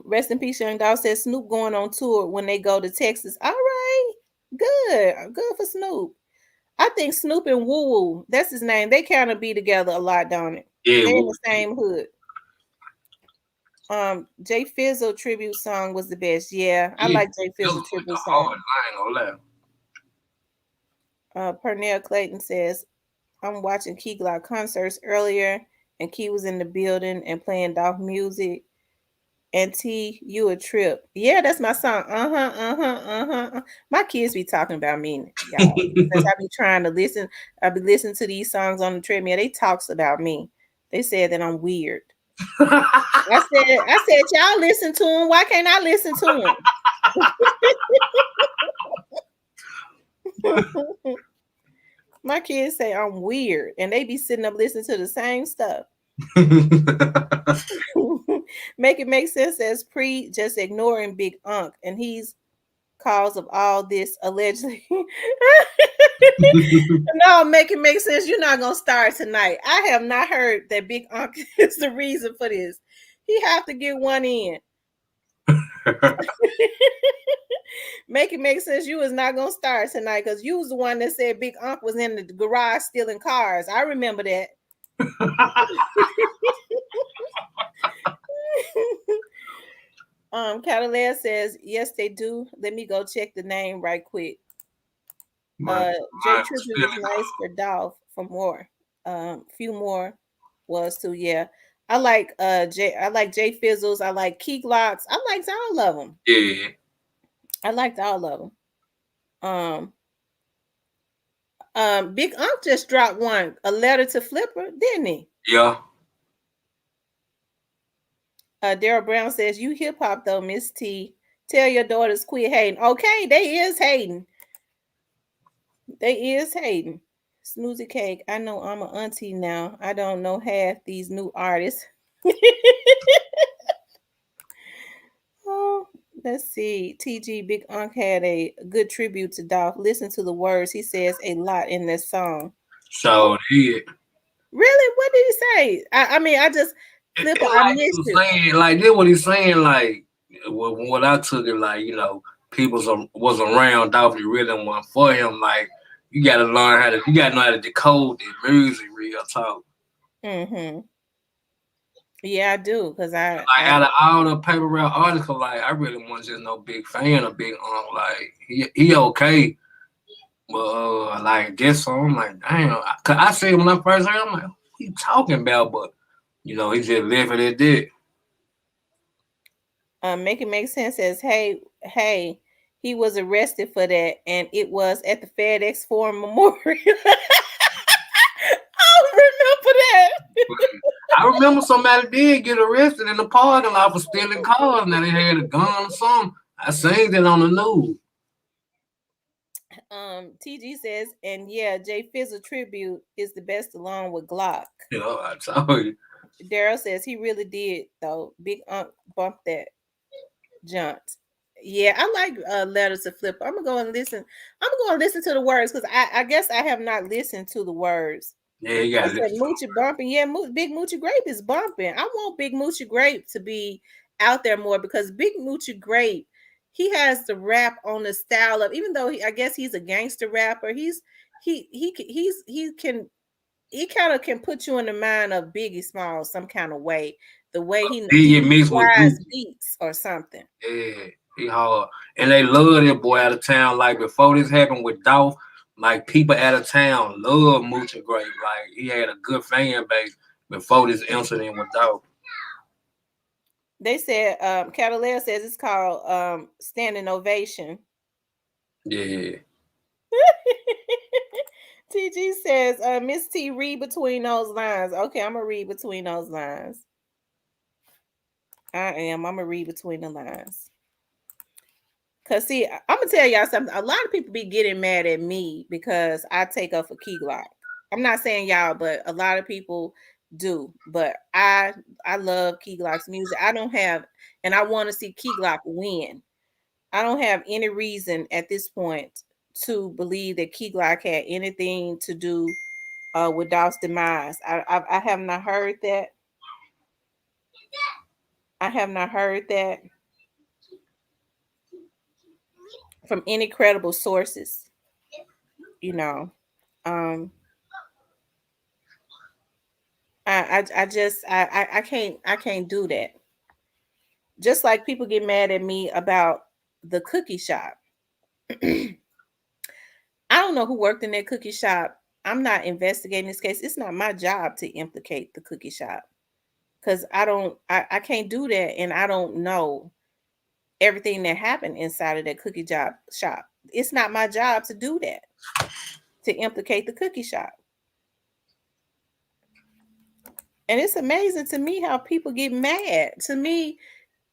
Rest in peace, Young Dolph says Snoop going on tour when they go to Texas. All right. Good for Snoop. I think Snoop and Woo Woo, that's his name. They kind of be together a lot, don't it? Yeah, they're in the same hood. Jay Fizzle tribute song was the best. Yeah, I like Jay Fizzle tribute song. I ain't gonna lie. Pernell Clayton says, I'm watching Key Glock concerts earlier, and Key was in the building and playing Dolph music. And T, you a trip. Yeah, that's my song. My kids be talking about me, y'all. Because I be trying to listen. I be listening to these songs on the treadmill. They talks about me. They said that I'm weird. I said, y'all listen to him. Why can't I listen to him? My kids say I'm weird, and they be sitting up listening to the same stuff. Make it make sense as Pre just ignoring Big Unc, and he's cause of all this allegedly. No, make it make sense. You're not gonna start tonight. I have not heard that Big Unc is the reason for this. He have to get one in. Make it make sense. You was not gonna start tonight because you was the one that said Big Unc was in the garage stealing cars. I remember that. Catalina says yes, they do. Let me go check the name right quick. Jay Tribute was nice for Dolph for more. Few more was too. Yeah, I like Jay Fizzles. I like Key Glocks. I liked all of them. Yeah, I liked all of them. Big Unc just dropped one, a letter to Flipper, didn't he? Yeah. Daryl Brown says, you hip hop though, Miss T. Tell your daughters quit hating. Okay, they is hating. Snoozy Cake. I know I'm an auntie now. I don't know half these new artists. Oh, let's see. TG Big Unc had a good tribute to Dolph. Listen to the words. He says a lot in this song. So did. Really? What did he say? I mean, I just Flipper, I missed it. Saying, like, this what he's saying, like, what I took it, like, you know, people was around Dolph, he really wasn't for him, like, You gotta learn how to. You gotta know how to decode the music. Real talk. Mm-hmm. Yeah, I do, cause Like out of all the paper route artists, like I really wasn't just no big fan of Big Like he okay, but like this song, I'm like damn. Cause I see when I first heard, I'm like, what you talking about? But he just left it at that. Make it make sense says, hey, he was arrested for that, and it was at the FedEx Forum Memorial. I remember that. I remember somebody did get arrested in the parking lot for stealing cars. Now they had a gun or something. I seen it on the news. TG says, and yeah, Jay Fizzle tribute is the best along with Glock. I told you. Daryl says he really did though. Big bump that jaunt. Yeah, I like letters to flip. I'm gonna go and listen. I'm gonna go and listen to the words because I guess I have not listened to the words. Yeah, you I got said this. Moochie bumping. Yeah, Big Moochie Grape is bumping. I want Big Moochie Grape to be out there more because Big Moochie Grape, he has the rap on the style of, even though I guess he's a gangster rapper. He kind of can put you in the mind of Biggie Smalls some kind of way. The way he Biggie mixed with tries Gucci. beats or something. Yeah, he hard. And they love that boy out of town. Like before this happened with Dolph, like people out of town love Moochie Grape. Like he had a good fan base before this incident with Dolph. They said Catalina says it's called Standing Ovation. Yeah. TG says, Miss T, read between those lines. Okay, I'm gonna read between those lines. I'm gonna read between the lines. Cause see, I'm gonna tell y'all something. A lot of people be getting mad at me because I take up for Key Glock. I'm not saying y'all, but a lot of people do. But I love Key Glock's music. I don't have, and I want to see Key Glock win. I don't have any reason at this point to believe that Key Glock had anything to do with Dolph's demise. I have not heard that. I have not heard that from any credible sources. You know, um, I can't do that. Just like people get mad at me about the cookie shop. I don't know who worked in that cookie shop. I'm not investigating this case. It's not my job to implicate the cookie shop because I can't do that, and I don't know everything that happened inside of that shop. It's not my job to do that, to implicate the cookie shop. And it's amazing to me how people get mad. To me,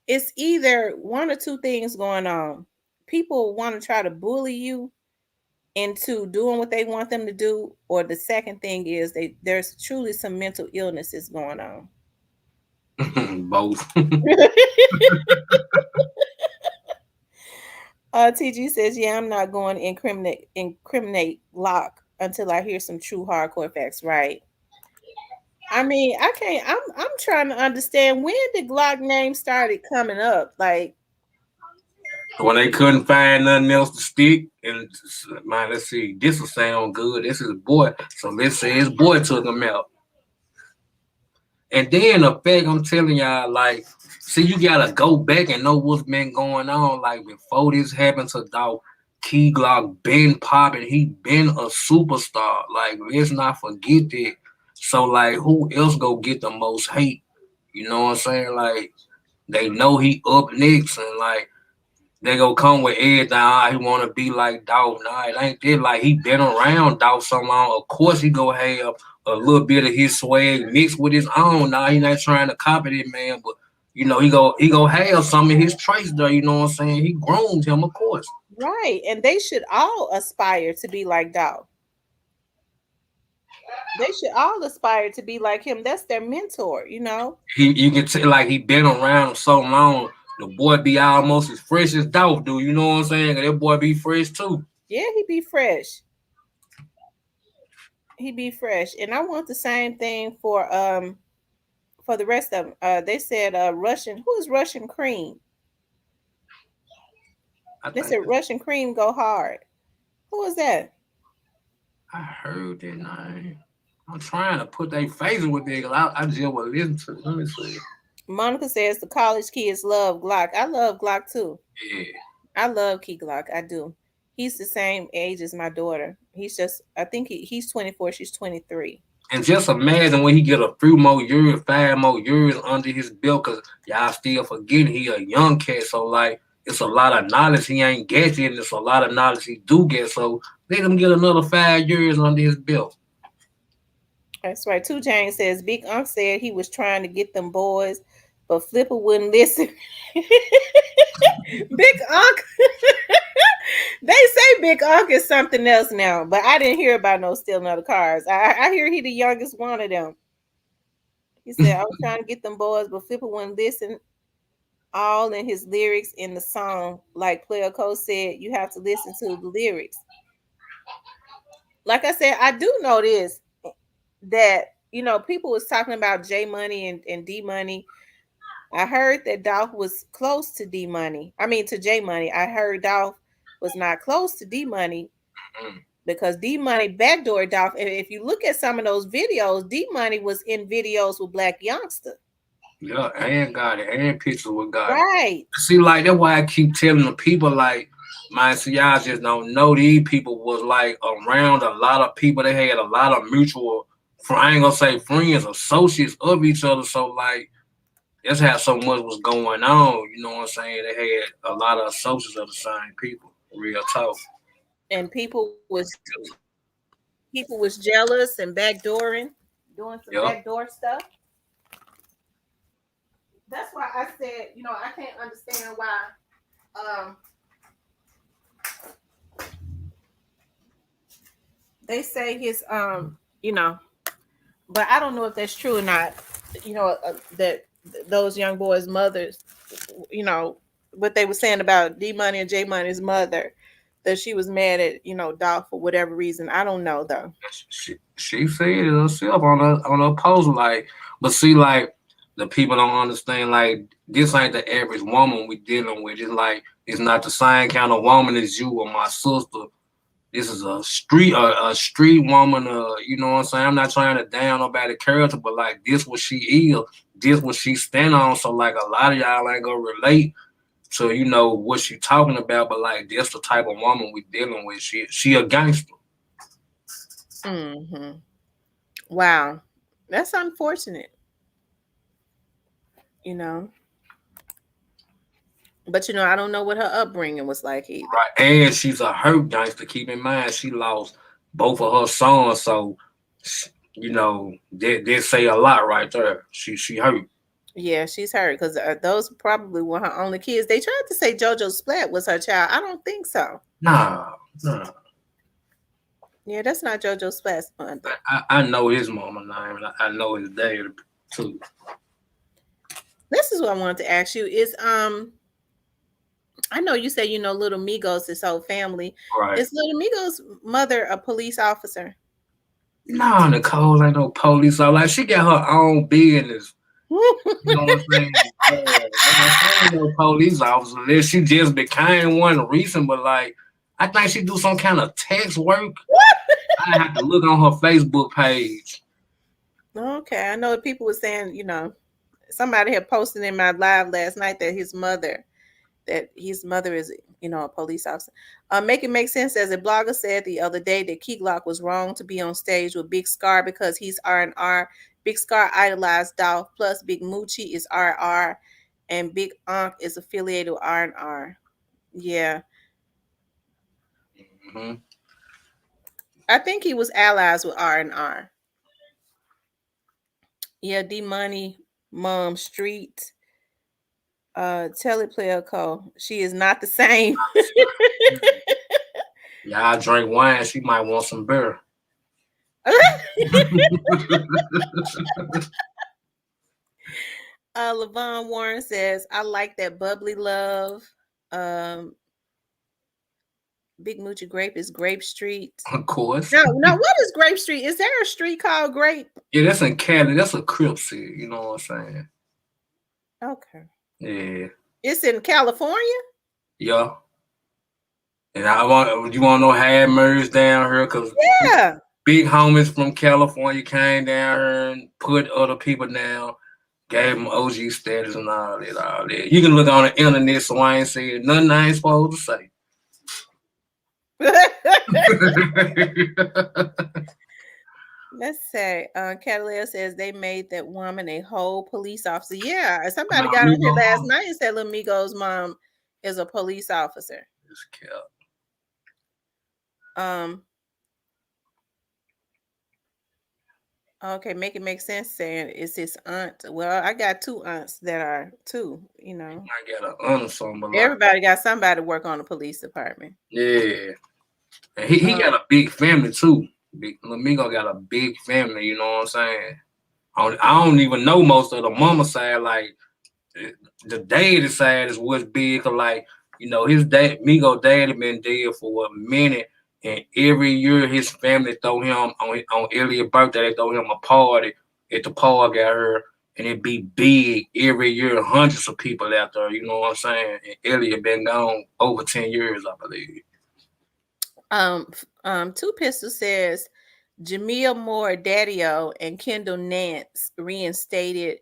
it's either one or two things going on. People want to try to bully you into doing what they want them to do, or the second thing is there's truly some mental illnesses going on. Both. TG says, "Yeah, I'm not going to incriminate Locke until I hear some true hardcore facts." Right? I mean, I can't. I'm trying to understand when the Glock name started coming up. Like When they couldn't find nothing else to stick, and man, let's see, this will sound good. This is a boy, so let's say his boy took him out. And then the fact I'm telling y'all, like, see, you gotta go back and know what's been going on. Like before this happened to Dolph, Key Glock been popping. He been a superstar. Like, let's not forget that. So, like, who else go get the most hate? You know what I'm saying? Like, they know he up next, and like they go come with everything. He want to be like Dolph. Nah, it ain't that. Like he been around Dolph so long. Of course he go have a little bit of his swag mixed with his own. Nah, he not trying to copy it, man. But he go have some of his traits there. You know what I'm saying? He groomed him, of course. right, and they should all aspire to be like Dolph. They should all aspire to be like him. That's their mentor, you know. You can tell like he been around so long. The boy be almost as fresh as Dolph do. You know what I'm saying? That boy be fresh too. Yeah, he be fresh. He be fresh, and I want the same thing for the rest of them. They said Russian. Who is Russian Cream? They said Russian Cream go hard. Who is that? I heard that name. I'm trying to put their faces with it. I just will listen to it. Let me see. Monica says the college kids love Glock. I love Glock too. Yeah. I love Key Glock. I do. He's the same age as my daughter. He's just, I think he's 24, she's 23. And just imagine when he get a few more years, 5 more years under his belt, cause y'all still forgetting he a young cat. So like it's a lot of knowledge he ain't getting, and it's a lot of knowledge he do get. So let him get another 5 years under his belt. That's right. Two James says Big Unc said he was trying to get them boys, but Flipper wouldn't listen. Big Unc. They say Big Unc is something else now, but I didn't hear about no stealing other cars. I hear he the youngest one of them. He said I was trying to get them boys, but Flipper wouldn't listen. All in his lyrics in the song, like Player Cole said, you have to listen to the lyrics. Like I said, I do know this, that people was talking about J Money and D Money. I heard that Dolph was close to D Money. I mean to J Money. I heard Dolph was not close to D Money because D Money backdoor Dolph. And if you look at some of those videos, D Money was in videos with Black Youngster. Yeah, and got it, and pictures with God. Right. See, like that's why I keep telling the people, like, man, see, y'all just don't know these people was like around a lot of people. They had a lot of mutual, I ain't gonna say friends, associates of each other. So like, that's how so much was going on. You know what I'm saying? They had a lot of associates of the same people. Real talk. And people was jealous and backdooring, doing some backdoor stuff. That's why I said, I can't understand why they say his but I don't know if that's true or not. That those young boys' mothers, what they were saying about D Money and J Money's mother, that she was mad at Dolph for whatever reason. I don't know though. She said it herself on her post, like, but see, like, the people don't understand, like, this ain't the average woman we dealing with. It's like it's not the same kind of woman as you or my sister. This is a street woman. You know what I'm saying? I'm not trying to down nobody's character, but like this what she is, this what she stand on. So like a lot of y'all ain't gonna relate to what she talking about, but like this the type of woman we dealing with. She a gangster. Mm-hmm. Wow, that's unfortunate. But I don't know what her upbringing was like either. Right, and she's a hurt gangster. Keep in mind, she lost both of her sons, so they say a lot right there. She hurt. Yeah, she's hurt because those probably were her only kids. They tried to say JoJo Splat was her child. I don't think so. Nah. Yeah, that's not JoJo Splat's mother. I know his mama name, and I know his dad too. This is what I wanted to ask you is I know you say Little Migos, this whole family. Right. Is Little Migos' mother a police officer? No, Nicole ain't no police. So like she got her own business. You know what I'm saying? She ain't no police officer. Unless she just became one recent, but like I think she do some kind of text work. I have to look on her Facebook page. Okay, I know people were saying, somebody had posted in my live last night that his mother is, a police officer. Make It Make Sense as a blogger said the other day that Key Glock was wrong to be on stage with Big Scar because he's R&R. Big Scar idolized Dolph, plus Big Moochie is RR, and Big Unc is affiliated with R&R. Yeah. Mm-hmm. I think he was allies with R&R. Yeah, D Money, Mom Street. Tell it, Player Cole. She is not the same. Yeah, I drink wine. She might want some beer. Levon Warren says, I like that bubbly love. Big Moochie Grape is Grape Street. Of course. No, what is Grape Street? Is there a street called Grape? Yeah, that's in Cali. That's a Crip city. You know what I'm saying? Okay. Yeah. It's in California? Yeah. And you want to know how it merged down here? Because Yeah. big homies from California came down here and put other people down, gave them OG status and all that, all that. You can look on the internet, so I ain't saying nothing I ain't supposed to say. Let's say, Catalina says they made that woman a whole police officer. Yeah, somebody Nah, got on here Migo last mom. night and said Lil Migo's mom is a police officer. It's cap. Okay, make it make sense saying it's his aunt. Well, I got two aunts that are too, I got an honor something, but like, everybody got somebody to work on the police department. yeah. And he got a big family too. Lil Migo got a big family, you know what I'm saying? I don't even know most of the mama side, like the daddy side is what's big. Like, his dad, Migo daddy been dead for a minute, and every year his family throw him on Elliot's birthday. They throw him a party at the park out here, and it be big every year. Hundreds of people out there. You know what I'm saying? And Elliot been gone over 10 years, I believe. Two Pistol says Jamil Moore Daddio and Kendall Nance reinstated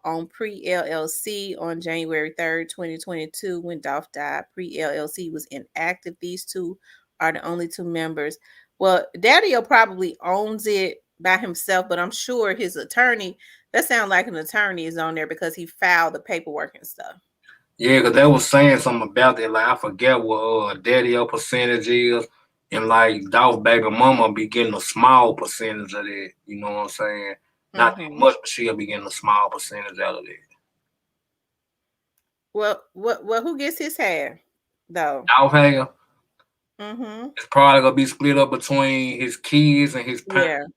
on pre-LLC on January 3rd, 2022 when Dolph died. Pre-LLC was inactive. These two are the only two members. Well, Daddio probably owns it by himself, but I'm sure his attorney, that sounds like an attorney is on there because he filed the paperwork and stuff. Yeah, because they was saying something about that. Like, I forget what Daddy-O percentage is. And like Dolph baby mama be getting a small percentage of that. You know what I'm saying? Not that much, but she'll be getting a small percentage out of that. Well, who gets his hair though? Dolph hair. It's probably gonna be split up between his kids and his parents.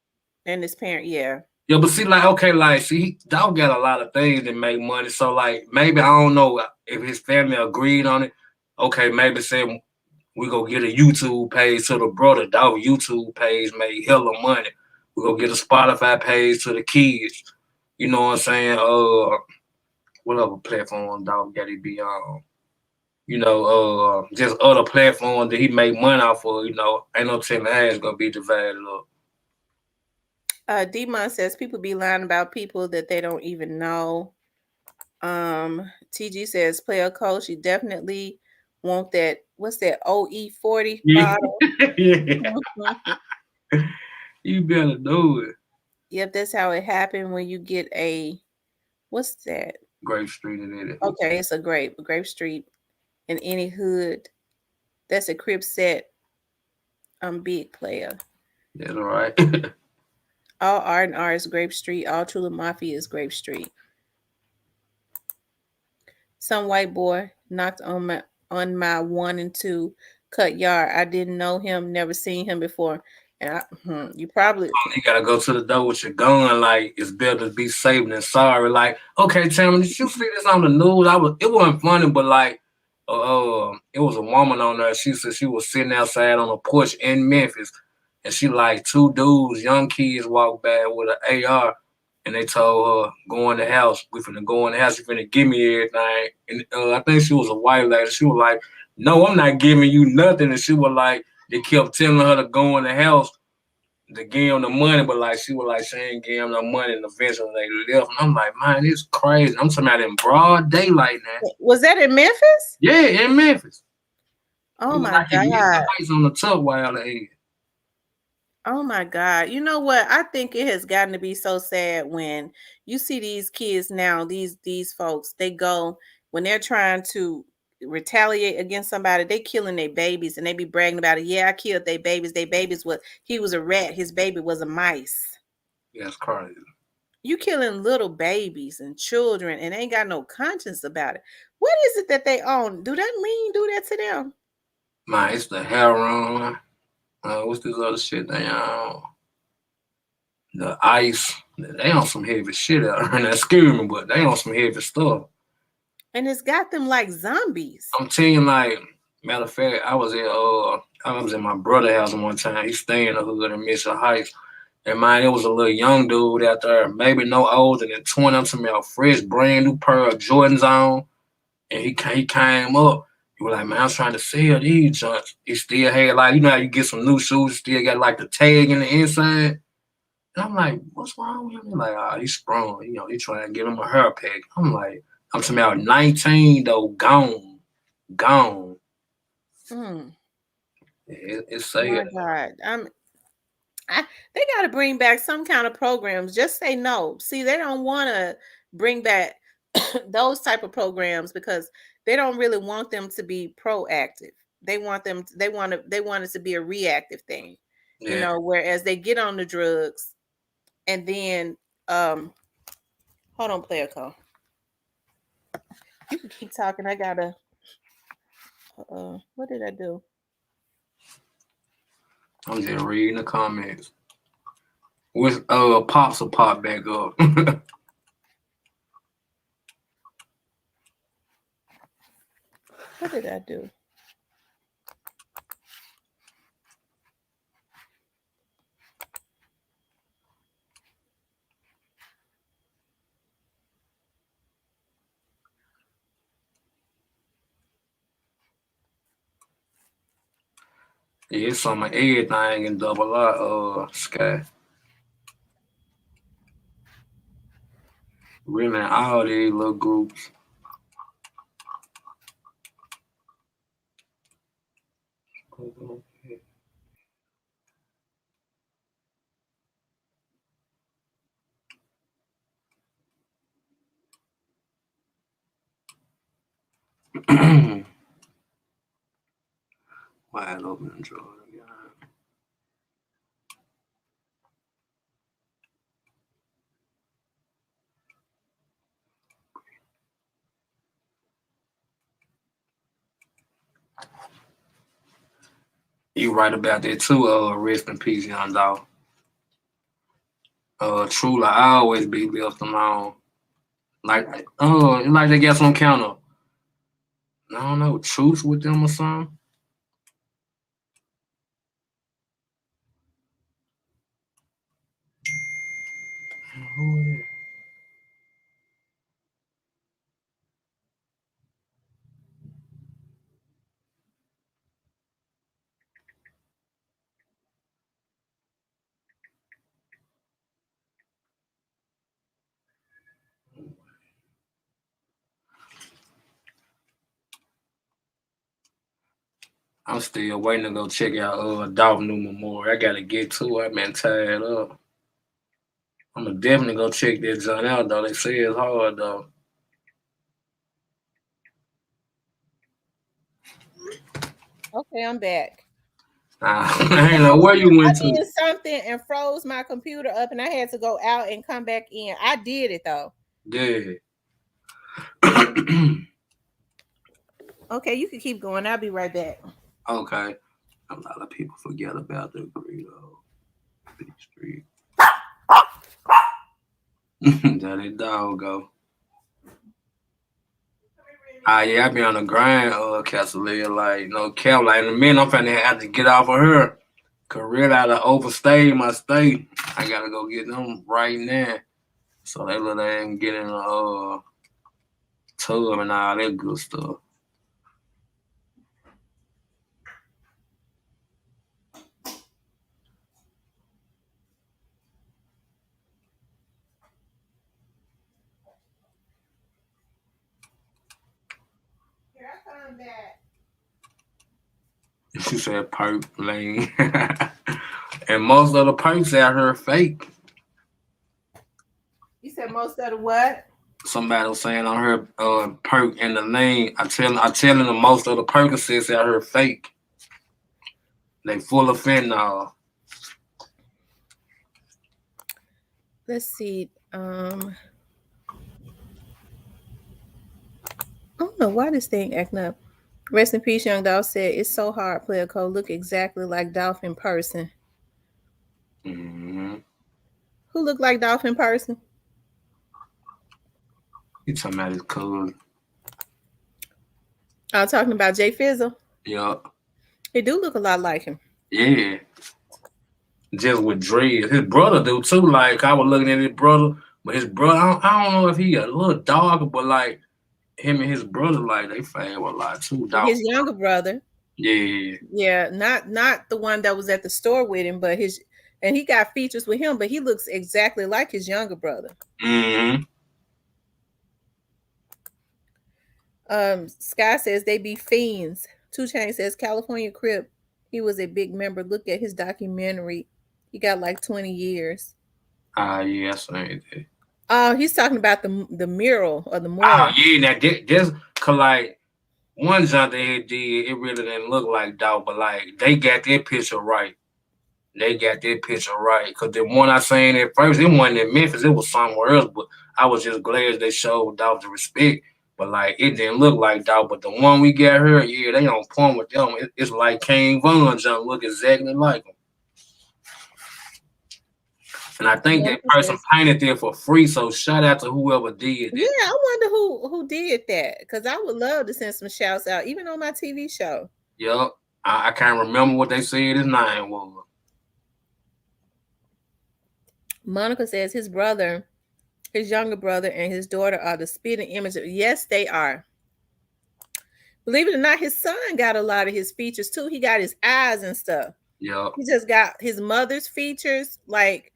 Yeah, and his parent. Yeah. Yeah, but see, like, okay, like, see, Dolph got a lot of things that make money. So, like, maybe I don't know if his family agreed on it. Okay, maybe say we go get a YouTube page to the brother. Dolph YouTube page made hella money. We go get a Spotify page to the kids. You know what I'm saying? What other platform Dolph got to be on? Just other platforms that he make money off of. Ain't no telling how it's gonna be divided up. Demon says people be lying about people that they don't even know. TG says player coach, you definitely want that. What's that OE40 bottle? Yeah. You better do it. Yep, that's how it happened when you get what's that? Grape Street in it. Okay, it's a Grape Street in any hood. That's a crib set. Big player. That's all right. All R&R is Grape Street. All True Mafia is Grape Street. Some white boy knocked on my 1 and 2 cut yard. I didn't know him, never seen him before. And you probably you gotta go to the door with your gun. Like, it's better to be safe than sorry. Like, okay, Tammy, did you see this on the news? It wasn't funny, but like, it was a woman on there. She said she was sitting outside on a porch in Memphis, and she like two dudes, young kids, walked by with an AR, and they told her, "Go in the house. We finna go in the house. You finna give me everything." And I think she was a white lady. She was like, "No, I'm not giving you nothing." And she was like, they kept telling her to go in the house to give him the money, but like she was like, she ain't give him no money, and eventually they left. And I'm like, man, it's crazy. I'm talking about in broad daylight now. Was that in Memphis? Yeah, in Memphis. Oh my God. Lights on the top while they. Oh my God. You know what? I think it has gotten to be so sad when you see these kids now, these folks, they go when they're trying to retaliate against somebody, they killing their babies and they be bragging about it. Yeah, I killed their babies. He was a rat. His baby was a mice. Yeah, it's crazy. You killing little babies and children and ain't got no conscience about it. What is it that they own? Do that lean do that to them? Man, it's the heroin. What's this other shit they on? The ice. They on some heavy shit out there. That scared me, but they on some heavy stuff. And it's got them like zombies. I'm telling you, like, matter of fact, I was in my brother's house one time. He stayed in the hood in Mission Heights. And man, it was a little young dude out there, maybe no older than 20. I'm talking about a fresh, brand new pair of Jordans on. And he came up You were like, man, I was trying to sell these joints. He still had like, you know how you get some new shoes, still got like the tag in the inside. And I'm like, what's wrong with him? He's like, oh, he's sprung. You know, he trying to give him a hair pack. I'm like, I'm talking about 19 though, gone. Mm. It's My sad. God. They got to bring back some kind of programs. Just say no. See, they don't want to bring back those type of programs because they don't really want them to be proactive. They want it to be a reactive thing. You Yeah. know, whereas they get on the drugs and then hold on, player call. You can keep talking. I gotta what did I do? I'm just reading the comments. With Pops will pop back up. What did I do? Yeah, it's some of everything in double R, Sky. Really, all these little groups. Wide open and draw. You right about that too, rest in peace, Young Dolph. Truly, I always be left alone. Like they got some kind of, I don't know, truth with them or something. Who is I'm still waiting to go check out Dolph New Memorial. I gotta get to it. I've been tired up. I'm gonna definitely go check that joint out though. They say it's hard though. Okay, I'm back. I ain't know where you I went to. did something and froze my computer up, and I had to go out and come back in. I did it though. Yeah. Okay, you can keep going. I'll be right back. Okay. A lot of people forget about the burrito. Big Street. There that dog go. Yeah, I be on the grind, Castellia, like, no cap. Like, in a minute, I'm finna have to get off of her. Cause really, I done overstayed my stay. I gotta go get them right now. So they let them get in the tub and all that good stuff. Here I come back. She said perk lane. And most of the perks out here fake. You said most of the what? Somebody was saying on her perk in the lane. I telling them most of the Percocets out here fake. They full of fentanyl. Let's see. I don't know why this thing acting up. Rest in peace, Young Dolph said, it's so hard, player code. Look exactly like Dolph in person. Mm-hmm. Who looked like Dolph in person? You talking about his cousin. I'm talking about Jay Fizzle. Yup. He do look a lot like him. Yeah. Just with dreads. His brother do too. Like, I was looking at his brother, but his brother, I don't know if he a little darker, but like, him and his brother, like they fade a lot too, dog. His younger brother. Yeah. Yeah, not the one that was at the store with him, but and he got features with him, but he looks exactly like his younger brother. Mm-hmm. Sky says they be fiends. 2 Chainz says California Crip. He was a big member. Look at his documentary. He got like 20 years. Yeah, I seen that. Oh, he's talking about the mural or the Oh mural. yeah, now this cause like one jump they did, it really didn't look like dog, but like they got their picture right. They got their picture right. Cause the one I seen at first, it wasn't in Memphis, it was somewhere else. But I was just glad they showed dog the respect. But like it didn't look like dog. But the one we got here, yeah, they on point with them. It's like King Von jump look exactly like him. And I think that person painted there for free. So shout out to whoever did that. Yeah, I wonder who did that. Because I would love to send some shouts out, even on my TV show. Yup. I can't remember what they said his name was. Monica says his brother, his younger brother, and his daughter are the spitting image. Yes, they are. Believe it or not, his son got a lot of his features too. He got his eyes and stuff. Yeah. He just got his mother's features, like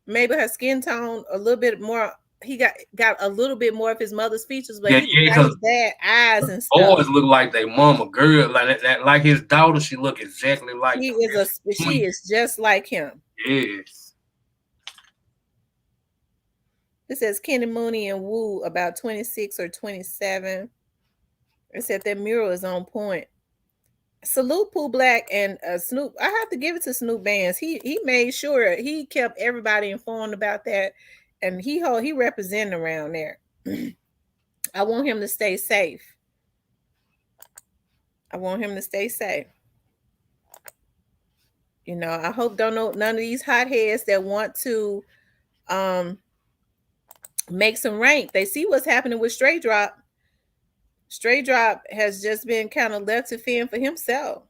maybe her skin tone a little bit more. He got a little bit more of his mother's features, but he got his dad eyes and stuff. Boys look like they mama, girl, like that, like his daughter. She look exactly like she him. She is just like him. Yes. It says Kenny Mooney and Wu about 26 or 27. It said that mural is on point. Salute Pooh Black and Snoop. I have to give it to Snoop Bands. He made sure he kept everybody informed about that, and he represented around there. I want him to stay safe. I want him to stay safe. You know, I hope don't know none of these hotheads that want to make some rank. They see what's happening with Straight Drop. Straight Drop has just been kind of left to fend for himself.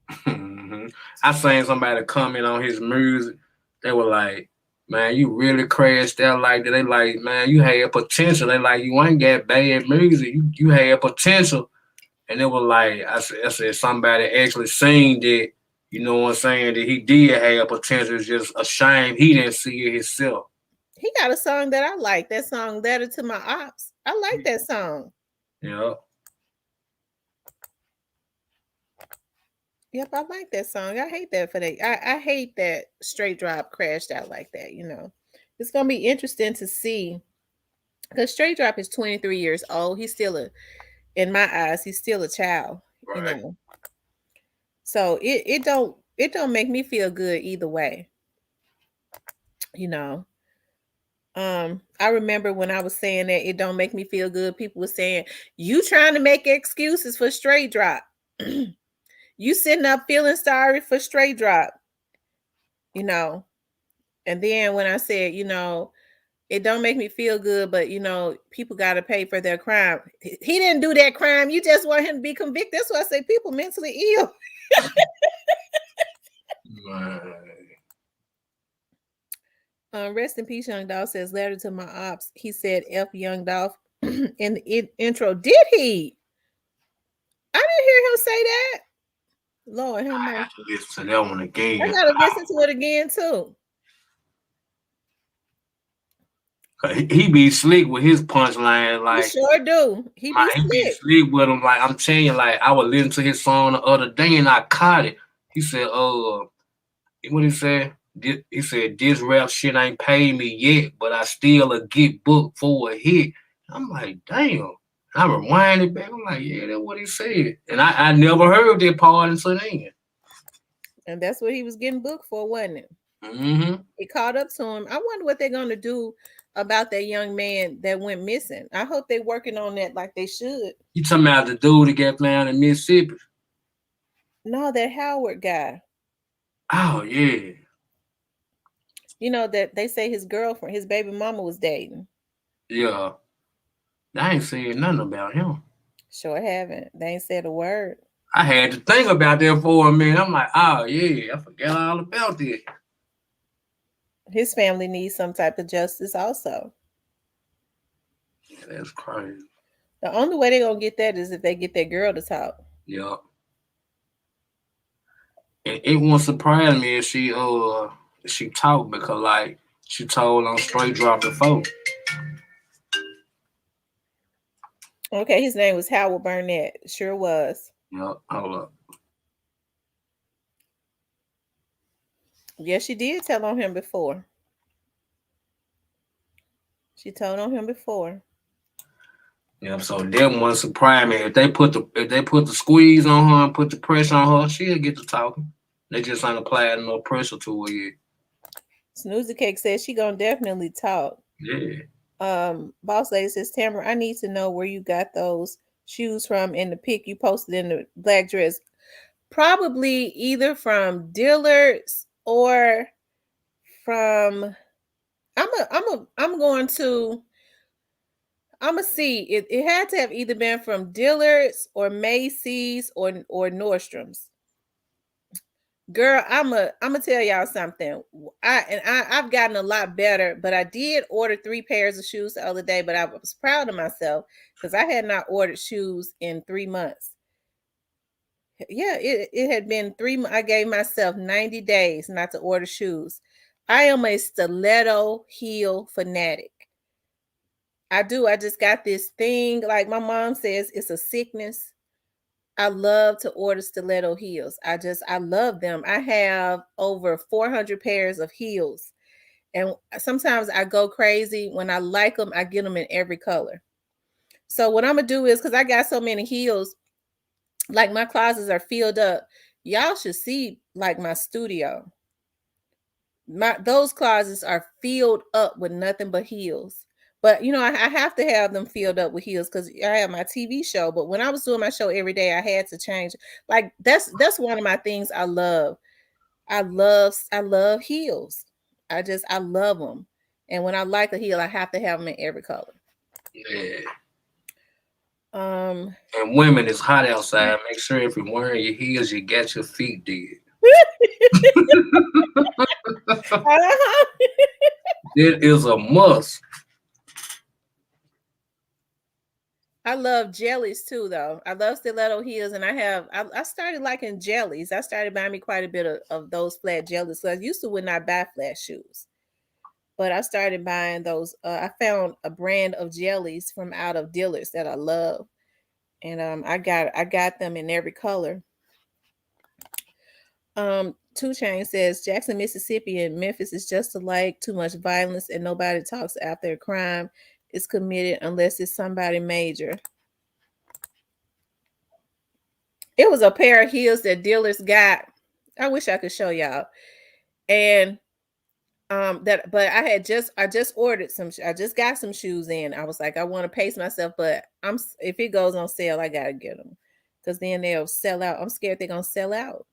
Mm-hmm. I seen somebody comment on his music. They were like, man, you really crashed out like that. They like, man, you had potential. They like, you ain't got bad music. You had potential. And it was like, I said somebody actually seen that, you know what I'm saying, that he did have potential. It's just a shame he didn't see it himself. He got a song that I like. That song, Letter to My Ops. I like that song. Yeah. Yep, I like that song. I hate that for that. I hate that Straight Drop crashed out like that, you know. It's gonna be interesting to see. Because Straight Drop is 23 years old. He's still in my eyes, he's still a child, right. You know. So it don't make me feel good either way. You know. I remember when I was saying that it don't make me feel good, people were saying, you trying to make excuses for Straight Drop. You sitting up feeling sorry for Straight Drop, you know. And then when I said, you know, it don't make me feel good, but you know, people got to pay for their crime. He didn't do that crime. You just want him to be convicted. That's why I say people mentally ill. Rest in peace, Young Dolph says, letter to my ops. He said F Young Dolph in the intro. Did he? I didn't hear him say that. Lord, I have to listen to that one again. I gotta listen to it again too. He be slick with his punchline, like he sure do. He be slick with him. Like I'm telling you, like I was listening to his song the other day and I caught it. He said, what he said? He said, this rap shit ain't paid me yet, but I still get booked for a hit. I'm like, damn. I rewinded back. I'm like, yeah, that's what he said. And I never heard that part until then. And that's what he was getting booked for, wasn't it? Mm-hmm. It caught up to him. I wonder what they're going to do about that young man that went missing. I hope they're working on that like they should. You talking about the dude that got found in Mississippi? No, that Howard guy. Oh, yeah. You know that they say his girlfriend, his baby mama was dating. Yeah. I ain't saying nothing about him. Sure haven't. They ain't said a word. I had to think about that for a minute. I'm like, oh, yeah, I forgot all about that. His family needs some type of justice also. Yeah, that's crazy. The only way they're gonna get that is if they get that girl to talk. Yeah. And it won't surprise me if she talked because like she told on straight drop before. Okay, his name was Howard Burnett. Sure was. Yeah, hold up. Yes, she did tell on him before. She told on him before. Yeah, so that one surprise me. If they put the squeeze on her and put the pressure on her, she'll get to talking. They just ain't applying no pressure to her yet. Snoozy Cake says she gonna definitely talk. Yeah. Boss Lady says, Tamara, I need to know where you got those shoes from in the pic you posted in the black dress. Probably either from Dillard's or from I'm going to I'm gonna see. It had to have either been from Dillard's or Macy's or Nordstrom's. Girl, I'm gonna tell y'all something. I've gotten a lot better, but I did order 3 pairs of shoes the other day. But I was proud of myself because I had not ordered shoes in 3 months. Yeah, it had been 3 months. I gave myself 90 days not to order shoes. I am a stiletto heel fanatic. I do. I just got this thing. Like my mom says, it's a sickness. I love to order stiletto heels. I love them. I have over 400 pairs of heels. And sometimes I go crazy. When I like them, I get them in every color. So what I'm gonna do is because I got so many heels, like my closets are filled up. Y'all should see like my studio. Those closets are filled up with nothing but heels. But I have to have them filled up with heels because I have my TV show. But when I was doing my show every day, I had to change. Like that's one of my things I love. I love heels. I love them. And when I like a heel, I have to have them in every color. Yeah. Um And women, it's hot outside. Make sure if you're wearing your heels, you got your feet dead. It is a must. I love jellies too, though. I love stiletto heels, and I started liking jellies. I started buying me quite a bit of those flat jellies. So I used to would not buy flat shoes, but I started buying those. I found a brand of jellies from out of Dillard's that I love, and I got them in every color. 2 Chain says Jackson, Mississippi, and Memphis is just alike. Too much violence, and nobody talks after a crime is committed unless it's somebody major. It was a pair of heels that dealers got. I wish I could show y'all. And that but I just ordered I just got some shoes in. I was like, I want to pace myself, but if it goes on sale, I gotta get them. Because then they'll sell out. I'm scared they're gonna sell out.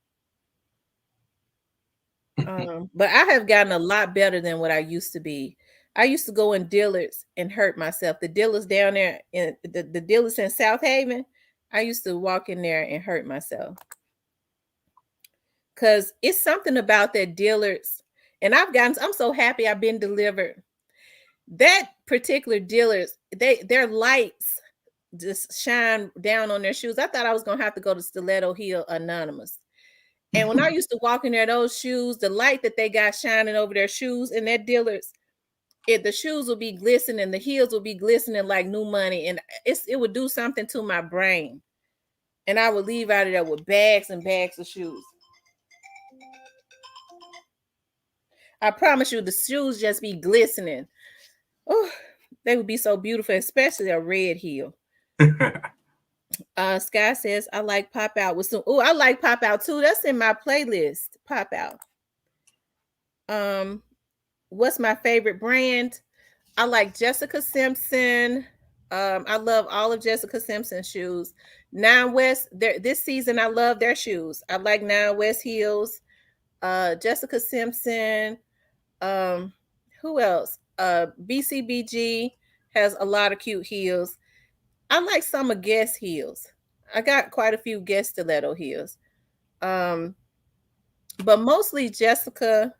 But I have gotten a lot better than what I used to be. I used to go in dealers and hurt myself. The dealers down there in the dealers in South Haven, I used to walk in there and hurt myself. Cause it's something about that dealers, and I'm so happy I've been delivered. That particular dealers, their lights just shine down on their shoes. I thought I was gonna have to go to Stiletto Heel Anonymous. And when I used to walk in there, those shoes, the light that they got shining over their shoes and their dealers, the shoes will be glistening, the heels will be glistening like new money, and it would do something to my brain. And I would leave out of there with bags and bags of shoes. I promise you, the shoes just be glistening. Oh, they would be so beautiful, especially a red heel. Sky says, I like Pop Out with some. Oh, I like Pop Out too. That's in my playlist. Pop Out. What's my favorite brand? I like Jessica Simpson. I love all of Jessica Simpson's shoes. Nine West, this season I love their shoes. I like Nine West heels. Jessica Simpson. Um, who else? BCBG has a lot of cute heels. I like some of Guess heels. I got quite a few Guess stiletto heels. Um, but um, mostly Jessica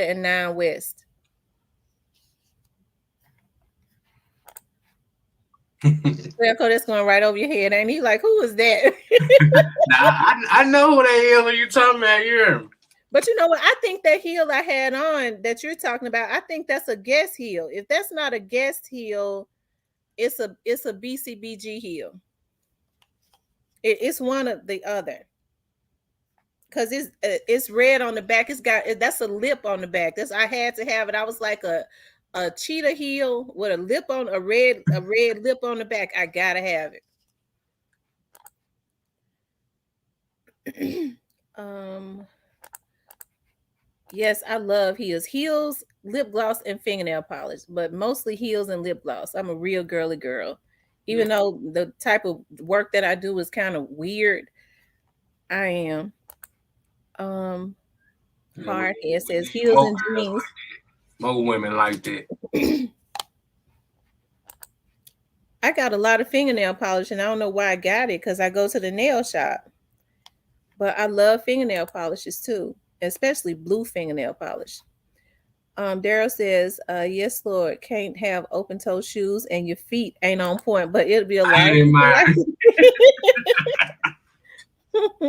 and Nine West. Square that's going right over your head, and he like, who is that? Now I know who that is when you talking about here. But you know what? I think that heel I had on that you're talking about, I think that's a guest heel. If that's not a guest heel, it's a BCBG heel. It's one of the other. Cause it's red on the back. That's a lip on the back. I had to have it. I was like a cheetah heel with a red lip on the back. I gotta have it. Yes, I love heels. Heels, lip gloss, and fingernail polish, but mostly heels and lip gloss. I'm a real girly girl. Even though the type of work that I do is kind of weird, I am. Um, Hardhead says heels and jeans. More women like that. I got a lot of fingernail polish, and I don't know why I got it because I go to the nail shop. But I love fingernail polishes too, especially blue fingernail polish. Daryl says, yes, Lord, can't have open toe shoes and your feet ain't on point, but it'll be a lot of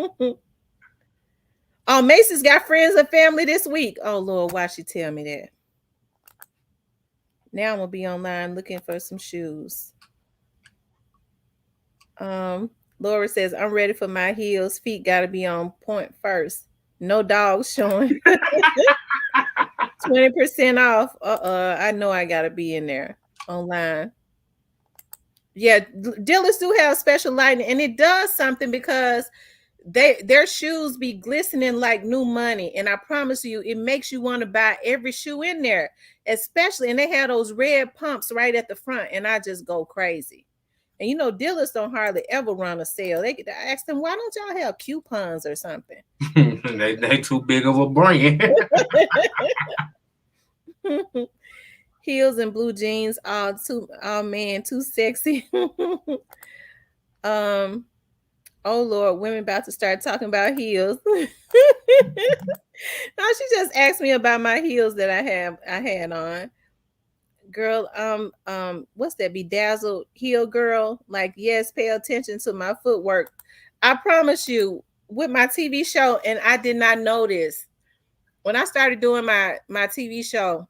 people. Oh, Macy's got friends and family this week. Oh Lord, why she tell me that? Now I'm gonna be online looking for some shoes. Laura says, I'm ready for my heels. Feet gotta be on point first. No dogs showing. 20% off. I know I gotta be in there online. Yeah, dealers do have special lighting, and it does something because their shoes be glistening like new money, and I promise you, it makes you want to buy every shoe in there, especially. And they have those red pumps right at the front, and I just go crazy. And you know, dealers don't hardly ever run a sale. I ask them, why don't y'all have coupons or something? they too big of a brand. Heels and blue jeans, all man, too sexy. Oh Lord, women about to start talking about heels. No, she just asked me about my heels that I had on. Girl, what's that? Bedazzled heel girl. Like, yes, pay attention to my footwork. I promise you, with my TV show, and I did not notice when I started doing my TV show,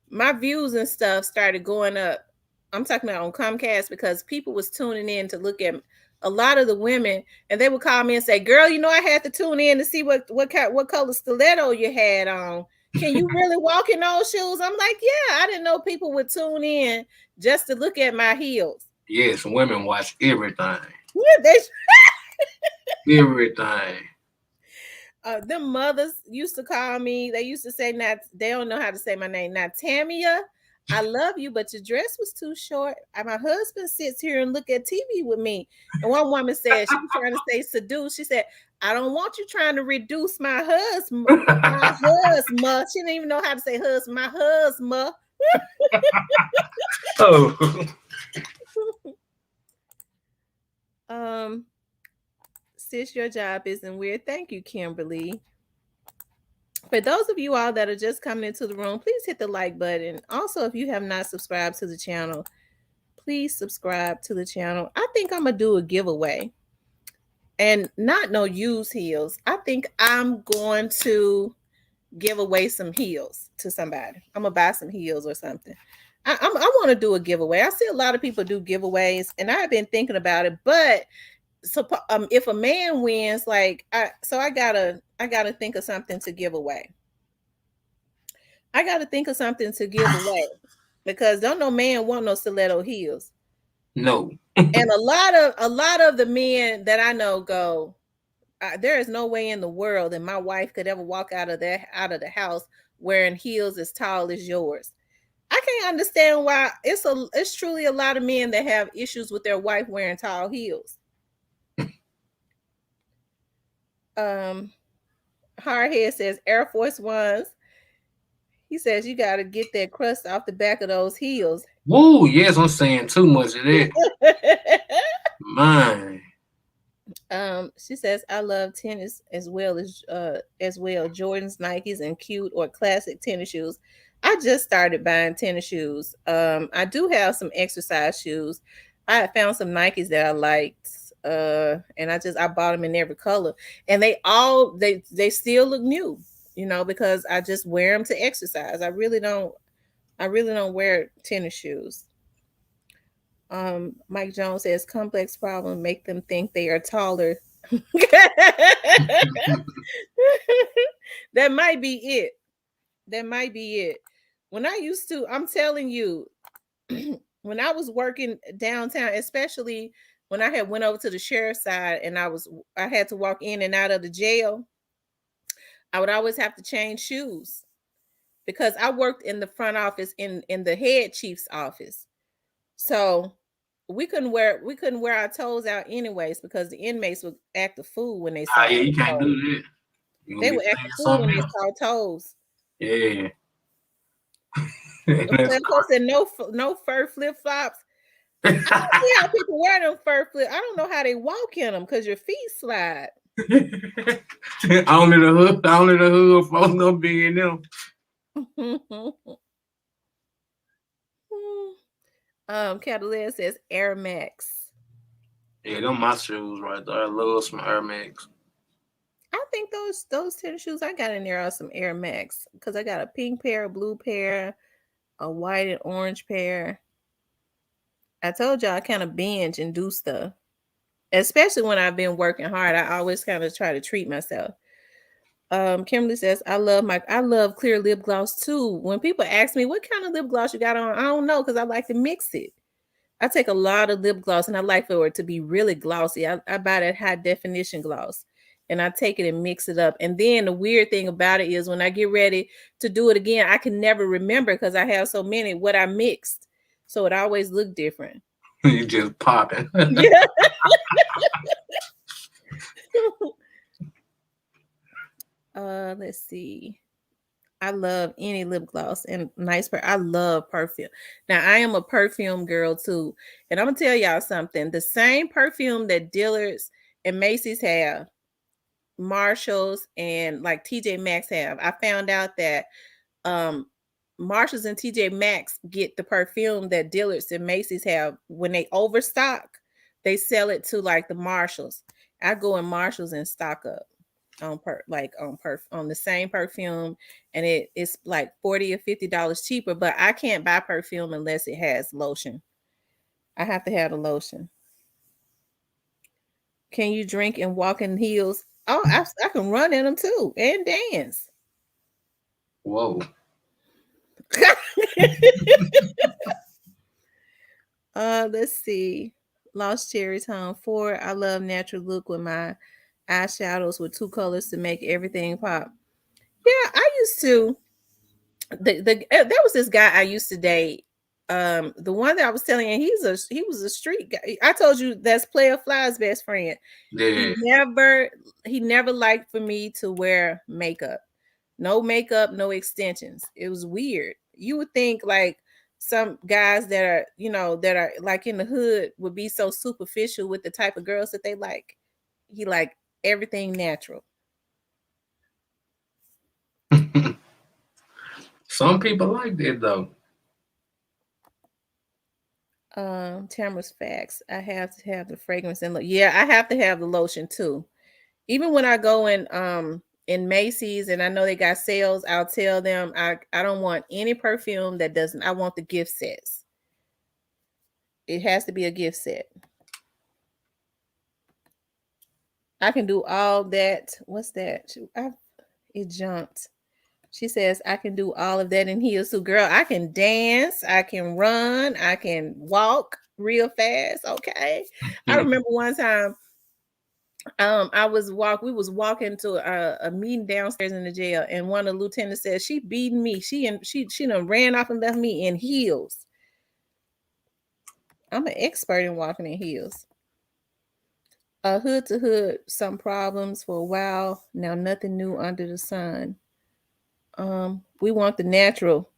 my views and stuff started going up. I'm talking about on Comcast because people was tuning in to look at a lot of the women, and they would call me and say, "Girl, you know I had to tune in to see what color stiletto you had on. Can you really walk in those shoes?" I'm like, "Yeah." I didn't know people would tune in just to look at my heels. Yes, women watch everything. Yeah, everything. Them mothers used to call me. They used to say, "Not." They don't know how to say my name. Not Tamia. I love you, but your dress was too short. My husband sits here and look at TV with me. And one woman said, she was trying to say seduce. She said, "I don't want you trying to reduce my husband." My husband. She didn't even know how to say husband. My husband. Oh. Sis, your job isn't weird. Thank you, Kimberly. For those of you all that are just coming into the room, please hit the like button. Also, if you have not subscribed to the channel, please subscribe to the channel. I think I'm going to do a giveaway. And not no used heels. I think I'm going to give away some heels to somebody. I'm going to buy some heels or something. I want to do a giveaway. I see a lot of people do giveaways, and I've been thinking about it. But so if a man wins, like I gotta think of something to give away. I gotta think of something to give away because don't no man want no stiletto heels. No. And a lot of the men that I know go, there is no way in the world that my wife could ever walk out of the house wearing heels as tall as yours. I can't understand why. It's truly a lot of men that have issues with their wife wearing tall heels. Hardhead says Air Force Ones. He says you got to get that crust off the back of those heels. Woo, yes, I'm saying too much of that. Man. She says I love tennis as well, Jordans, Nikes, and cute or classic tennis shoes. I just started buying tennis shoes. I do have some exercise shoes. I had found some Nikes that I liked. And I bought them in every color, and they still look new, because I just wear them to exercise. I really don't wear tennis shoes. Mike Jones says complex problem make them think they are taller. That might be it. That might be it. I'm telling you, when I was working downtown, especially when I had went over to the sheriff's side and I had to walk in and out of the jail, I would always have to change shoes because I worked in the front office in the head chief's office. So we couldn't wear our toes out anyways because the inmates would act a fool when they saw Yeah, you can't do toes. that. You gonna They be would act saying a fool when something they else. saw toes. Yeah. That's Of course, and no fur flip flops. I crazy. don't see how people wear them fur flip. I don't know how they walk in them because your feet slide. Only the hood folks gonna be in them. Cavalier says Air Max. Yeah, them my shoes right there. I love some Air Max. I think those tennis shoes I got in there are some Air Max because I got a pink pair, a blue pair, a white and orange pair. I told y'all I kind of binge and do stuff, especially when I've been working hard. I always kind of try to treat myself. Kimberly says, I love clear lip gloss too. When people ask me what kind of lip gloss you got on, I don't know because I like to mix it. I take a lot of lip gloss and I like for it to be really glossy. I buy that high definition gloss and I take it and mix it up. And then the weird thing about it is when I get ready to do it again, I can never remember because I have so many what I mixed. So it always look different. You just popping. Yeah. Let's see. I love any lip gloss and I love perfume. Now I am a perfume girl too. And I'm gonna tell y'all something. The same perfume that Dillard's and Macy's have, Marshalls and like TJ Maxx have. I found out that um Marshalls and TJ Maxx get the perfume that Dillard's and Macy's have when they overstock, they sell it to like the Marshalls. I go in Marshalls and stock up on the same perfume, and it's like $40 or $50 cheaper, but I can't buy perfume unless it has lotion. I have to have the lotion. Can you drink and walk in heels? Oh, I can run in them too and dance. Whoa. Let's see. Lost Cherry's Home 4. I love natural look with my eyeshadows with two colors to make everything pop. Yeah, I used to. There was this guy I used to date. The one that I was telling you, he was a street guy. I told you that's Player Fly's best friend. Yeah. He never liked for me to wear makeup. No makeup, no extensions. It was weird. You would think like some guys that are like in the hood would be so superficial with the type of girls that they like. He like everything natural. Some people like that though. Tamara's facts. I have to have the fragrance and yeah, I have to have the lotion too. Even when I go in Macy's and I know they got sales, I'll tell them I don't want any perfume that doesn't. I want the gift sets. It has to be a gift set. I can do all that. What's that? It jumped. She says I can do all of that in heels. So, girl, I can dance, I can run, I can walk real fast. Okay. I remember one time we was walking to a meeting downstairs in the jail, and one of the lieutenants said she beating me. She done ran off and left me in heels. I'm an expert in walking in heels. Hood to hood, some problems for a while. Now nothing new under the sun. We want the natural.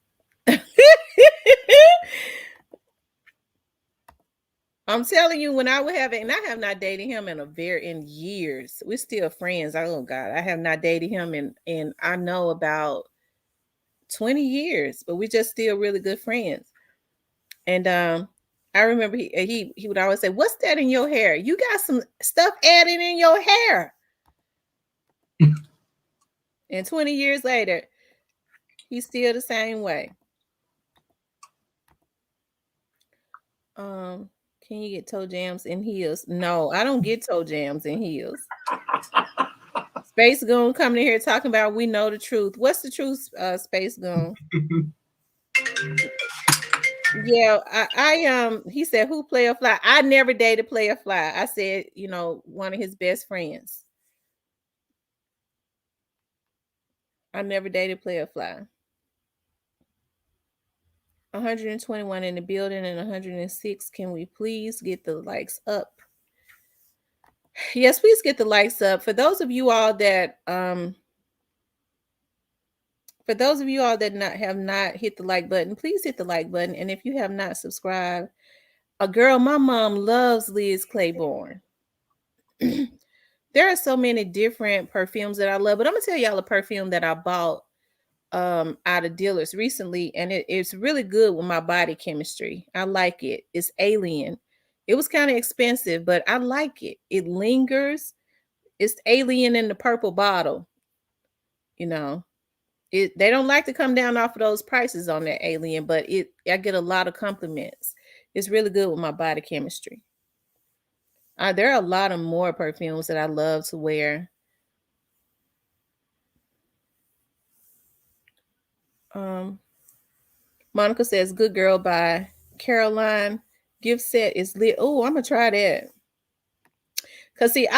I'm telling you, when I would have it, and I have not dated him in years. We're still friends. Oh God, I have not dated him, and I know about 20 years, but we just still really good friends. And I remember he would always say, "What's that in your hair? You got some stuff added in your hair." And 20 years later, he's still the same way. Can you get toe jams in heels? No, I don't get toe jams in heels. Space Goon coming in here talking about we know the truth. What's the truth, Space Goon? Yeah, he said who Player Fly? I never dated Player Fly. I said, one of his best friends. I never dated Player Fly. 121 in the building and 106. Can we please get the likes up? Yes, please get the likes up. For those of you all that have not hit the like button, please hit the like button. And if you have not subscribed, girl, my mom loves Liz Claiborne. There are so many different perfumes that I love, but I'm gonna tell y'all a perfume that I bought out of dealers recently, and it's really good with my body chemistry. I like it. It's Alien. It was kind of expensive, but I like it. It lingers. It's Alien in the purple bottle. They don't like to come down off of those prices on that Alien, but I get a lot of compliments. It's really good with my body chemistry. There are a lot of more perfumes that I love to wear. Monica says, "Good Girl" by Caroline. Gift set is lit. Oh, I'm gonna try that. Cause see,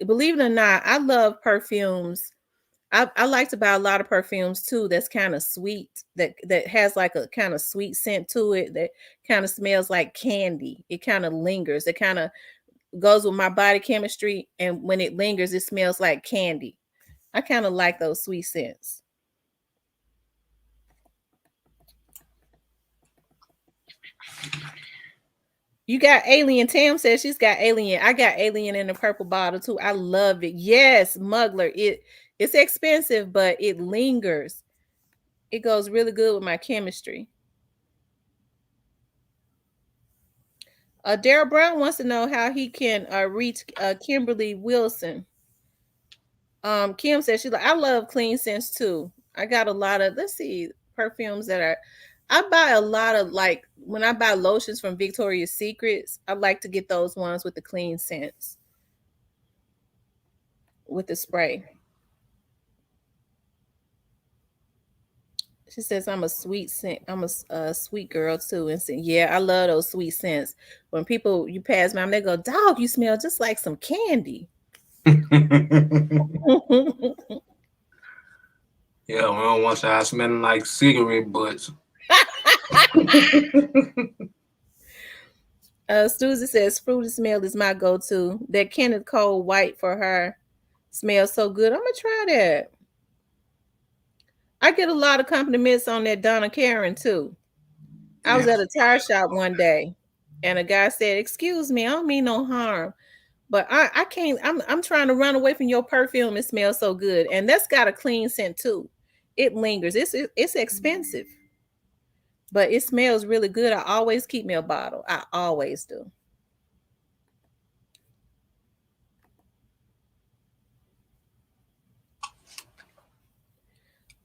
believe it or not, I love perfumes. I like to buy a lot of perfumes too. That's kind of sweet. That has like a kind of sweet scent to it. That kind of smells like candy. It kind of lingers. It kind of goes with my body chemistry, and when it lingers, it smells like candy. I kind of like those sweet scents. You got Alien. Tam says she's got Alien. I got Alien in the purple bottle too. I love it. Yes, Muggler. It's expensive, but it lingers. It goes really good with my chemistry. Daryl Brown wants to know how he can reach Kimberly Wilson. Kim says I love clean scents too. I got a lot of perfumes that are. I buy a lot of when I buy lotions from Victoria's Secrets, I like to get those ones with the clean scents with the spray. She says I'm a sweet scent. I'm a sweet girl too, and yeah, I love those sweet scents. When you pass me, they go, "Dog, you smell just like some candy." Yeah, we don't want y'all smelling like cigarette butts. Susie says fruity smell is my go-to. That Kenneth Cole white for her smells so good. I'm gonna try that. I get a lot of compliments on that Donna Karen too. I was at a tire shop one day, and a guy said, "Excuse me, I don't mean no harm, but I can't. I'm trying to run away from your perfume. It smells so good, and that's got a clean scent too. It lingers. It's expensive, but it smells really good. I always keep me a bottle. I always do."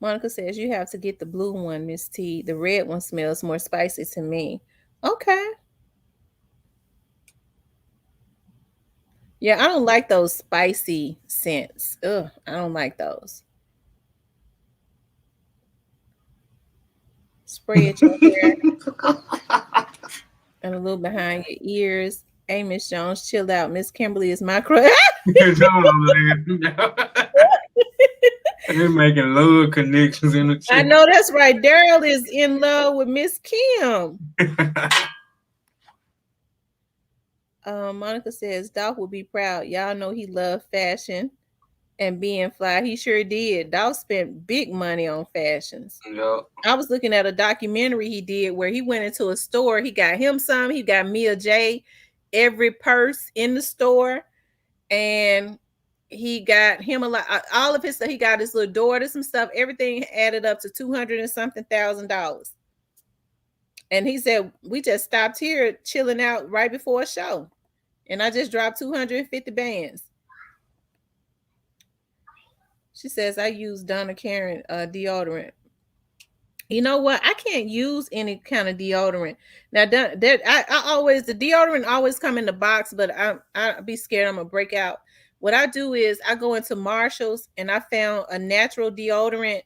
Monica says you have to get the blue one, Miss T. The red one smells more spicy to me. Okay. Yeah, I don't like those spicy scents. Ugh, I don't like those. Spray it your hair and a little behind your ears. Hey, Miss Jones, chill out. Miss Kimberly is my crush. They're making love connections in the chat. I know that's right. Daryl is in love with Miss Kim. Monica says Dolph will be proud. Y'all know he loved fashion and being fly. He sure did. Dolph spent big money on fashions. Yep. I was looking at a documentary he did where he went into a store. He got him some. He got Mia J every purse in the store, and he got him a lot, all of his stuff. He got his little daughter some stuff. Everything added up to 200 and something $1,000. And he said, we just stopped here chilling out right before a show. And I just dropped 250 bands. She says, I use Donna Karen deodorant. You know what? I can't use any kind of deodorant. Now that I always, the deodorant always come in the box, but I be scared I'm gonna break out. What I do is I go into Marshall's and I found a natural deodorant,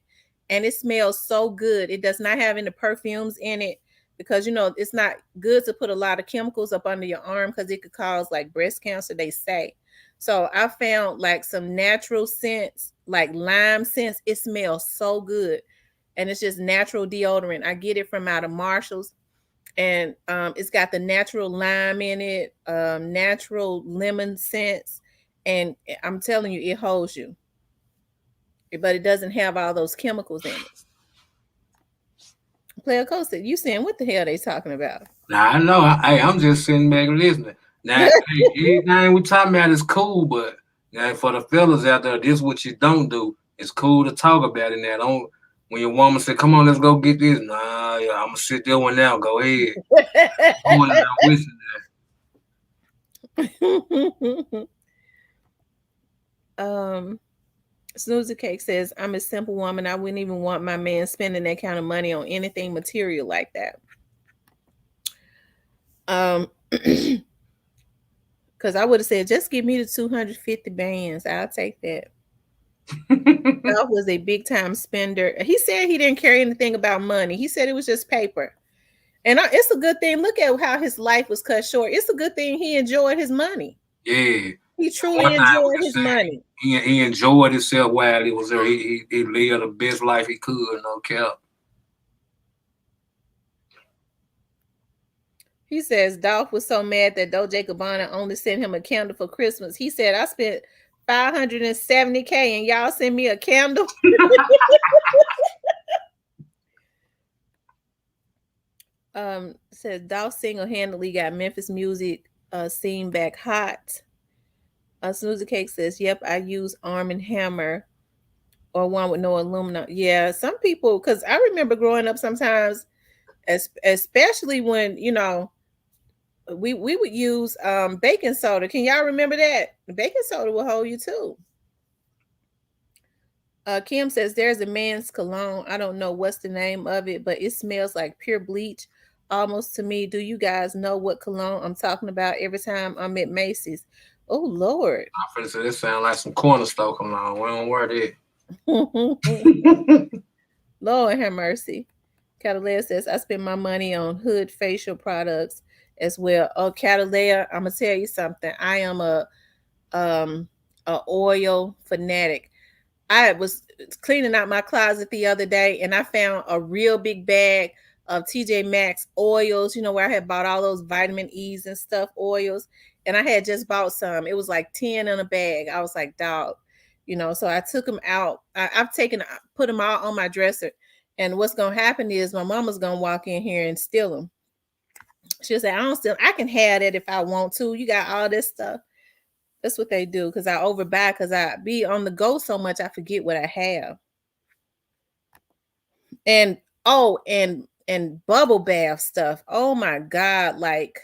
and it smells so good. It does not have any perfumes in it, because it's not good to put a lot of chemicals up under your arm because it could cause like breast cancer, they say. So I found like some natural scents, like lime scents. It smells so good, and it's just natural deodorant. I get it from out of Marshall's, and it's got the natural lime in it, natural lemon scents, and I'm telling you, it holds you, but it doesn't have all those chemicals in it. Player Coach said, "You saying what the hell they talking about?" Now I know. I'm just sitting back listening. Now, hey, anything we talking about is cool, but now for the fellas out there, this is what you don't do. It's cool to talk about it. Now, don't when your woman say, "Come on, let's go get this." Nah, yeah, I'm gonna sit there one now. Go ahead. Going down with Snoozy Cake says, I'm a simple woman. I wouldn't even want my man spending that kind of money on anything material like that. Because I would have said, just give me the 250 bands. I'll take that. Dolph was a big time spender. He said he didn't care anything about money. He said it was just paper. And it's a good thing. Look at how his life was cut short. It's a good thing he enjoyed his money. Yeah. He truly enjoyed his money. He enjoyed himself while he was there. He lived the best life he could, no cap. He says Dolph was so mad that Dolce & Gabbana only sent him a candle for Christmas. He said, I spent $570K and y'all send me a candle. Says Dolph single-handedly got Memphis music scene back hot. Snoozy Cake says, yep, I use Arm & Hammer or one with no aluminum. Yeah, some people, because I remember growing up sometimes, especially when, we would use baking soda. Can y'all remember that? Baking soda will hold you too. Kim says there's a man's cologne. I don't know what's the name of it, but it smells like pure bleach almost to me. Do you guys know what cologne I'm talking about? Every time I'm at Macy's. Oh Lord. I finna say this sound like some corner store cologne. We don't wear that. Lord have mercy. Catalea says I spend my money on hood facial products as well. Oh, Catalea, I'm gonna tell you something. I am a oil fanatic. I was cleaning out my closet the other day and I found a real big bag of TJ Maxx oils, where I had bought all those vitamin E's and stuff, oils, and I had just bought some. It was like 10 in a bag. I was like, dog, so I took them out. Put them all on my dresser. And what's going to happen is my mama's going to walk in here and steal them. She'll say, I can have that if I want to. You got all this stuff. That's what they do, because I overbuy, because I be on the go so much I forget what I have. And bubble bath stuff. Oh my God. Like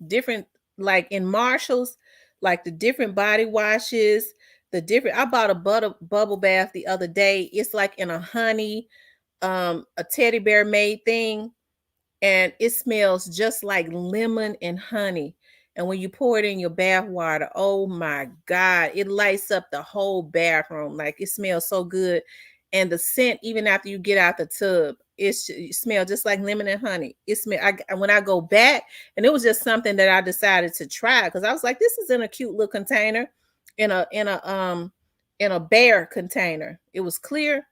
different, like in Marshall's, like the different body washes, I bought a bubble bath the other day. It's like in a honey, a teddy bear made thing, and it smells just like lemon and honey. And when you pour it in your bath water, oh my God, it lights up the whole bathroom. Like it smells so good. And the scent, even after you get out the tub, it smells just like lemon and honey. When I go back, and it was just something that I decided to try, because I was like, this is in a cute little container, in a bear container. It was clear.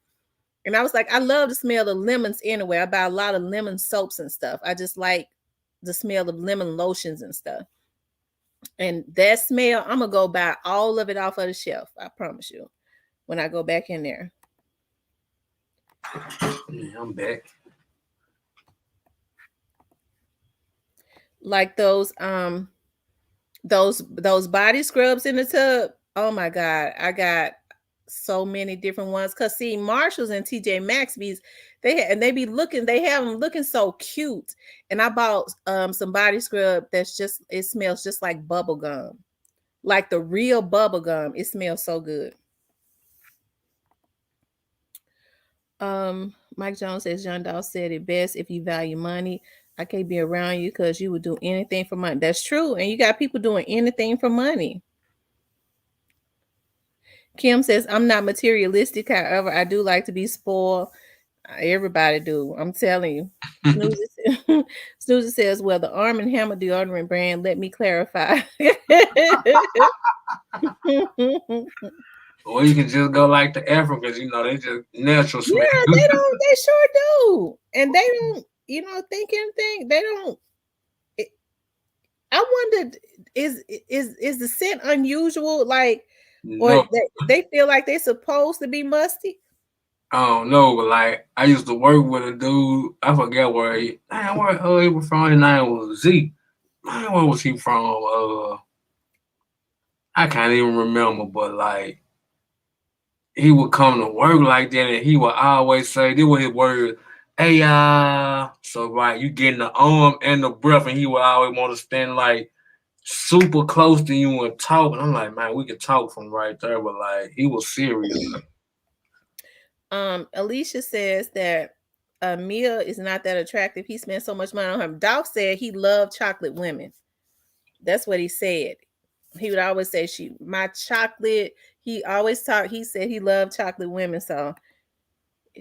And I was like, I love the smell of lemons anyway. I buy a lot of lemon soaps and stuff. I just like the smell of lemon lotions and stuff. And that smell, I'm going to go buy all of it off of the shelf. I promise you, when I go back in there. Yeah, I'm back. Like those body scrubs in the tub. Oh my God, I got so many different ones. Cause see, Marshalls and TJ Maxx's, they be looking, they have them looking so cute. And I bought some body scrub that's just, it smells just like bubble gum, like the real bubble gum. It smells so good. Mike Jones says Young Dolph said it best. If you value money, I can't be around you because you would do anything for money. That's true. And you got people doing anything for money. Kim says, I'm not materialistic. However, I do like to be spoiled. Everybody do. I'm telling you. Snoozy, Snoozy says, well, the Arm& Hammer deodorant brand, let me clarify. Or you can just go like the Africans, you know, they just natural smell. Yeah, they sure do. And they don't, think anything. They don't. I wondered, is the scent unusual? Like, or No, they feel like they're supposed to be musty? I don't know, but like I used to work with a dude. I forget where he was from. His name was Z. Man, where was he from? I can't even remember, but like he would come to work like that, and he would always say, "This was his words." Hey, so right, you getting the arm and the breath, and he would always want to stand like super close to you and talk. And I'm like, man, we could talk from right there, but like he was serious. Alicia says that Mia is not that attractive. He spent so much money on her. Dolph said he loved chocolate women. That's what he said. He would always say, my chocolate. He always talked. He said he loved chocolate women. So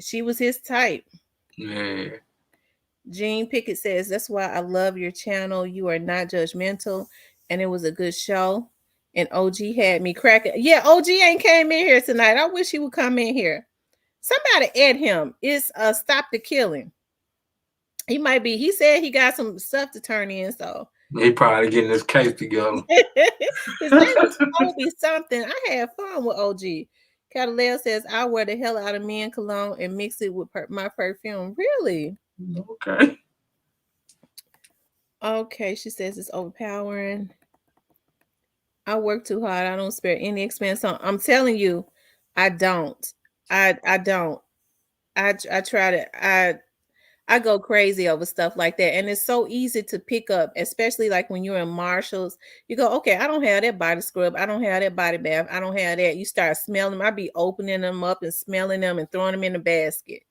she was his type. Yeah. Jean Pickett says, that's why I love your channel. You are not judgmental. And it was a good show. And OG had me cracking. Yeah, OG ain't came in here tonight. I wish he would come in here. Somebody add him. It's Stop the Killing. He might be. He said he got some stuff to turn in, so He probably getting his case together. his name is Kobe something. I had fun with OG. Cataleo says I wear the hell out of men cologne and mix it with my perfume. Really? Okay. Okay. She says it's overpowering. I work too hard. I don't spare any expense on. I'm telling you, I don't. I don't. I try to. I go crazy over stuff like that. And it's so easy to pick up, especially like when you're in Marshalls. You go, okay, I don't have that body scrub. I don't have that body bath. I don't have that. You start smelling them. I be opening them up and smelling them and throwing them in the basket.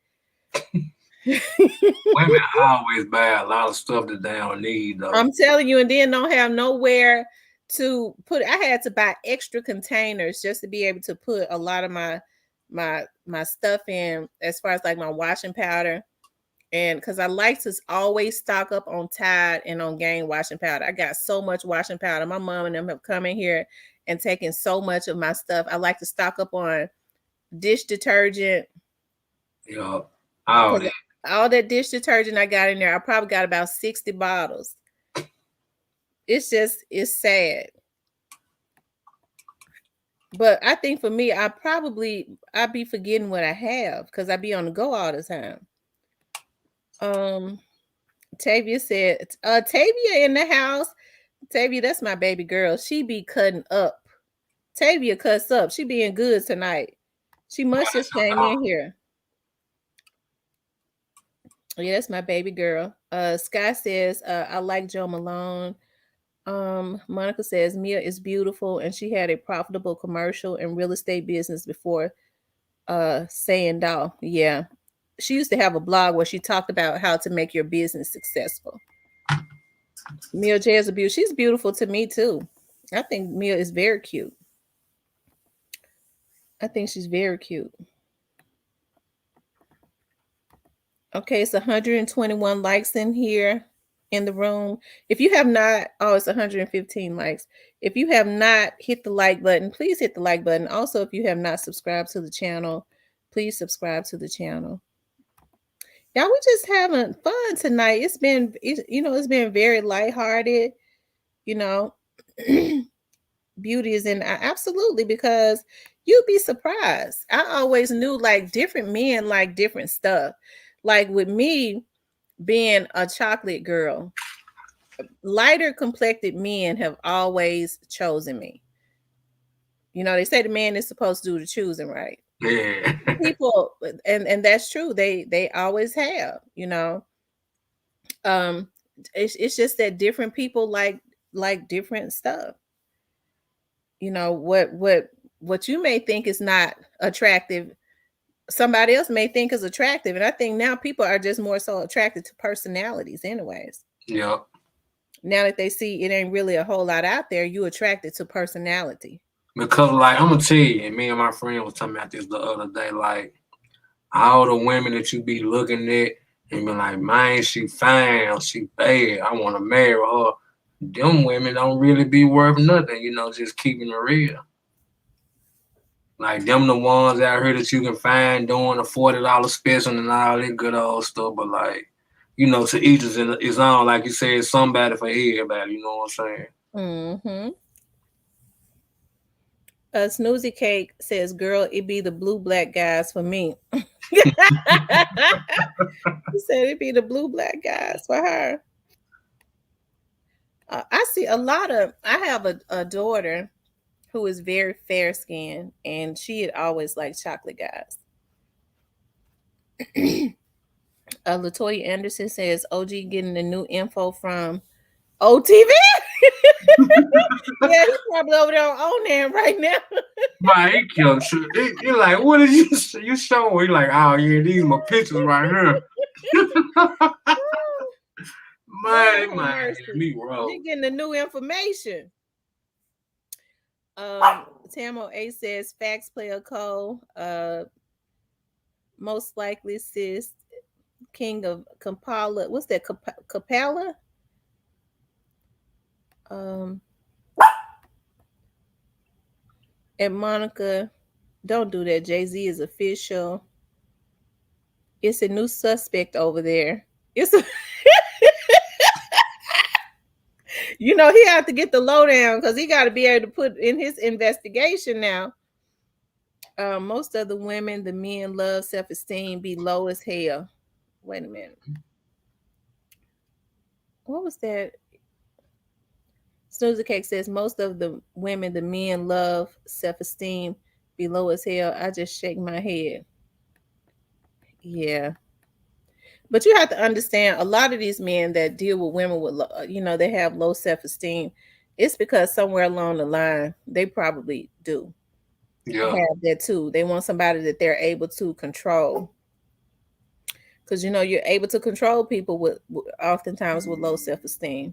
Women always buy a lot of stuff that they don't need, though. I'm telling you, and then don't have nowhere to put. I had to buy extra containers just to be able to put a lot of my stuff in, as far as like my washing powder. And because I like to always stock up on Tide and on Gain washing powder. I got so much washing powder. My mom and them have come in here and taken so much of my stuff. I like to stock up on dish detergent. Yeah. All that dish detergent I got in there, I probably got about 60 bottles. It's sad. But I think for me, I'd be forgetting what I have because I be on the go all the time. Tavia said, Tavia in the house. Tavia, that's my baby girl. She be cutting up. Tavia cuts up. She being good tonight. She must just came in here. Yeah, that's my baby girl. Sky says, I like Joe Malone. Monica says Mia is beautiful and she had a profitable commercial and real estate business before saying Dolph. Yeah. She used to have a blog where she talked about how to make your business successful. Mia Jezebel, she's beautiful to me too. I think Mia is very cute. I think she's very cute. Okay, it's 121 likes in here in the room. If you have not, it's 115 likes. If you have not hit the like button, please hit the like button. Also, if you have not subscribed to the channel, please subscribe to the channel. Yeah, we just having fun tonight. It's been very lighthearted. Beauty is in absolutely, because you'd be surprised. I always knew like different men like different stuff. Like with me being a chocolate girl, lighter complected men have always chosen me. They say the man is supposed to do the choosing, right? Yeah. People, and that's true. They always have. Um, it's just that different people like different stuff. What you may think is not attractive, somebody else may think is attractive. And I think now people are just more so attracted to personalities anyways. Yeah. Now that they see it ain't really a whole lot out there, you attracted to personality. Because like I'm gonna tell you, and me and my friend was talking about this the other day, like all the women that you be looking at and be like, man, she fine or she bad, I wanna marry her. Them women don't really be worth nothing, just keeping it real. Like them the ones out here that you can find doing a $40 special and all that good old stuff, but like, to each his own, like you said, somebody for everybody, you know what I'm saying? Mm-hmm. Snoozy Cake says, "Girl, it be the blue black guys for me." He said it be the blue black guys for her. I see a lot of. I have a daughter who is very fair skinned, and she had always liked chocolate guys. Latoya Anderson says, "OG getting the new info from OTV." Yeah, he's probably over there on there right now. Man, he killed shit. You're like, what did you showing? He like, oh yeah, these my pictures right here. Lord Man, have man, mercy. me He wrong. getting the new information. Tamo A says facts play a code. Most likely sis King of Kampala. What's that? Kapala? Um and Monica, don't do that. Jay-Z is official. It's a new suspect over there. It's a, he had to get the lowdown because he got to be able to put in his investigation now. Most of the women, the men love self-esteem be low as hell. Wait a minute. What was that? Snoozer Cake says most of the women, the men love self-esteem be low as hell. I just shake my head. Yeah. But you have to understand a lot of these men that deal with women with, they have low self-esteem. It's because somewhere along the line, they probably do Yeah, have that too. They want somebody that they're able to control. Because you're able to control people oftentimes with low self-esteem.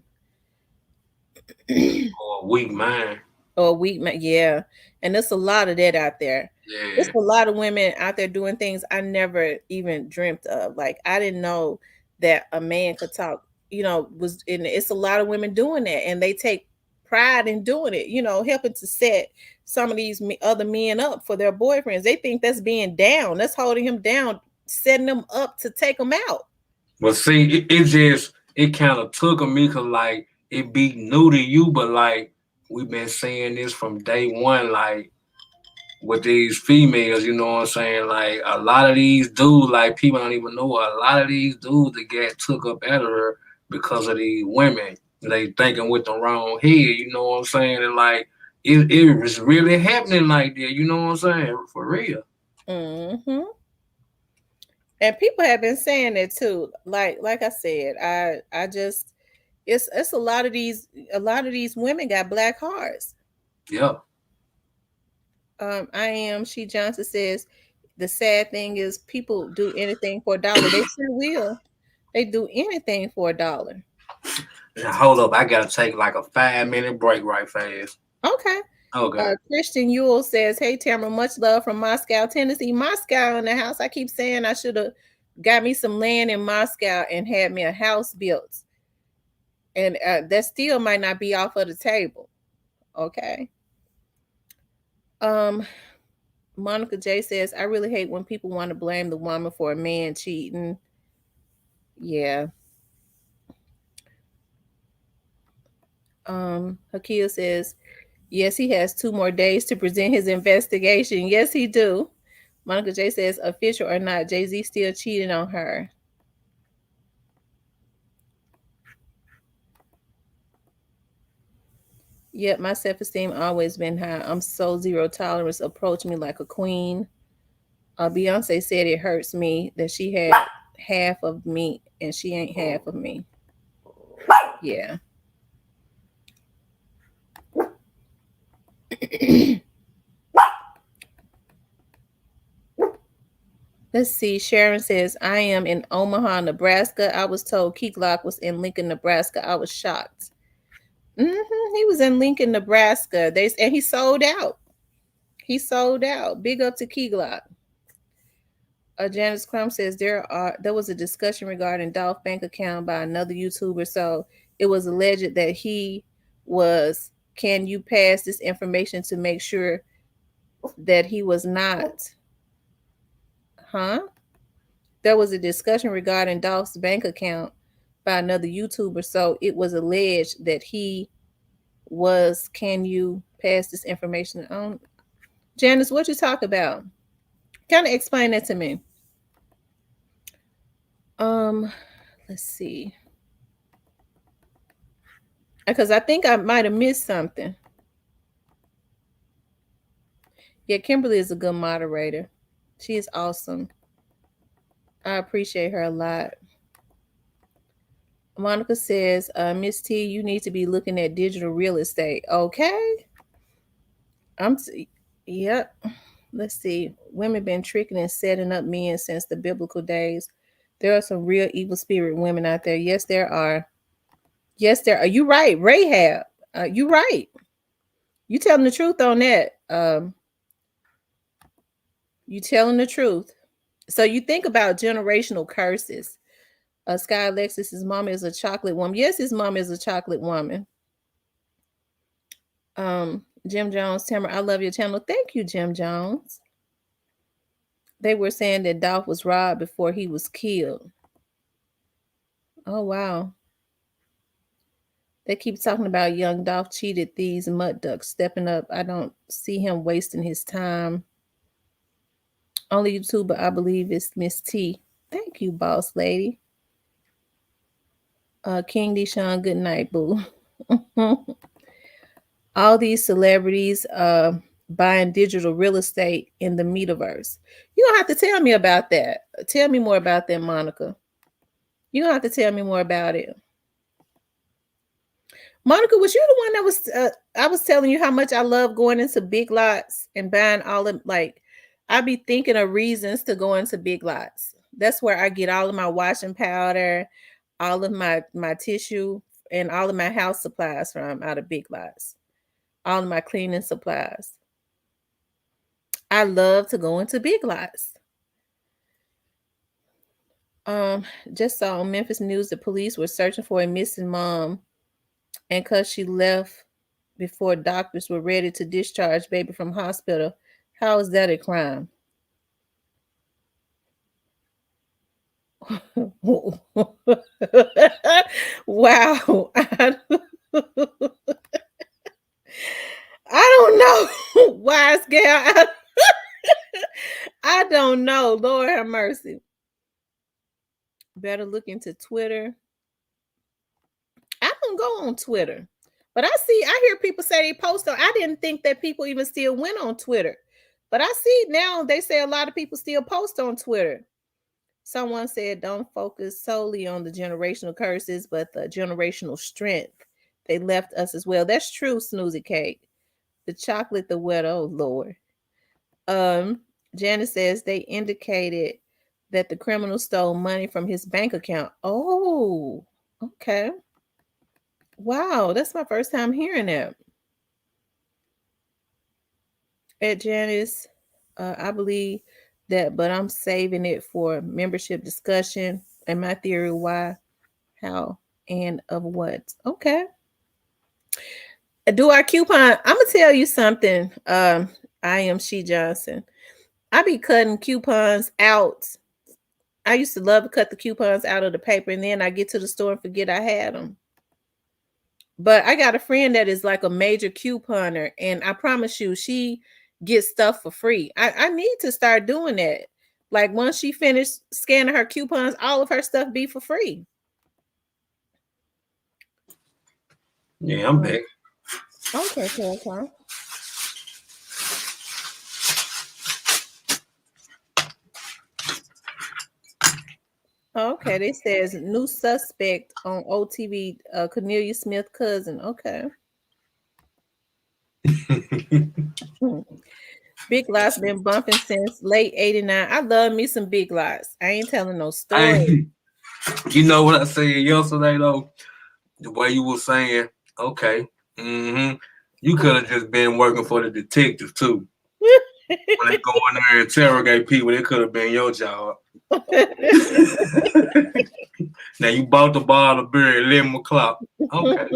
or a weak man. Or a weak man, yeah. And there's a lot of that out there. There's Yeah, a lot of women out there doing things I never even dreamt of. Like I didn't know that a man could talk. Was in it's a lot of women doing that, and they take pride in doing it. Helping to set some of these other men up for their boyfriends. They think that's being down. That's holding him down, setting them up to take them out. but see, it kind of took on me because like it be new to you, but like we've been saying this from day one, like with these females, you know what I'm saying? Like a lot of these dudes, like people don't even know a lot of these dudes that get took up out of her because of these women. They thinking with the wrong head, you know what I'm saying? And like it was really happening like that, you know what I'm saying? For real. Mm-hmm. And people have been saying it too. Like I said, I just it's a lot of these women got black hearts. Yeah. I am. She Johnson says the sad thing is people do anything for a dollar. They sure will. They do anything for a dollar. Now, hold up, I gotta take like a 5 minute break right fast. Okay. Okay. Christian Yule says, "Hey Tamara, much love from Moscow, Tennessee. Moscow in the house. I keep saying I should have got me some land in Moscow and had me a house built, and that still might not be off of the table." Okay. Um, Monica J says, "I really hate when people want to blame the woman for a man cheating." Yeah. Hakia says, "Yes, he has 2 more days to present his investigation." Yes, he do. Monica J says, "Official or not, Jay-Z still cheating on her." Yep, my self-esteem always been high. I'm so zero tolerance. Approach me like a queen. Beyonce said it hurts me that she had half of me and she ain't half of me. Yeah. Let's see. Sharon says, I am in Omaha, Nebraska. I was told Key Glock was in Lincoln, Nebraska. I was shocked. He was in Lincoln, Nebraska. And he sold out. He sold out. Big up to Key Glock. Janice Crumb says there was a discussion regarding Dolph bank account by another YouTuber. So it was alleged that he was. Can you pass this information to make sure that he was not? Huh? There was a discussion regarding Dolph's bank account by another YouTuber. So it was alleged that he was. Can you pass this information on? Janice, what you talk about? Kind of explain that to me. Let's see. Because I think I might have missed something. Yeah, Kimberly is a good moderator. She is awesome. I appreciate her a lot. Monica says, Miss T, you need to be looking at digital real estate. Okay. Yep. Let's see. Women been tricking and setting up men since the biblical days. There are some real evil spirit women out there. Yes, there are. Yes, there are. You right, Rahab. You right. You telling the truth on that. You telling the truth. So you think about generational curses. Sky Alexis' mom is a chocolate woman. Yes, his mom is a chocolate woman. Jim Jones, Tamara, I love your channel. Thank you, Jim Jones. They were saying that Dolph was robbed before he was killed. Oh, wow. They keep talking about Young Dolph cheated these mud ducks stepping up. I don't see him wasting his time. Only YouTuber I believe is Miss T. Thank you, boss lady. King Deshaun, good night, boo. All these celebrities buying digital real estate in the metaverse. You don't have to tell me about that. Tell me more about that, Monica. You don't have to tell me more about it. Monica, was you the one that was I was telling you how much I love going into Big Lots and buying all of, like, I be thinking of reasons to go into Big Lots. That's where I get all of my washing powder, all of my tissue, and all of my house supplies from out of Big Lots. All of my cleaning supplies. I love to go into Big Lots. Just saw on Memphis News the police were searching for a missing mom, and because she left before doctors were ready to discharge baby from hospital. How is that a crime? Wow. I don't know. Wise gal. I don't know. Lord have mercy. Better look into Twitter. I don't go on Twitter. But I hear people say they post on. I didn't think that people even still went on Twitter. But I see now they say a lot of people still post on Twitter. Someone said don't focus solely on the generational curses, but the generational strength they left us as well. That's true, Snoozy Cake. The chocolate, the wet, oh Lord. Janice says they indicated that the criminal stole money from his bank account. Oh, okay. Wow, that's my first time hearing that. At Janice, I believe that, but I'm saving it for membership discussion and my theory why, how, and of what. Okay. Do our coupon. I'm gonna tell you something. I am She Johnson. I be cutting coupons out. I used to love to cut the coupons out of the paper, and then I get to the store and forget I had them. But I got a friend that is like a major couponer, and I promise you, she gets stuff for free. I need to start doing that. Like once she finished scanning her coupons, all of her stuff be for free. Yeah, I'm back. Okay, okay. Okay, this says new suspect on OTV, Cornelia Smith cousin. Okay. Hmm. Big Lots been bumping since late 89. I love me some Big Lots. I ain't telling no story. Hey, you know what I said yesterday though? The way you were saying, okay, you could have just been working for the detectives too. When they go in there and interrogate people, it could have been your job. Now you bought the bottle of beer at 11 o'clock. Okay.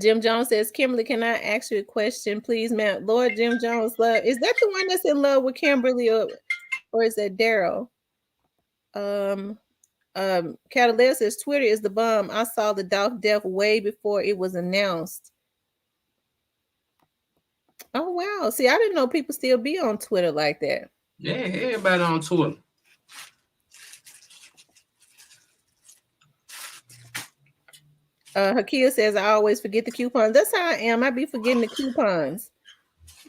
Jim Jones says, Kimberly, can I ask you a question, please, ma'am? Lord Jim Jones, love, is that the one that's in love with Kimberly, or is that Daryl? Catalina says, Twitter is the bomb. I saw the Dolph death way before it was announced. Oh wow! See, I didn't know people still be on Twitter like that. Yeah, everybody on Twitter. Hakia says, I always forget the coupons. That's how I am. I be forgetting the coupons.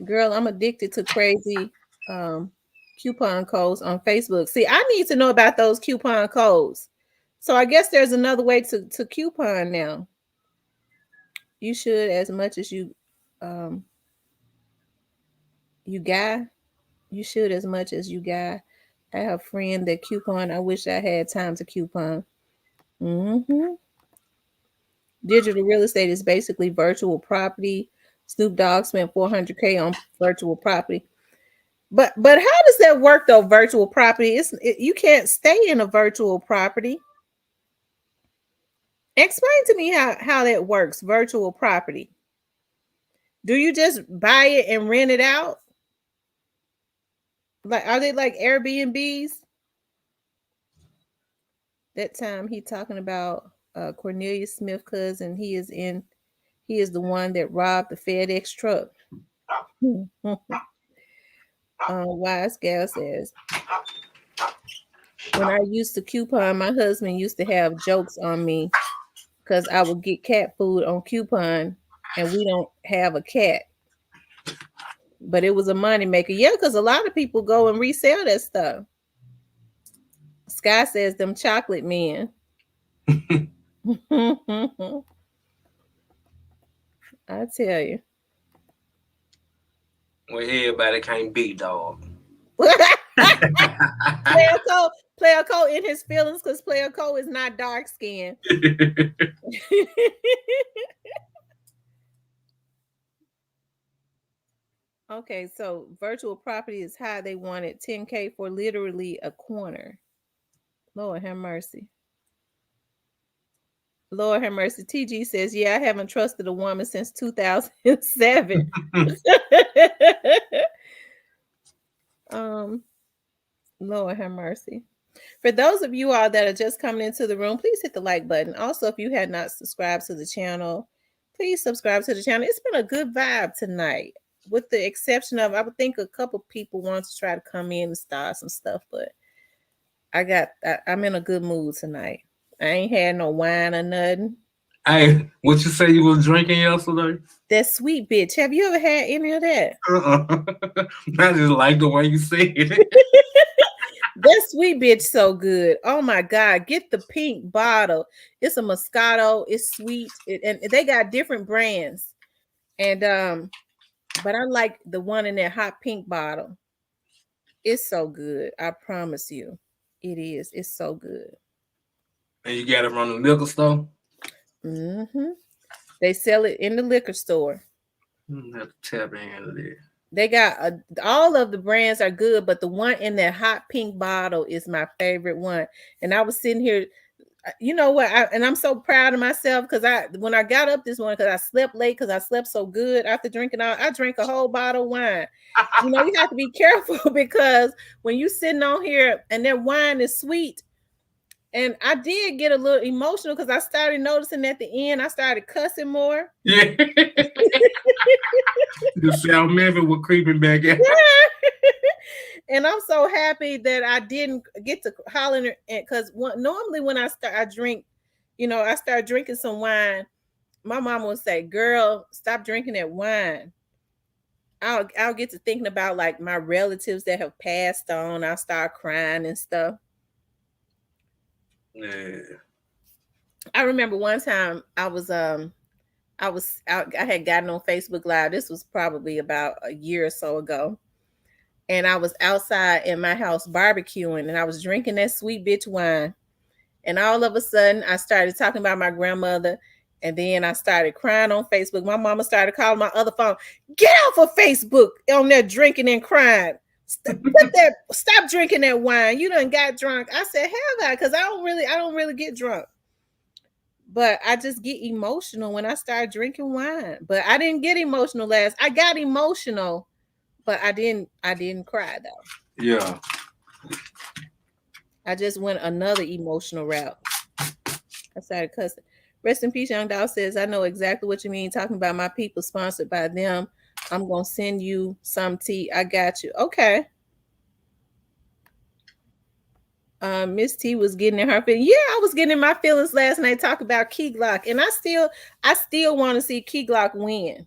Girl, I'm addicted to crazy coupon codes on Facebook. See, I need to know about those coupon codes. So I guess there's another way to coupon now. You should, as much as you guy. You should as much as you guy. I have a friend that coupon. I wish I had time to coupon. Digital real estate is basically virtual property. Snoop Dogg spent $400K on virtual property. But how does that work though? Virtual property, you can't stay in a virtual property. Explain to me how that works. Virtual property. Do you just buy it and rent it out? Like, are they like Airbnbs? That time he talking about Cornelia Smith cousin. He is the one that robbed the FedEx truck. Wise Gal says, when I used to coupon, my husband used to have jokes on me because I would get cat food on coupon and we don't have a cat. But it was a money maker. Yeah, because a lot of people go and resell that stuff. Sky says them chocolate men. I tell you. Well, everybody can't be, dog. Player Cole in his feelings because Player Cole is not dark skinned. Okay, so virtual property is how they wanted $10K for literally a corner. Lord have mercy. Lord have mercy. TG says, yeah, I haven't trusted a woman since 2007. Lord have mercy. For those of you all that are just coming into the room, please hit the like button. Also, if you had not subscribed to the channel, please subscribe to the channel. It's been a good vibe tonight, with the exception of, I would think a couple people want to try to come in and start some stuff, but I'm in a good mood tonight. I ain't had no wine or nothing. Hey, what you say you was drinking yesterday? That sweet bitch. Have you ever had any of that? I just like the way you say it. That sweet bitch so good. Oh my God. Get the pink bottle. It's a Moscato. It's sweet. And they got different brands. And but I like the one in that hot pink bottle. It's so good. I promise you. It is. It's so good. And you got it from the liquor store? They sell it in the liquor store. Have to tap into that. They got all of the brands are good, but the one in that hot pink bottle is my favorite one. And I was sitting here, you know what? I'm so proud of myself because when I got up this morning, because I slept late, because I slept so good after drinking I drank a whole bottle of wine. You know, you have to be careful because when you sitting on here and that wine is sweet, and I did get a little emotional because I started noticing at the end, I started cussing more. Yeah. The South Memphis was creeping back out. And I'm so happy that I didn't get to hollering because normally when I drink, I started drinking some wine. My mom would say, "Girl, stop drinking that wine." I'll get to thinking about like my relatives that have passed on. I'll start crying and stuff. Yeah. I remember one time I was out, I had gotten on Facebook Live. This was probably about a year or so ago. And I was outside in my house barbecuing and I was drinking that sweet bitch wine. And all of a sudden I started talking about my grandmother. And then I started crying on Facebook. My mama started calling my other phone. Get off of Facebook on there drinking and crying. Stop drinking that wine. You done got drunk. I said, have I? Because I don't really get drunk. But I just get emotional when I start drinking wine. But I didn't get emotional last. I got emotional, but I didn't cry though. Yeah. I just went another emotional route. I started cussing. Rest in peace, Young Dolph says, I know exactly what you mean. Talking about my people sponsored by them. I'm gonna send you some tea. I got you. Okay. Miss T was getting in her feelings. Yeah, I was getting in my feelings last night talking about Key Glock, and I still want to see Key Glock win.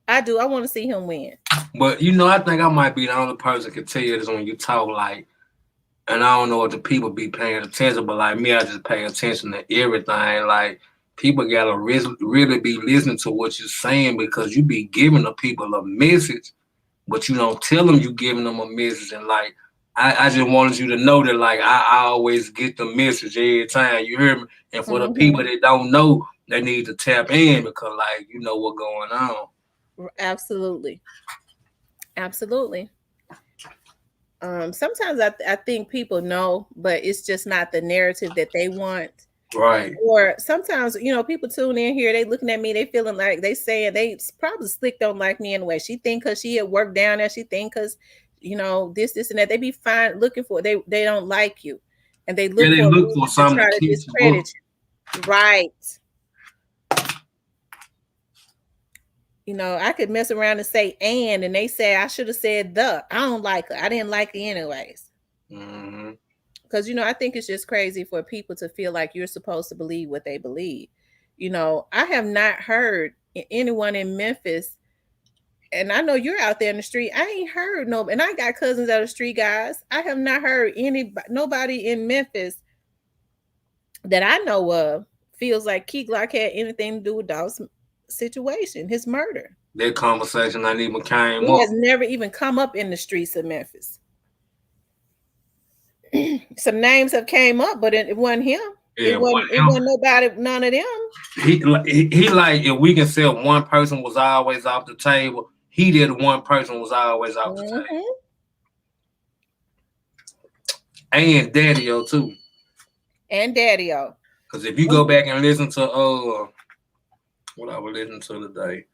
I do. I want to see him win. But I think I might be the only person can tell you this when you talk like, and I don't know if the people be paying attention, but like me, I just pay attention to everything. Like people gotta really be listening to what you're saying because you be giving the people a message, but you don't tell them you giving them a message. And like I just wanted you to know that like I always get the message every time. You hear me? And for the people that don't know, they need to tap in because like you know what's going on. Absolutely. Absolutely. Sometimes I think people know, but it's just not the narrative that they want. Right. Or sometimes, people tune in here, they looking at me, they feeling like they saying they probably slick don't like me anyway. She think because she had worked down there, she think because, this and that. They be fine looking for they don't like you. And they look for a reason to try to discredit you. Right. I could mess around and say and they say I should have said the. I don't like her. I didn't like her anyways. Mm-hmm. Because, I think it's just crazy for people to feel like you're supposed to believe what they believe. I have not heard anyone in Memphis, and I know you're out there in the street. I ain't heard no, and I got cousins out of the street, guys. I have not heard nobody in Memphis that I know of feels like Key Glock had anything to do with Dolph's situation, his murder. That conversation not even came It up. has never even come up in the streets of Memphis. Some names have came up, but it wasn't him. Yeah, it wasn't nobody, none of them. He like if we can say one person was always off the table, he did one person was always off the table. And Daddy-O too. And Daddy-O. Because if you go back and listen to what I was listening to today.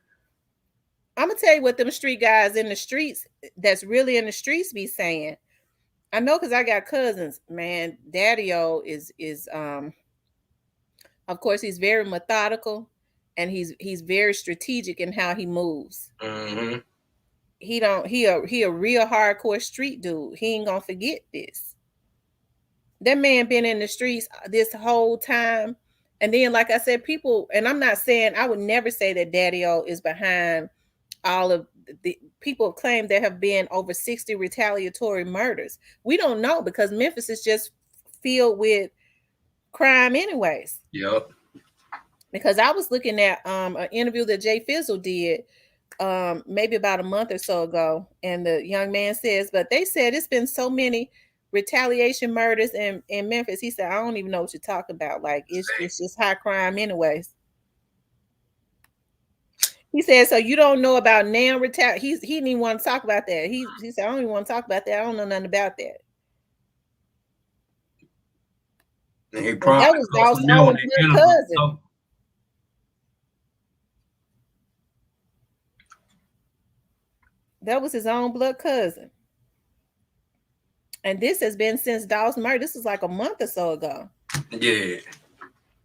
I'm gonna tell you what them street guys in the streets that's really in the streets be saying. I know because I got cousins. Man, Daddy-O is of course he's very methodical and he's very strategic in how he moves. Mm-hmm. He a real hardcore street dude. He ain't gonna forget this. That man been in the streets this whole time. And then, like I said, people, and I'm not saying, I would never say that Daddy-O is behind all of the people claim there have been over 60 retaliatory murders. We don't know because Memphis is just filled with crime anyways. Yep. Because I was looking at an interview that Jay Fizzle did maybe about a month or so ago, and the young man says, but they said it's been so many retaliation murders in Memphis. He said, I don't even know what you're talking about. Like it's just high crime anyways. He said, so you don't know about now retaliation. He didn't even want to talk about that. He said, I don't even want to talk about that. I don't know nothing about that. And he probably that was Dolph's own blood cousin. That was his own blood cousin. And this has been since Dolph's murder. This is like a month or so ago. Yeah.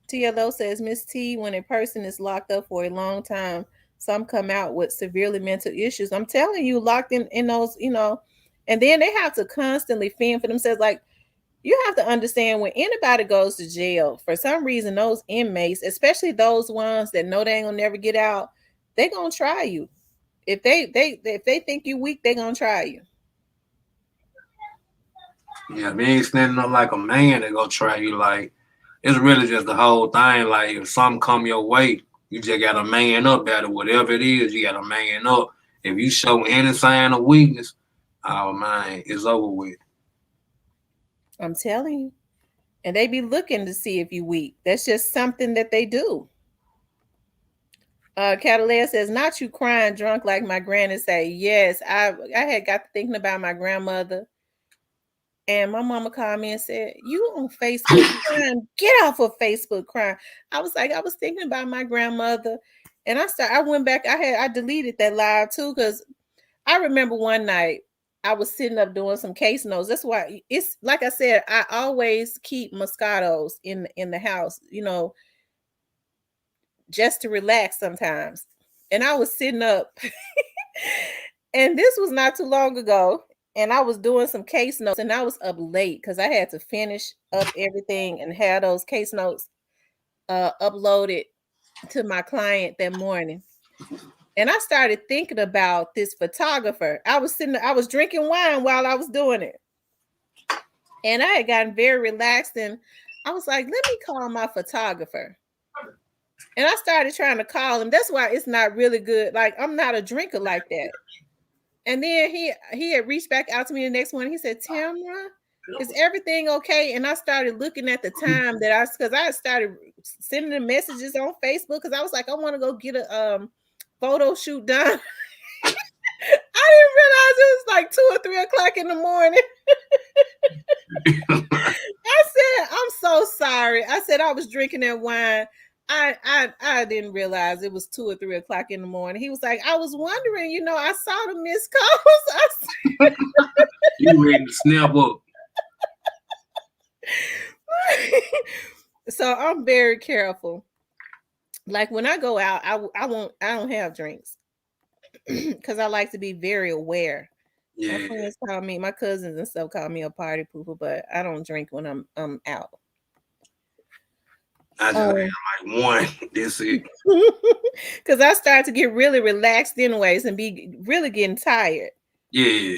TLO says, Miss T, when a person is locked up for a long time, some come out with severely mental issues. I'm telling you, locked in those, and then they have to constantly fend for themselves. Like You have to understand when anybody goes to jail, for some reason, those inmates, especially those ones that know they ain't gonna never get out, they gonna try you. If they think you weak, they gonna try you. Yeah, they ain't standing up like a man, they gonna try you. Like, it's really just the whole thing. Like, if something come your way, you just gotta man up about it. Whatever it is, you gotta man up. If you show any sign of weakness, oh man, it's over with. I'm telling you. And they be looking to see if you weak. That's just something that they do. Catalea says, "Not you crying drunk like my granny say." Yes, I had got to thinking about my grandmother, and my mama called me and said, "You on Facebook crying? Get off of Facebook crying." I was thinking about my grandmother, and I went back. I deleted that live too because I remember one night I was sitting up doing some case notes. That's why it's like I said, I always keep Moscatos in the house, just to relax sometimes. And I was sitting up, and this was not too long ago. And I was doing some case notes, and I was up late because I had to finish up everything and have those case notes uploaded to my client that morning. And I started thinking about this photographer. I was drinking wine while I was doing it. And I had gotten very relaxed, and I was like, let me call my photographer. And I started trying to call him. That's why it's not really good. Like, I'm not a drinker like that. And then he had reached back out to me the next morning. He said, "Tamra, is everything okay?" And I started looking at the time because I started sending the messages on Facebook because I was like, I want to go get a photo shoot done. I didn't realize it was like 2 or 3 o'clock in the morning. I said, "I'm so sorry." I said I was drinking that wine. I didn't realize it was 2 or 3 o'clock in the morning. He was like, "I was wondering, I saw the missed calls." You ready to snap up? So I'm very careful. Like when I go out, I don't have drinks because I like to be very aware. My Yeah, friends call me, my cousins and stuff call me a party pooper, but I don't drink when I'm out. I just had like one. That's it. Because I start to get really relaxed anyways and be really getting tired. Yeah.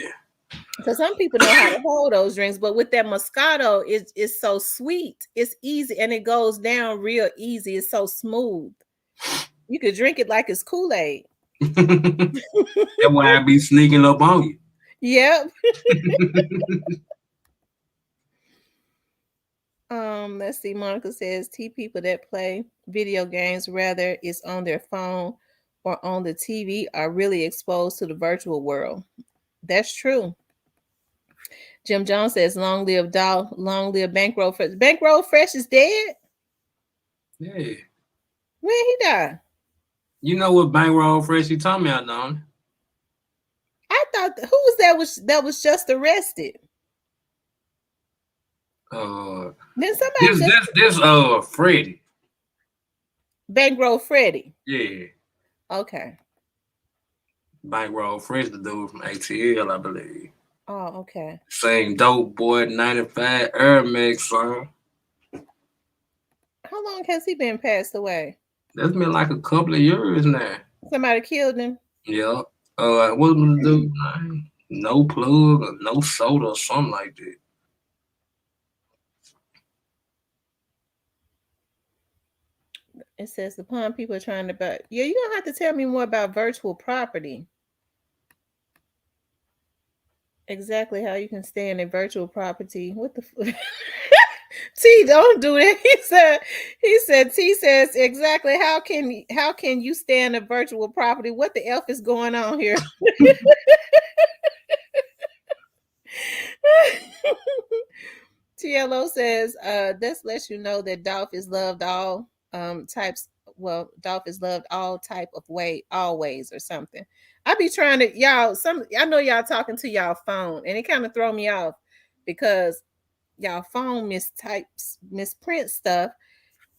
Because some people know how to hold those drinks, but with that Moscato, it's so sweet. It's easy and it goes down real easy. It's so smooth. You could drink it like it's Kool-Aid. That's why I be sneaking up on you. Yep. Let's see. Monica says people that play video games, whether it's on their phone or on the TV, are really exposed to the virtual world. That's true. Jim Jones says, "Long live Dolph, long live Bankroll Fresh." Bankroll Fresh is dead? Yeah. When he died? You know what Bankroll Fresh you talking about, don't you? I thought who was that was just arrested? Then somebody This just this Freddie. Bankroll Freddie. Yeah. Okay. Bankroll Fresh, the dude from ATL, I believe. Oh, okay. Same dope boy, 95 Air Max song. How long has he been passed away? That's been like a couple of years now. Somebody killed him? Yeah. What was the dude's name? No Plug or No Soda or something like that. It says upon people are trying to buy. Yeah, you're gonna have to tell me more about virtual property. Exactly how you can stay in a virtual property. What the T, don't do that. He said T says exactly how can you stay in a virtual property? What the F is going on here? TLO says, this lets you know that Dolph is loved all types. Well, Dolph is loved all type of way, always or something. I be trying to I know y'all talking to y'all phone, and it kind of throw me off because y'all phone misprint stuff,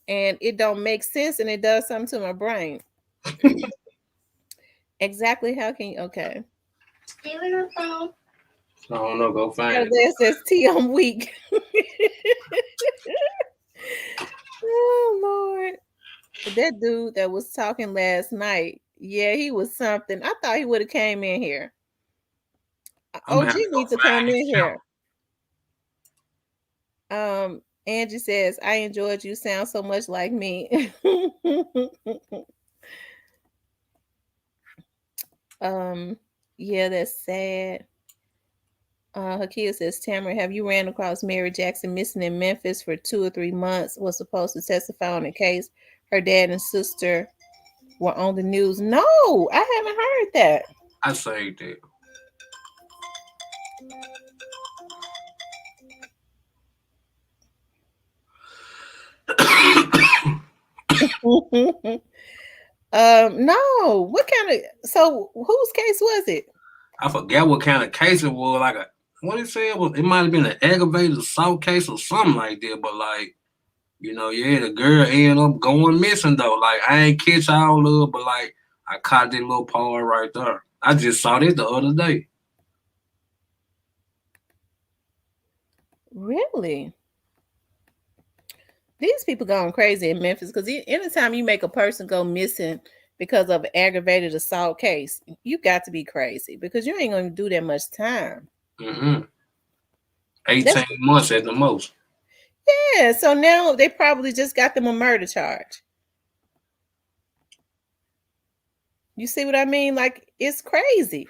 and it don't make sense, and it does something to my brain. Exactly how can you? Okay. Stealing her phone. I don't know. Go find it. There says T, I'm weak. Oh Lord. That dude that was talking last night, yeah, he was something. I thought he would have came in here. I'm gonna OG have to go needs to find come his in show. here. Angie says, I enjoyed you, sound so much like me. um, yeah, that's sad. Hakia says, Tamara, have you ran across Mary Jackson missing in Memphis for 2 or 3 months? Was supposed to testify on the case. Her dad and sister were on the news. No, I haven't heard that. I saved it. No. What kind of so whose case was it? I forgot what kind of case it was. Like a what it said was it might have been an aggravated assault case or something like that. But like yeah, the girl ended up going missing though. Like I ain't catch all of, but like I caught that little part right there. I just saw this the other day. Really? These people going crazy in Memphis because anytime you make a person go missing because of an aggravated assault case, you got to be crazy because you ain't going to do that much time. Mm-hmm. That's 18 months at the most. yeah. So now they probably just got them a murder charge. You see what I mean? Like it's crazy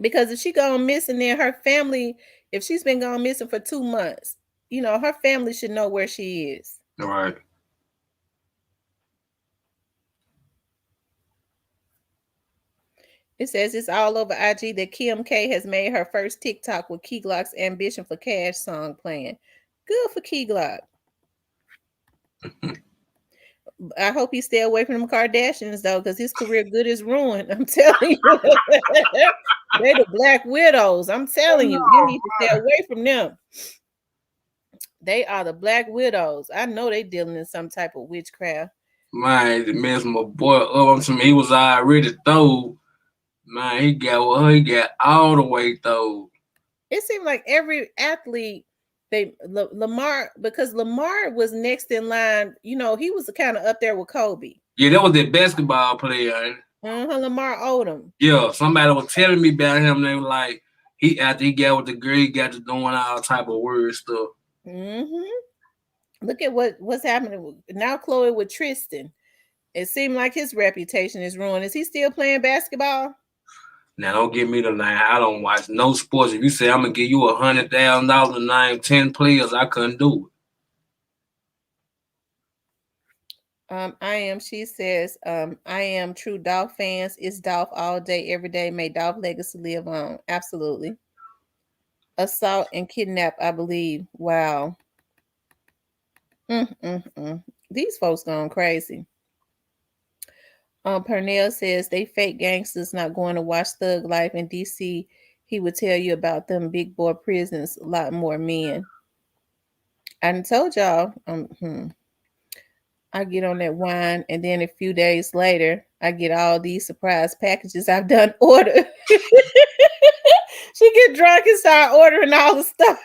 because if she gone missing, then her family, if she's been gone missing for 2 months, her family should know where she is. All right. It says it's all over IG that Kim K has made her first TikTok with Key Glock's Ambition for Cash song playing. Good for Key Glock. I hope he stay away from them Kardashians though, because his career good is ruined. I'm telling you. They the Black Widows. I'm telling you. He needs to stay away from them. They are the Black Widows. I know they dealing in some type of witchcraft. Man, it messed my boy up. He was already throw. Man, he got all the way throw. It seemed like every athlete, Lamar, because Lamar was next in line. He was kind of up there with Kobe. Yeah, that was the basketball player. Lamar Odom. Yeah, somebody was telling me about him. They were like, after he got with the girl, he got to doing all type of weird stuff. Look at what's happening now. Chloe with Tristan. It seemed like his reputation is ruined. Is he still playing basketball? Now don't give me the name. I don't watch no sports. If you say I'm gonna give you $100,000 to name 10 players, I couldn't do it. She says, I am true Dolph fans. It's Dolph all day, every day. May Dolph legacy live on. Absolutely. Assault and kidnap, I believe. Wow. These folks going crazy. Pernell says they fake gangsters not going to watch Thug Life in DC. He would tell you about them big boy prisons, a lot more men. I done told y'all, I get on that wine, and then a few days later, I get all these surprise packages I've done order. She get drunk and start ordering all the stuff.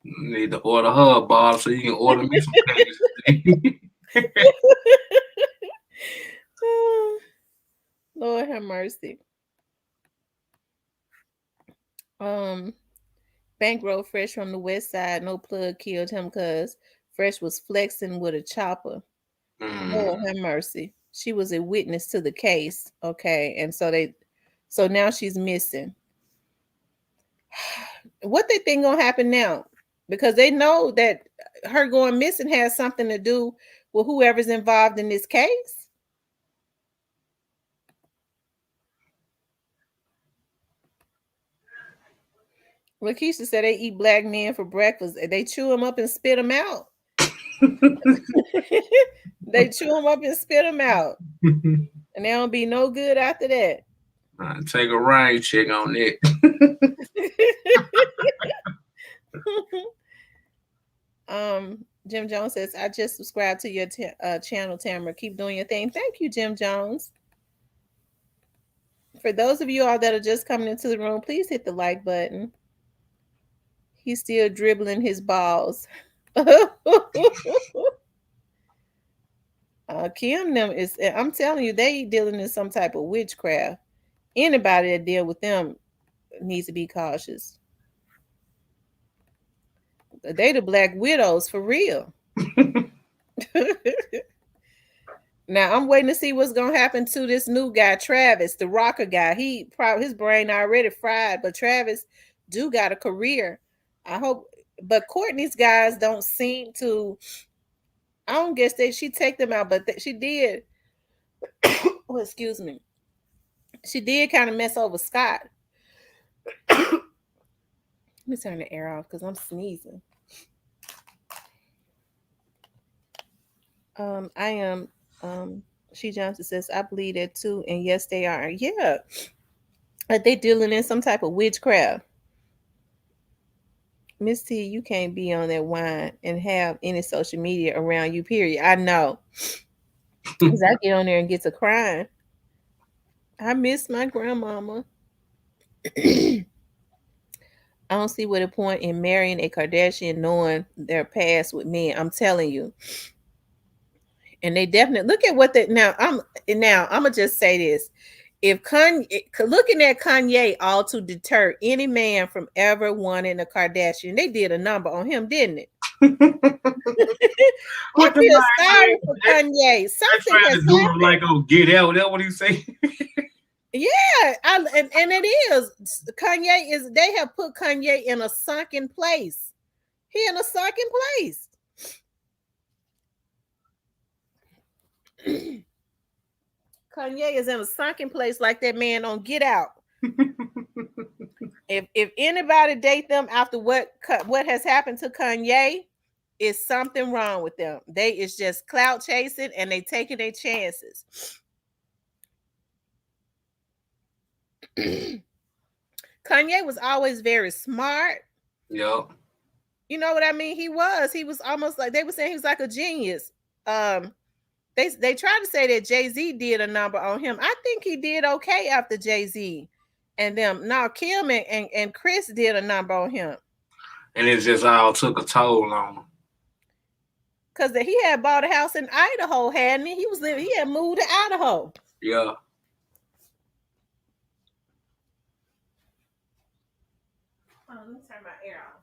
Need to order her a bottle so you can order me some packages. Lord have mercy. Bankroll Fresh from the West Side. No plug killed him because Fresh was flexing with a chopper. Lord have mercy. She was a witness to the case. Okay, and so now she's missing. What they think gonna happen now? Because they know that her going missing has something to do with whoever's involved in this case. Lakeisha said they eat black men for breakfast. They chew them up and spit them out. They chew them up and spit them out. And they don't be no good after that. Take a rain check on it. Jim Jones says, I just subscribed to your channel, Tamara. Keep doing your thing. Thank you, Jim Jones. For those of you all that are just coming into the room, please hit the like button. He's still dribbling his balls. Kim them is, I'm telling you, they dealing in some type of witchcraft. Anybody that deal with them needs to be cautious. They the black widows for real. Now I'm waiting to see what's gonna happen to this new guy, Travis, the rocker guy. He probably his brain already fried, but Travis do got a career. I hope, but Courtney's guys don't seem to. I don't guess that she take them out, but she did. Oh, excuse me. She did kind of mess over Scott. Let me turn the air off because I'm sneezing. I am. She Johnson says, I believe that too, and yes, they are. Yeah, like they dealing in some type of witchcraft. Miss T, you can't be on that wine and have any social media around you. Period. I know, cause I get on there and get to crying. I miss my grandmama. I don't see what the point in marrying a Kardashian knowing their past with men. I'm telling you. And they definitely look at what they I'm gonna just say this. If Kanye looking at Kanye all to deter any man from ever wanting a Kardashian, they did a number on him, didn't it? I feel sorry for Kanye. Something has happened. Like, oh, get out. That's what he say. Yeah, and it is. Kanye is. They have put Kanye in a sunken place. He in a sunken place. Kanye is in a sunken place like that man on Get Out. If anybody date them after what has happened to Kanye, is something wrong with them. They is just clout chasing and they taking their chances. Kanye was always very smart. Yeah. You know what I mean? He was almost like they were saying he was like a genius. They tried to say that Jay-Z did a number on him. I think he did okay after Jay-Z and them. Now Kim and Chris did a number on him. And it just all took a toll on him. Cause he had bought a house in Idaho, hadn't he? He had moved to Idaho. Yeah. Oh, let me turn my air off.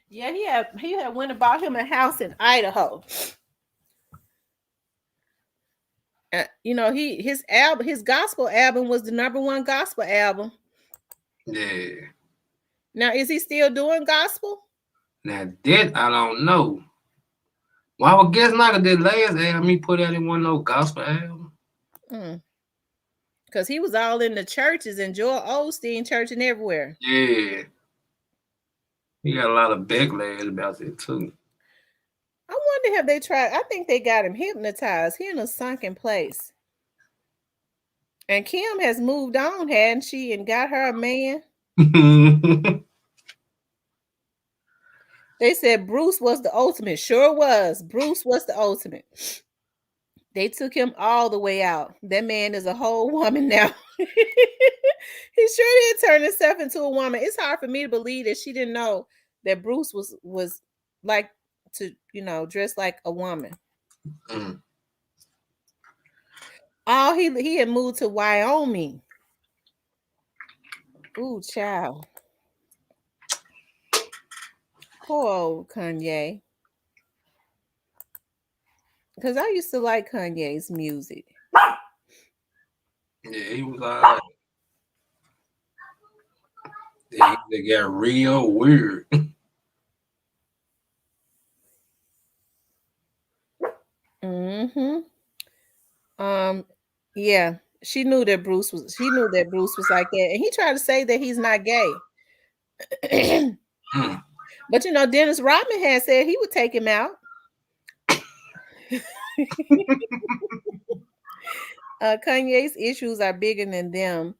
Yeah, he had went and bought him a house in Idaho. You know, his gospel album was the #1 gospel album. Yeah. Now, is he still doing gospel? Now that I don't know. Well, I would guess not that last album he put out in one no gospel album. Because he was all in the churches and Joel Osteen church and everywhere. Yeah. He got a lot of backlash about it too. I wonder have they tried. I think they got him hypnotized. He in a sunken place. And Kim has moved on, hadn't she? And got her a man. They said Bruce was the ultimate. Sure was. Bruce was the ultimate. They took him all the way out. That man is a whole woman now. He sure did turn himself into a woman. It's hard for me to believe that she didn't know that Bruce was like to, dress like a woman. Mm. Oh, he had moved to Wyoming. Ooh, child. Poor old Kanye. Because I used to like Kanye's music. Yeah, he was they got real weird. Yeah, she knew that Bruce was like that, and he tried to say that he's not gay. But Dennis Rodman had said he would take him out. Kanye's issues are bigger than them.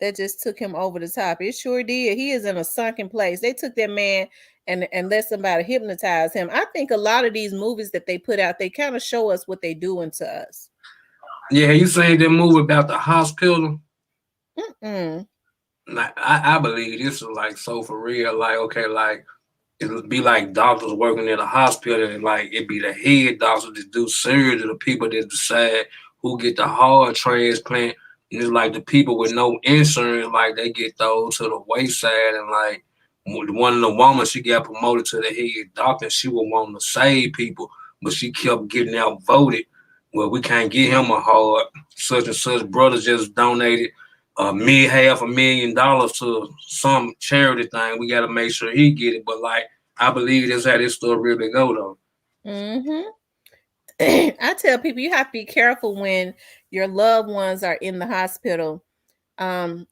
that just took him over the top. It sure did. He is in a sunken place. They took that man and let somebody hypnotize him. I think a lot of these movies that they put out, they kind of show us what they doing to us. Yeah, you seen that movie about the hospital? Mm-mm. Like, I believe this is like so for real. Like, okay, like it'll be like doctors working in a hospital, and like it be the head doctors that do surgery, the people that decide who get the heart transplant, and it's like the people with no insurance, like they get those to the wayside, and like one of the woman, she got promoted to the head doctor, and she was wanting to save people, but she kept getting outvoted. Well, we can't get him a heart. Such and such brother just donated $500,000 to some charity thing. We got to make sure he get it. But like, I believe that's how this stuff really go though. Mm-hmm. I tell people you have to be careful when your loved ones are in the hospital. There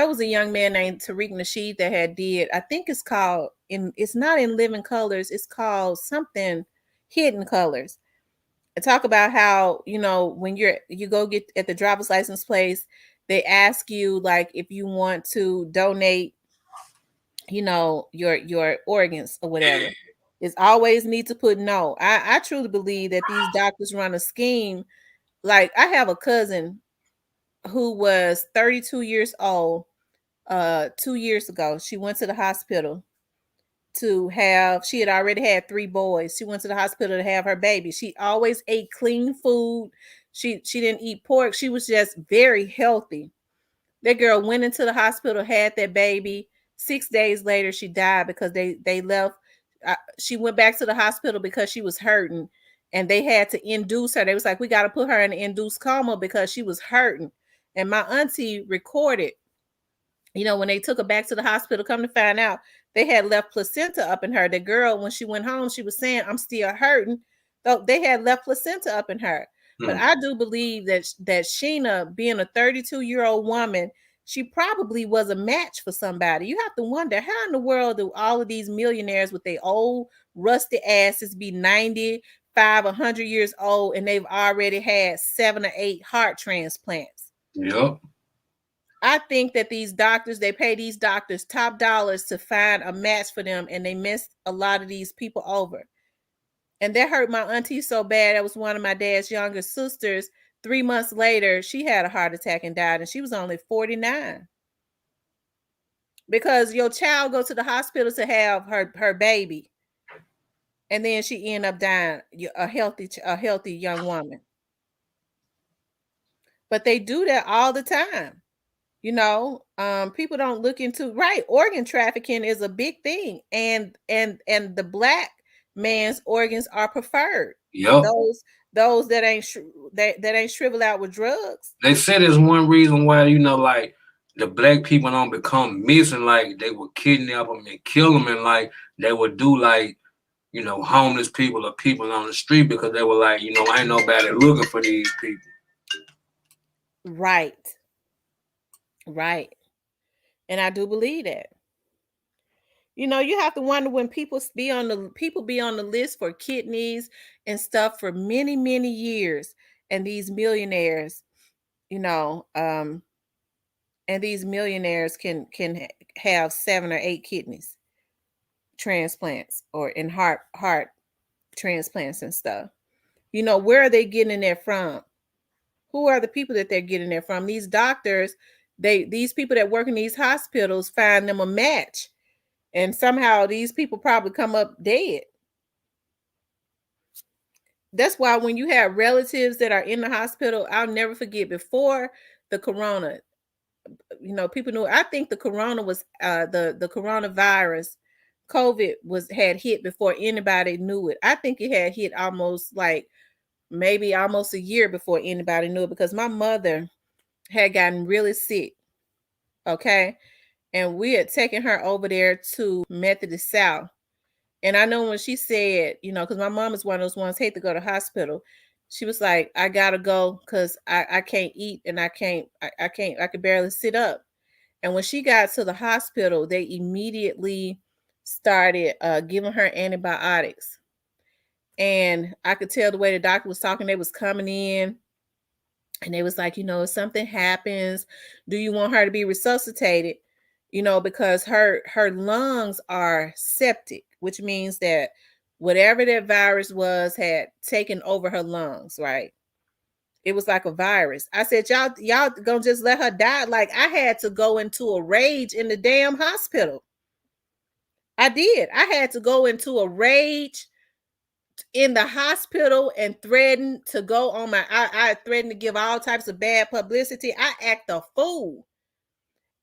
was a young man named Tariq Nasheed that had did. I think it's called in. It's not in Living Colors. It's called something Hidden Colors. I talk about how when you go get at the driver's license place, they ask you like if you want to donate, your organs or whatever. It's always need to put no. I truly believe that these doctors run a scheme. Like I have a cousin who was 32 years old 2 years ago. She went to the hospital to have she had already had three boys. She went to the hospital to have her baby. She always ate clean food. She didn't eat pork. She was just very healthy. That girl went into the hospital, had that baby. 6 days later, she died because they left. She went back to the hospital because she was hurting, and they had to induce her. They was like, we got to put her in an induced coma because she was hurting. And my auntie recorded, when they took her back to the hospital, come to find out they had left placenta up in her. The girl, when she went home, she was saying, I'm still hurting. So they had left placenta up in her. But I do believe that Sheena, being a 32-year-old woman, she probably was a match for somebody. You have to wonder, how in the world do all of these millionaires with their old rusty asses be 95, 100 years old, and they've already had 7 or 8 heart transplants? Yep. I think that these doctors, they pay these doctors top dollars to find a match for them, and they missed a lot of these people over. And that hurt my auntie so bad. That was one of my dad's younger sisters. 3 months later, she had a heart attack and died, and she was only 49. Because your child go to the hospital to have her baby, and then she end up dying, a healthy young woman. But they do that all the time. People don't look into, right, organ trafficking is a big thing, and the black man's organs are preferred. Yep. Those that ain't shriveled out with drugs. They said there's one reason why, like the black people don't become missing, like they would kidnap them and kill them, and like they would do like, homeless people or people on the street, because they were like, ain't nobody looking for these people. Right. Right. And I do believe that. You have to wonder when people be on the list for kidneys and stuff for many, many years, and these millionaires, you know, um, and these millionaires can have 7 or 8 kidneys transplants or in heart transplants and stuff. Where are they getting that from? Who are the people that they're getting that from? These doctors, these people that work in these hospitals find them a match, and somehow these people probably come up dead. That's why when you have relatives that are in the hospital, I'll never forget, before the corona, people knew. I think the corona was the coronavirus, COVID had hit before anybody knew it. I think it had hit almost like maybe almost a year before anybody knew it, because my mother had gotten really sick. Okay. And we had taken her over there to Methodist South. And I know when she said, because my mom is one of those ones hate to go to hospital. She was like, I gotta go because I can't eat, and I could barely sit up. And when she got to the hospital, they immediately started giving her antibiotics. And I could tell the way the doctor was talking, they was coming in And they was like, if something happens, do you want her to be resuscitated? Because her lungs are septic, which means that whatever that virus was had taken over her lungs, right? It was like a virus. I said, y'all gonna just let her die? Like, I had to go into a rage in the damn hospital. I did. I had to go into a rage in the hospital and threaten to go on I threatened to give all types of bad publicity. I act a fool.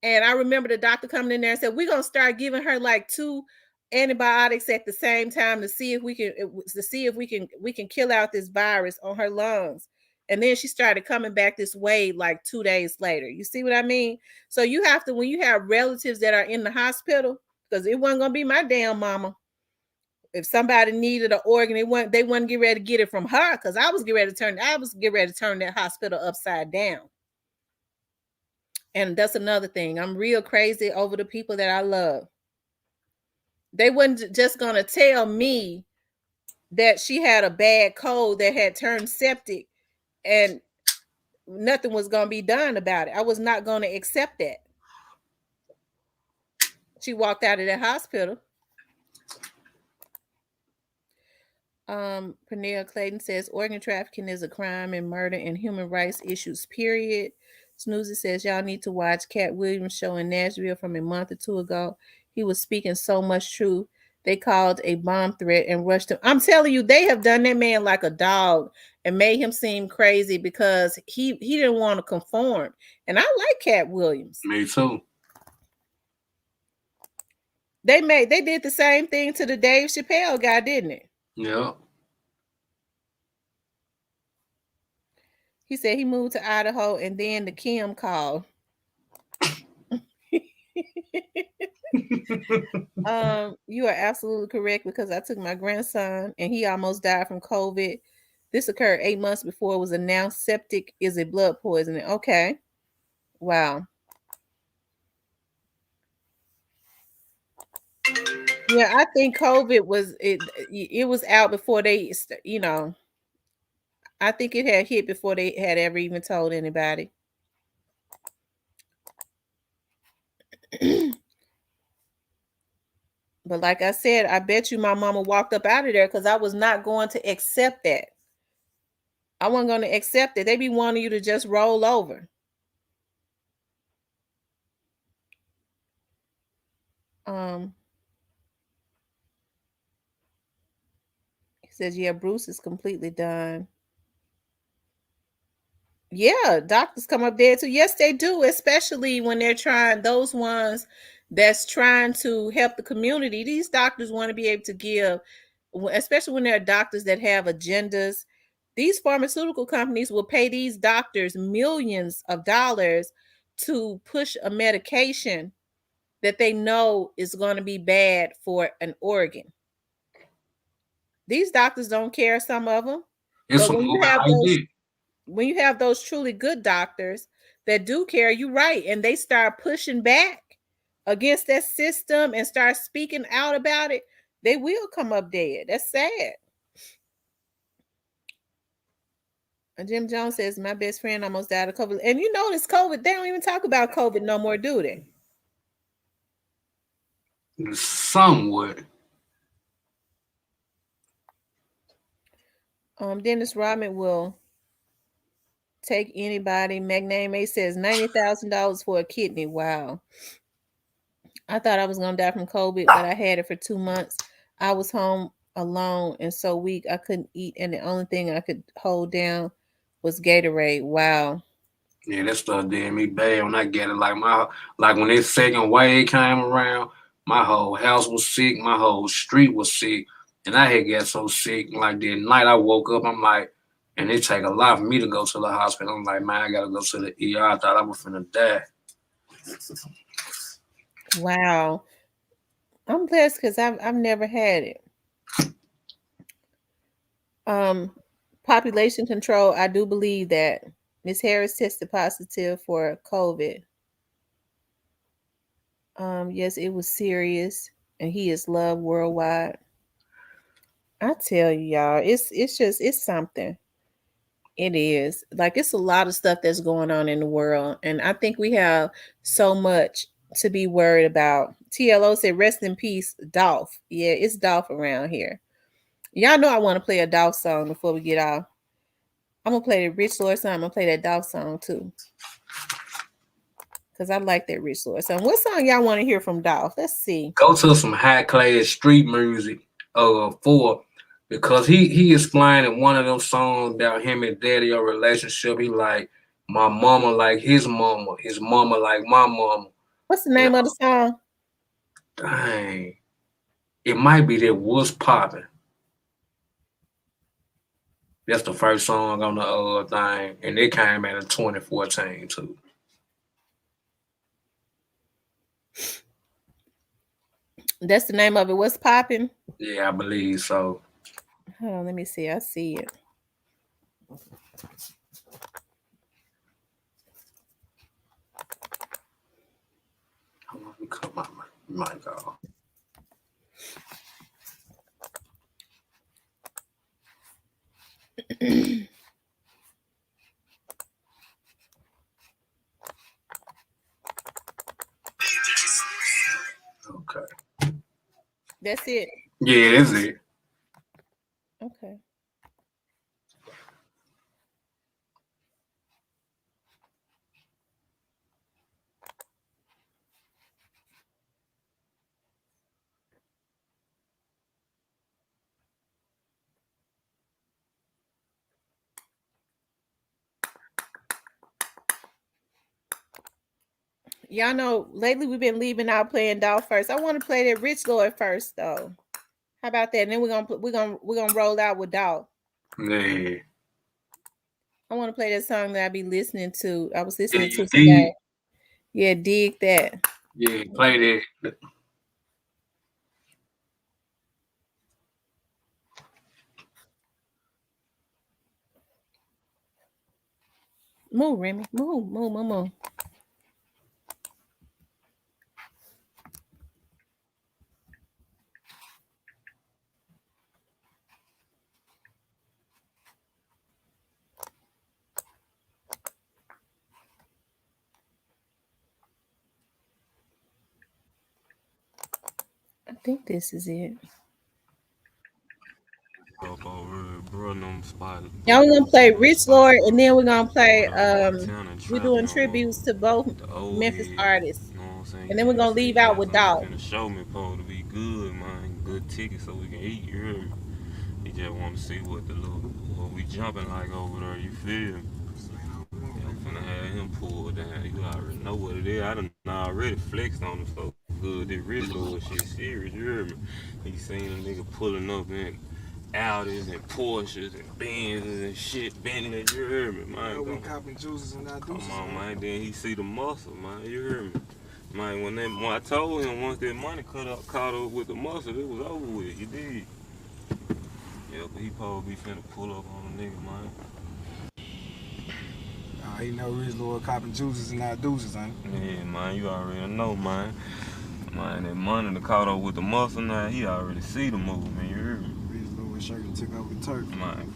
And I remember the doctor coming in there and said, we're gonna start giving her like 2 antibiotics at the same time to see if we can kill out this virus on her lungs. And then she started coming back this way like 2 days later. You see what I mean? So you have to, when you have relatives that are in the hospital, because it wasn't gonna be my damn mama. If somebody needed an organ, they wouldn't get ready to get it from her, because I was getting ready to turn that hospital upside down. And that's another thing. I'm real crazy over the people that I love. They wasn't just gonna tell me that she had a bad cold that had turned septic and nothing was gonna be done about it. I was not gonna accept that. She walked out of the hospital. Pernell Clayton says organ trafficking is a crime and murder and human rights issues, period. Snoozy says y'all need to watch Cat Williams' show in Nashville from a month or 2 ago. He was speaking so much truth. They called a bomb threat and rushed him. I'm telling you, they have done that man like a dog and made him seem crazy because he didn't want to conform. And I like Cat Williams. Me too. They did the same thing to the Dave Chappelle guy, didn't it? Yeah. He said he moved to Idaho and then the Kim called. You are absolutely correct, because I took my grandson and he almost died from COVID. This occurred 8 months before it was announced septic is a blood poisoning. Okay. Wow. Yeah, I think COVID was it was out before they, I think it had hit before they had ever even told anybody. But like I said, I bet you my mama walked up out of there because I was not going to accept that. I wasn't going to accept it. They be wanting you to just roll over. He says, yeah, Bruce is completely done. Yeah, doctors come up there too. Yes, they do, especially when they're trying, those ones that's trying to help the community. These doctors want to be able to give, especially when there are doctors that have agendas. These pharmaceutical companies will pay these doctors millions of dollars to push a medication that they know is going to be bad for an organ. These doctors don't care, some of them. It's But some when you have those truly good doctors that do care, you're right, and they start pushing back against that system and start speaking out about it, they will come up dead. That's sad. And Jim Jones says, my best friend almost died of COVID. And you notice COVID, they don't even talk about COVID no more, do they? Somewhat. Dennis Rodman will take anybody. Magname A says $90,000 for a kidney. Wow. I thought I was gonna die from COVID, but I had it for 2 months. I was home alone and so weak I couldn't eat, and the only thing I could hold down was Gatorade. Wow. Yeah, that stuff did me bad when I get it. Like when this second wave came around, my whole house was sick, my whole street was sick, and I had got so sick. Like the night I woke up, I'm like, and it take a lot for me to go to the hospital. I'm like, man, I gotta go to the ER. I thought I was finna die. Wow. I'm blessed because I've never had it. Population control, I do believe that Miss Harris tested positive for COVID. Yes, it was serious, and he is loved worldwide. I tell you, y'all, it's just something. It is. Like it's a lot of stuff that's going on in the world. And I think we have so much to be worried about. TLO said, rest in peace, Dolph. Yeah, it's Dolph around here. Y'all know I want to play a Dolph song before we get off. I'm gonna play the Rich Lord song. I'm gonna play that Dolph song too. Cause I like that Rich Lord song. What song y'all want to hear from Dolph? Let's see. Go to some high class street music for because he explained in one of them songs about him and daddy a relationship. He like my mama like his mama like my mama. What's the And name of the song? dang, it might be that was popping. That's the first song on the thing, and it came out in 2014 too. That's the name of it. What's popping? Yeah, I believe so. Hold on, let me see. I see it. Hold on, let me cut my mic off. Okay. That's it. Yeah, that's it. Okay. Y'all know lately we've been leaving out playing Dolph first. I want to play that Rich Lord first though. How about that? And then we're gonna roll out with Dolph. Yeah. I want to play that song that I be listening to. I was Yeah, listening you to did. today. Yeah, dig that. Yeah, play that. Move, Remy. Move, move, move, move. I think this is it. Up over Brunham spot, Y'all, we're gonna play Brunham Rich spot, Lord, and then we're bro. gonna play Montana we're trapping doing on tributes to both the old Memphis head. artists. You know what I'm saying? And then we're He gonna said he leave out got with something he Dolph. finna show me, supposed to be good, man. Good ticket so we can eat, you heard me? He just want to see what we jumping like over there, you feel me? Yeah, I'm finna have him pulled down. You already know what it is. I done already flexed on him so good. This rich little shit serious, you heard me? He seen a nigga pulling up in Audis and Porsches and Benzes and shit, Bentleys, you heard me, man? We copping juices and not Come deuces, on, man. man. Then he see the muscle, man. You heard me? Man, when I told him once that money caught up with the muscle, it was over with. You did. Yeah, but he probably finna pull up on a nigga, man. He know Rich Lord copping juices and not deuces, ain't Yeah, man, you already know, man. Man, that money to caught up with the muscle now, he already see the movement, you heard me? Rich Lord shirt and took over the turf. Man,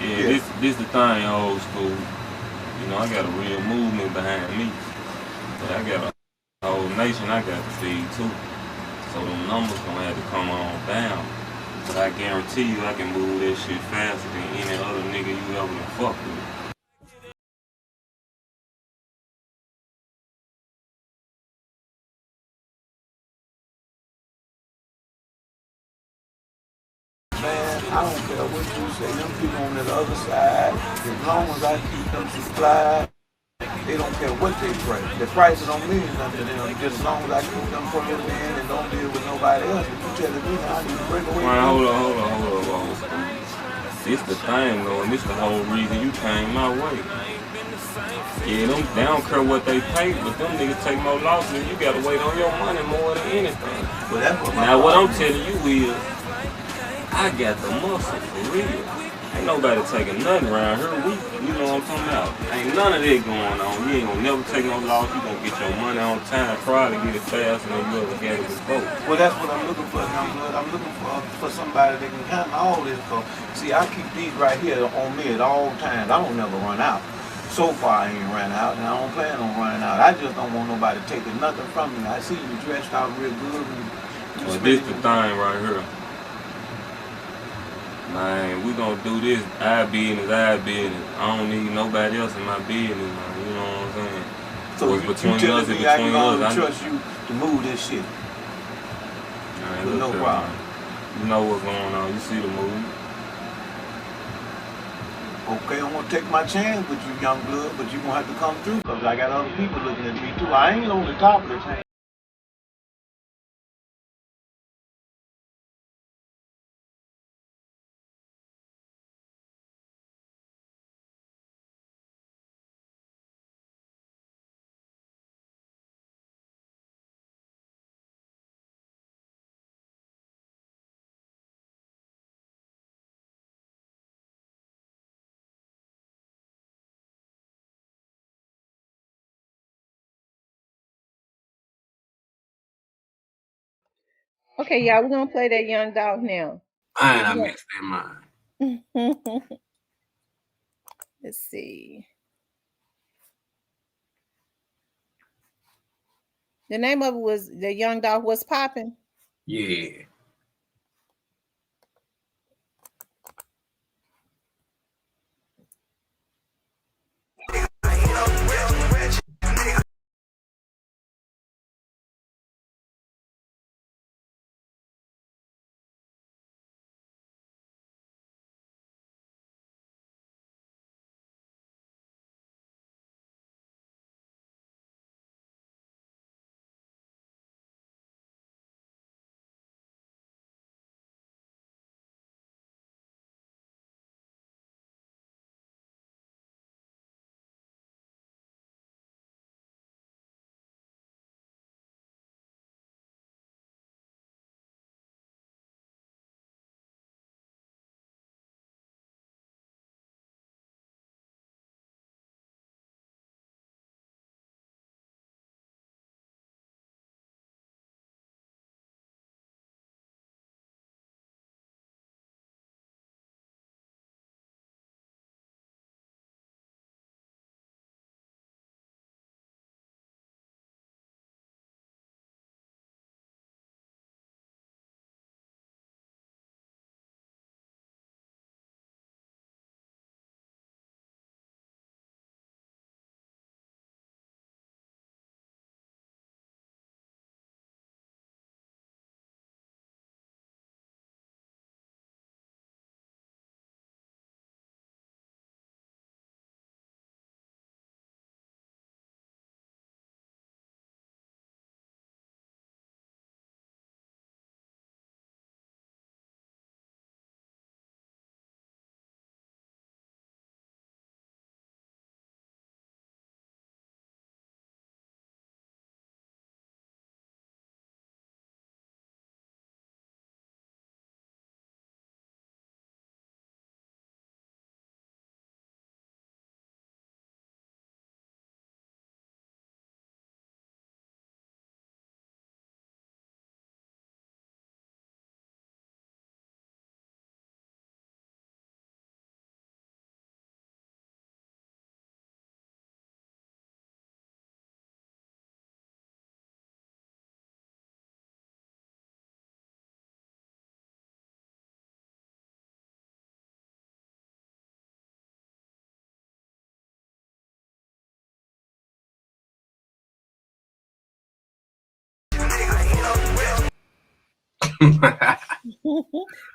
Yeah, this the thing, old school. You know, I got a real movement behind me, but I got a whole nation I got to feed too. So them numbers gonna have to come on down. But I guarantee you, I can move that shit faster than any other nigga you ever done fuck with. Man, I don't care what you say. Them people on the other side, as long as I keep them supplied, they don't care what they price. The price don't mean nothing to them. Just as long as I keep them plugged in and don't deal with nobody else. If you telling me I need to break away Man, from you. hold on. This the thing though, and this the whole reason you came my way. Yeah, they don't care what they pay, but them niggas take more losses. You gotta wait on your money more than anything. But that's what Now what I'm telling you is, I got the muscle for real. Ain't nobody taking nothing around here. You know what I'm talking about. Ain't none of that going on. You ain't gonna never take no loss. You gonna get your money on time, probably get it faster than you ever got it before. Well, that's what I'm looking for, young blood. I'm looking for somebody that can handle all this. Cause see, I keep these right here on me at all times. I don't never run out. So far, I ain't run out, and I don't plan on running out. I just don't want nobody taking nothing from me. I see you dressed out real good. Well, this the thing right here. Man, we gonna do this. Our business. I don't need nobody else in my business, man. You know what I'm saying? So What's you telling me I can only trust you to move this shit? Man, With no problem. You know what's going on. You see the move. Okay, I'm gonna take my chance with you, young blood, but you gonna have to come through, cause I got other people looking at me too. I ain't on the top of the chain. Okay, y'all, we're gonna play that Young Dolph now. Man, I mixed that mind. Let's see. The name of it was the Young Dolph was popping. Yeah.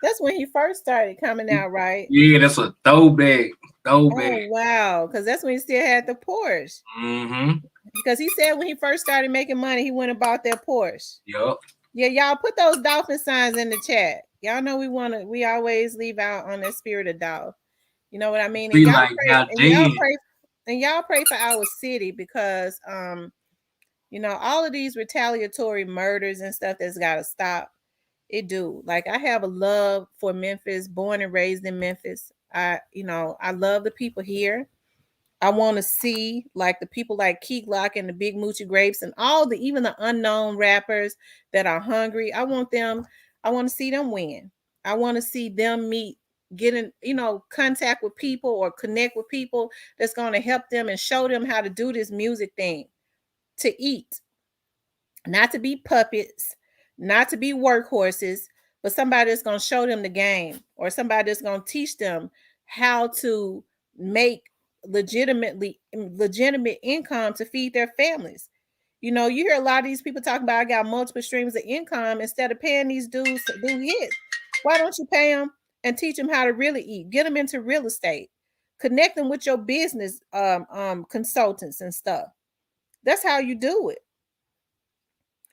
That's when he first started coming out, right? Yeah, that's a throwback. Throwback. Oh wow, because that's when he still had the Porsche. Mm-hmm. Because he said when he first started making money, he went and bought that Porsche. Yup. Yeah, y'all put those dolphin signs in the chat. Y'all know we always leave out on that spirit of Dolph. You know what I mean? And Be y'all like, pray now and y'all then. pray and y'all pray for our city because all of these retaliatory murders and stuff that's gotta stop. It do. Like I have a love for Memphis, born and raised in Memphis. I love the people here. I want to see like the people like Key Glock and the Big Moochie Grapes and even the unknown rappers that are hungry. I want to see them win. I want to see them get in, contact with people or connect with people that's going to help them and show them how to do this music thing, to eat, not to be puppets, not to be workhorses, but somebody that's going to show them the game or somebody that's going to teach them how to make legitimate income to feed their families. You hear a lot of these people talking about I got multiple streams of income instead of paying these dudes to do hits. Why don't you pay them and teach them how to really eat? Get them into real estate. Connect them with your business consultants and stuff. That's how you do it.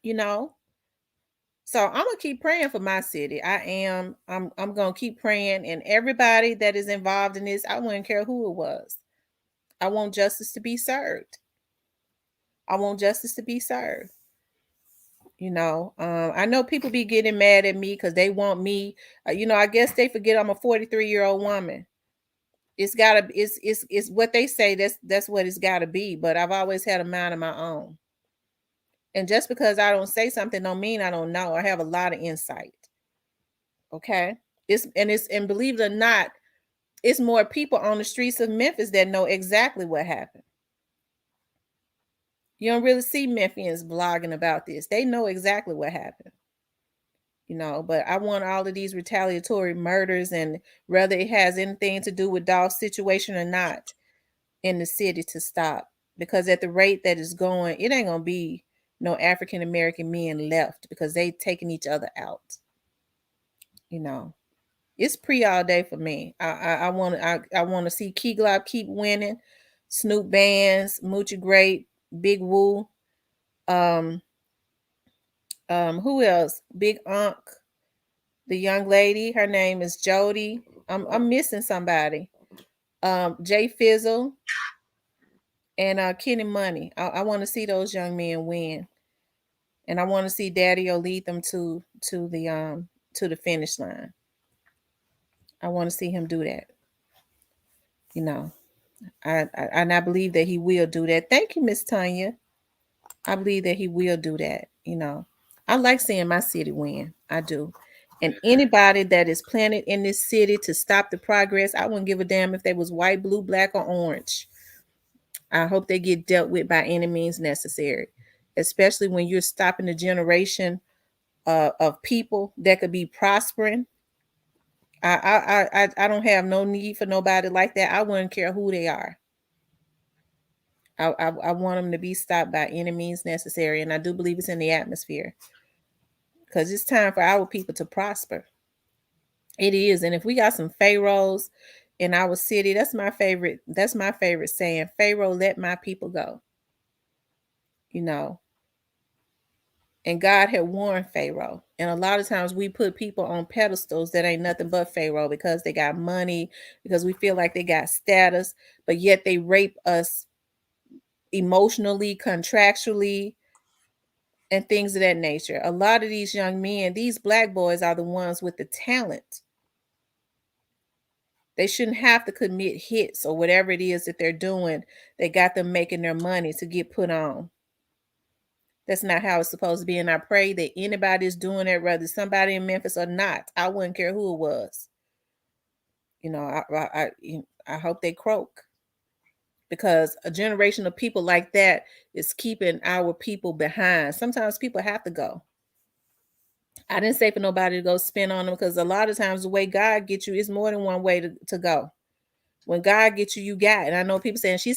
You know, so I'm gonna keep praying for my city. I am. I'm gonna keep praying, and everybody that is involved in this, I wouldn't care who it was. I want justice to be served. I want justice to be served. I know people be getting mad at me because they want me. I guess they forget I'm a 43-year-old woman. It's what they say. That's what it's got to be. But I've always had a mind of my own. And just because I don't say something don't mean I don't know. I have a lot of insight. Okay. And believe it or not, it's more people on the streets of Memphis that know exactly what happened. You don't really see Memphians blogging about this. They know exactly what happened. But I want all of these retaliatory murders, and whether it has anything to do with Dolph's situation or not, in the city to stop. Because at the rate that it's going, it ain't gonna be no African American men left because they taking each other out. It's pre all day for me. I want to see Key Glock keep winning, Snoop Bands, Moochie Great, Big Woo, um, who else? Big Unk, the young lady. Her name is Jody. I'm missing somebody. Jay Fizzle and Kenny Money. I want to see those young men win, and I want to see Daddy O lead them to the finish line. I want to see him do that. You know. And I believe that he will do that. Thank you, Miss Tanya. I believe that he will do that. I like seeing my city win. I do. And anybody that is planted in this city to stop the progress, I wouldn't give a damn if they was white, blue, black, or orange. I hope they get dealt with by any means necessary, especially when you're stopping the generation of people that could be prospering. I don't have no need for nobody like that. I wouldn't care who they are. I want them to be stopped by any means necessary, and I do believe it's in the atmosphere because it's time for our people to prosper. It is, and if we got some pharaohs in our city, that's my favorite. That's my favorite saying: "Pharaoh, let my people go." You know, and God had warned Pharaoh, and a lot of times we put people on pedestals that ain't nothing but Pharaoh because they got money, because we feel like they got status, but yet they rape us emotionally, contractually, and things of that nature. A lot of these young men, these black boys, are the ones with the talent. They shouldn't have to commit hits or whatever it is that they're doing that got them making their money to get put on. That's not how it's supposed to be. And I pray that anybody is doing that, whether somebody in Memphis or not, I wouldn't care who it was. I hope they croak, because a generation of people like that is keeping our people behind. Sometimes people have to go. I didn't say for nobody to go spin on them, because a lot of times the way God gets you is more than one way to go. When God gets you, you got. And I know people saying she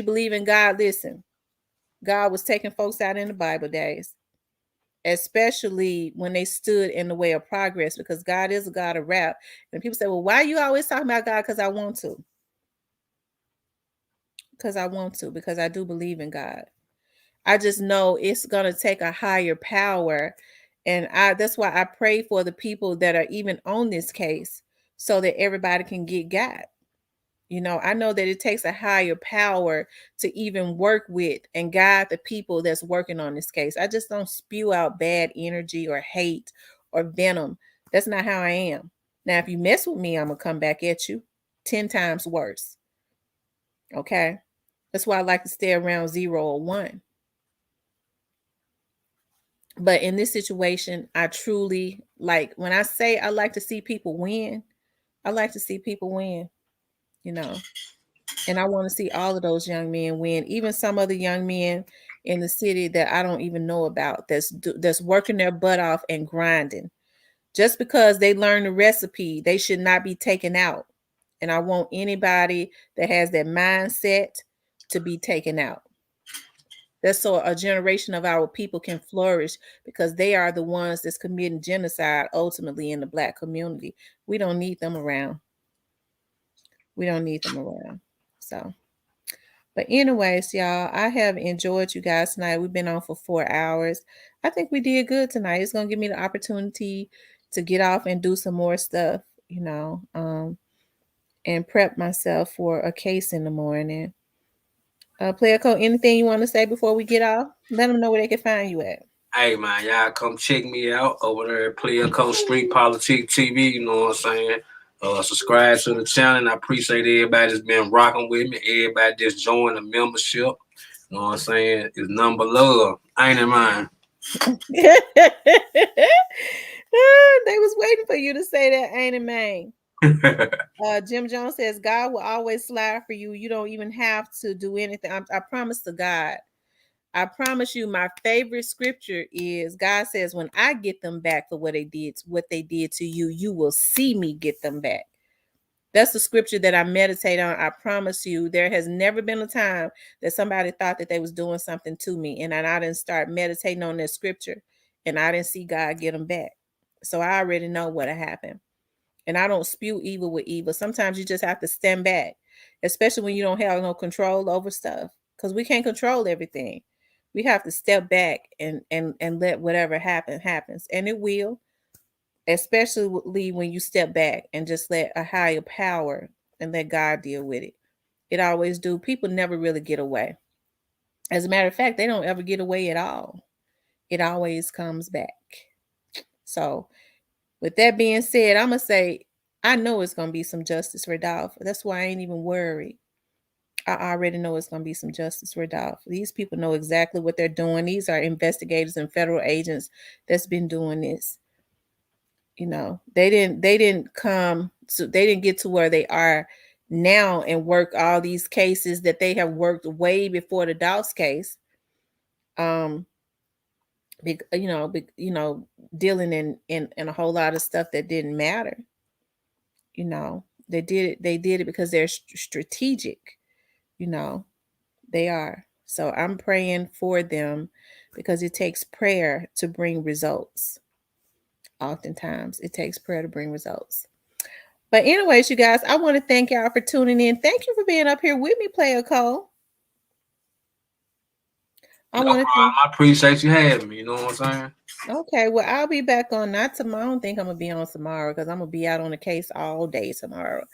believe in God. Listen, God was taking folks out in the Bible days. especially when they stood in the way of progress, because God is a God of rap. And people say, well, why are you always talking about God? Because I want to. Because I do believe in God. I just know it's going to take a higher power. And that's why I pray for the people that are even on this case so that everybody can get God. You know, I know that it takes a higher power to even work with and guide the people that's working on this case. I just don't spew out bad energy or hate or venom. That's not how I am. Now, if you mess with me, I'm going to come back at you 10 times worse. Okay? That's why I like to stay around 0 or 1. But in this situation, I truly like, when I say I like to see people win, I like to see people win, you know. And I want to see all of those young men win, even some of the young men in the city that I don't even know about that's working their butt off and grinding. Just because they learn the recipe, they should not be taken out. And I want anybody that has that mindset to be taken out. That's so a generation of our people can flourish, because they are the ones that's committing genocide ultimately in the Black community. We don't need them around. We don't need them around. So, but anyways, y'all, I have enjoyed you guys tonight. We've been on for 4 hours. I think we did good tonight. It's gonna give me the opportunity to get off and do some more stuff, you know, and prep myself for a case in the morning. Player Code, anything you want to say before we get off? Let them know where they can find you at. Hey man, y'all come check me out over there at Player Coach Street Politics TV. You know what I'm saying? Subscribe to the channel. And I appreciate everybody that's been rocking with me. Everybody that's joined the membership. You know what I'm saying? It's number love. Ain't it, man? They was waiting for you to say that, ain't it, man? Jim Jones says God will always slide for you. You don't even have to do anything. I promise to God. I promise you, my favorite scripture is God says, when I get them back for what they did to you, you will see me get them back. That's the scripture that I meditate on. I promise you, there has never been a time that somebody thought that they was doing something to me, and I didn't start meditating on that scripture, and I didn't see God get them back. So I already know what'll happen. And I don't spew evil with evil. Sometimes you just have to stand back, especially when you don't have no control over stuff, because we can't control everything. We have to step back and let whatever happens, and it will, especially when you step back and just let a higher power and let God deal with it. It always do. People never really get away. As a matter of fact, they don't ever get away at all. It always comes back. So, with that being said, I'm gonna say I know it's gonna be some justice for Dolph. That's why I ain't even worried. I already know it's gonna be some justice for Dolph. These people know exactly what they're doing. These are investigators and federal agents that's been doing this. You know, they didn't come, so they didn't get to where they are now and work all these cases that they have worked way before the Dolph's case. You know, dealing in a whole lot of stuff that didn't matter. You know, they did it because they're strategic. You know, they are. So I'm praying for them, because it takes prayer to bring results. Oftentimes it takes prayer to bring results. But anyways, you guys, I want to thank y'all for tuning in. Thank you for being up here with me, Player Cole. No problem. I appreciate you having me. You know what I'm saying? Okay, well, I'll be back on, not tomorrow. I don't think I'm gonna be on tomorrow, because I'm gonna be out on the case all day tomorrow.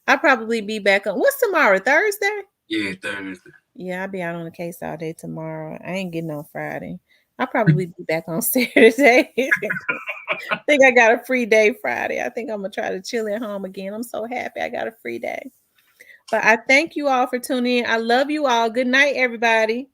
I'll probably be back on, what's tomorrow? Thursday? Yeah, Thursday. Yeah, I'll be out on the case all day tomorrow. I ain't getting on Friday. I'll probably be back on Saturday. I think I got a free day Friday. I think I'm gonna try to chill at home again. I'm so happy I got a free day. But I thank you all for tuning in. I love you all. Good night, everybody.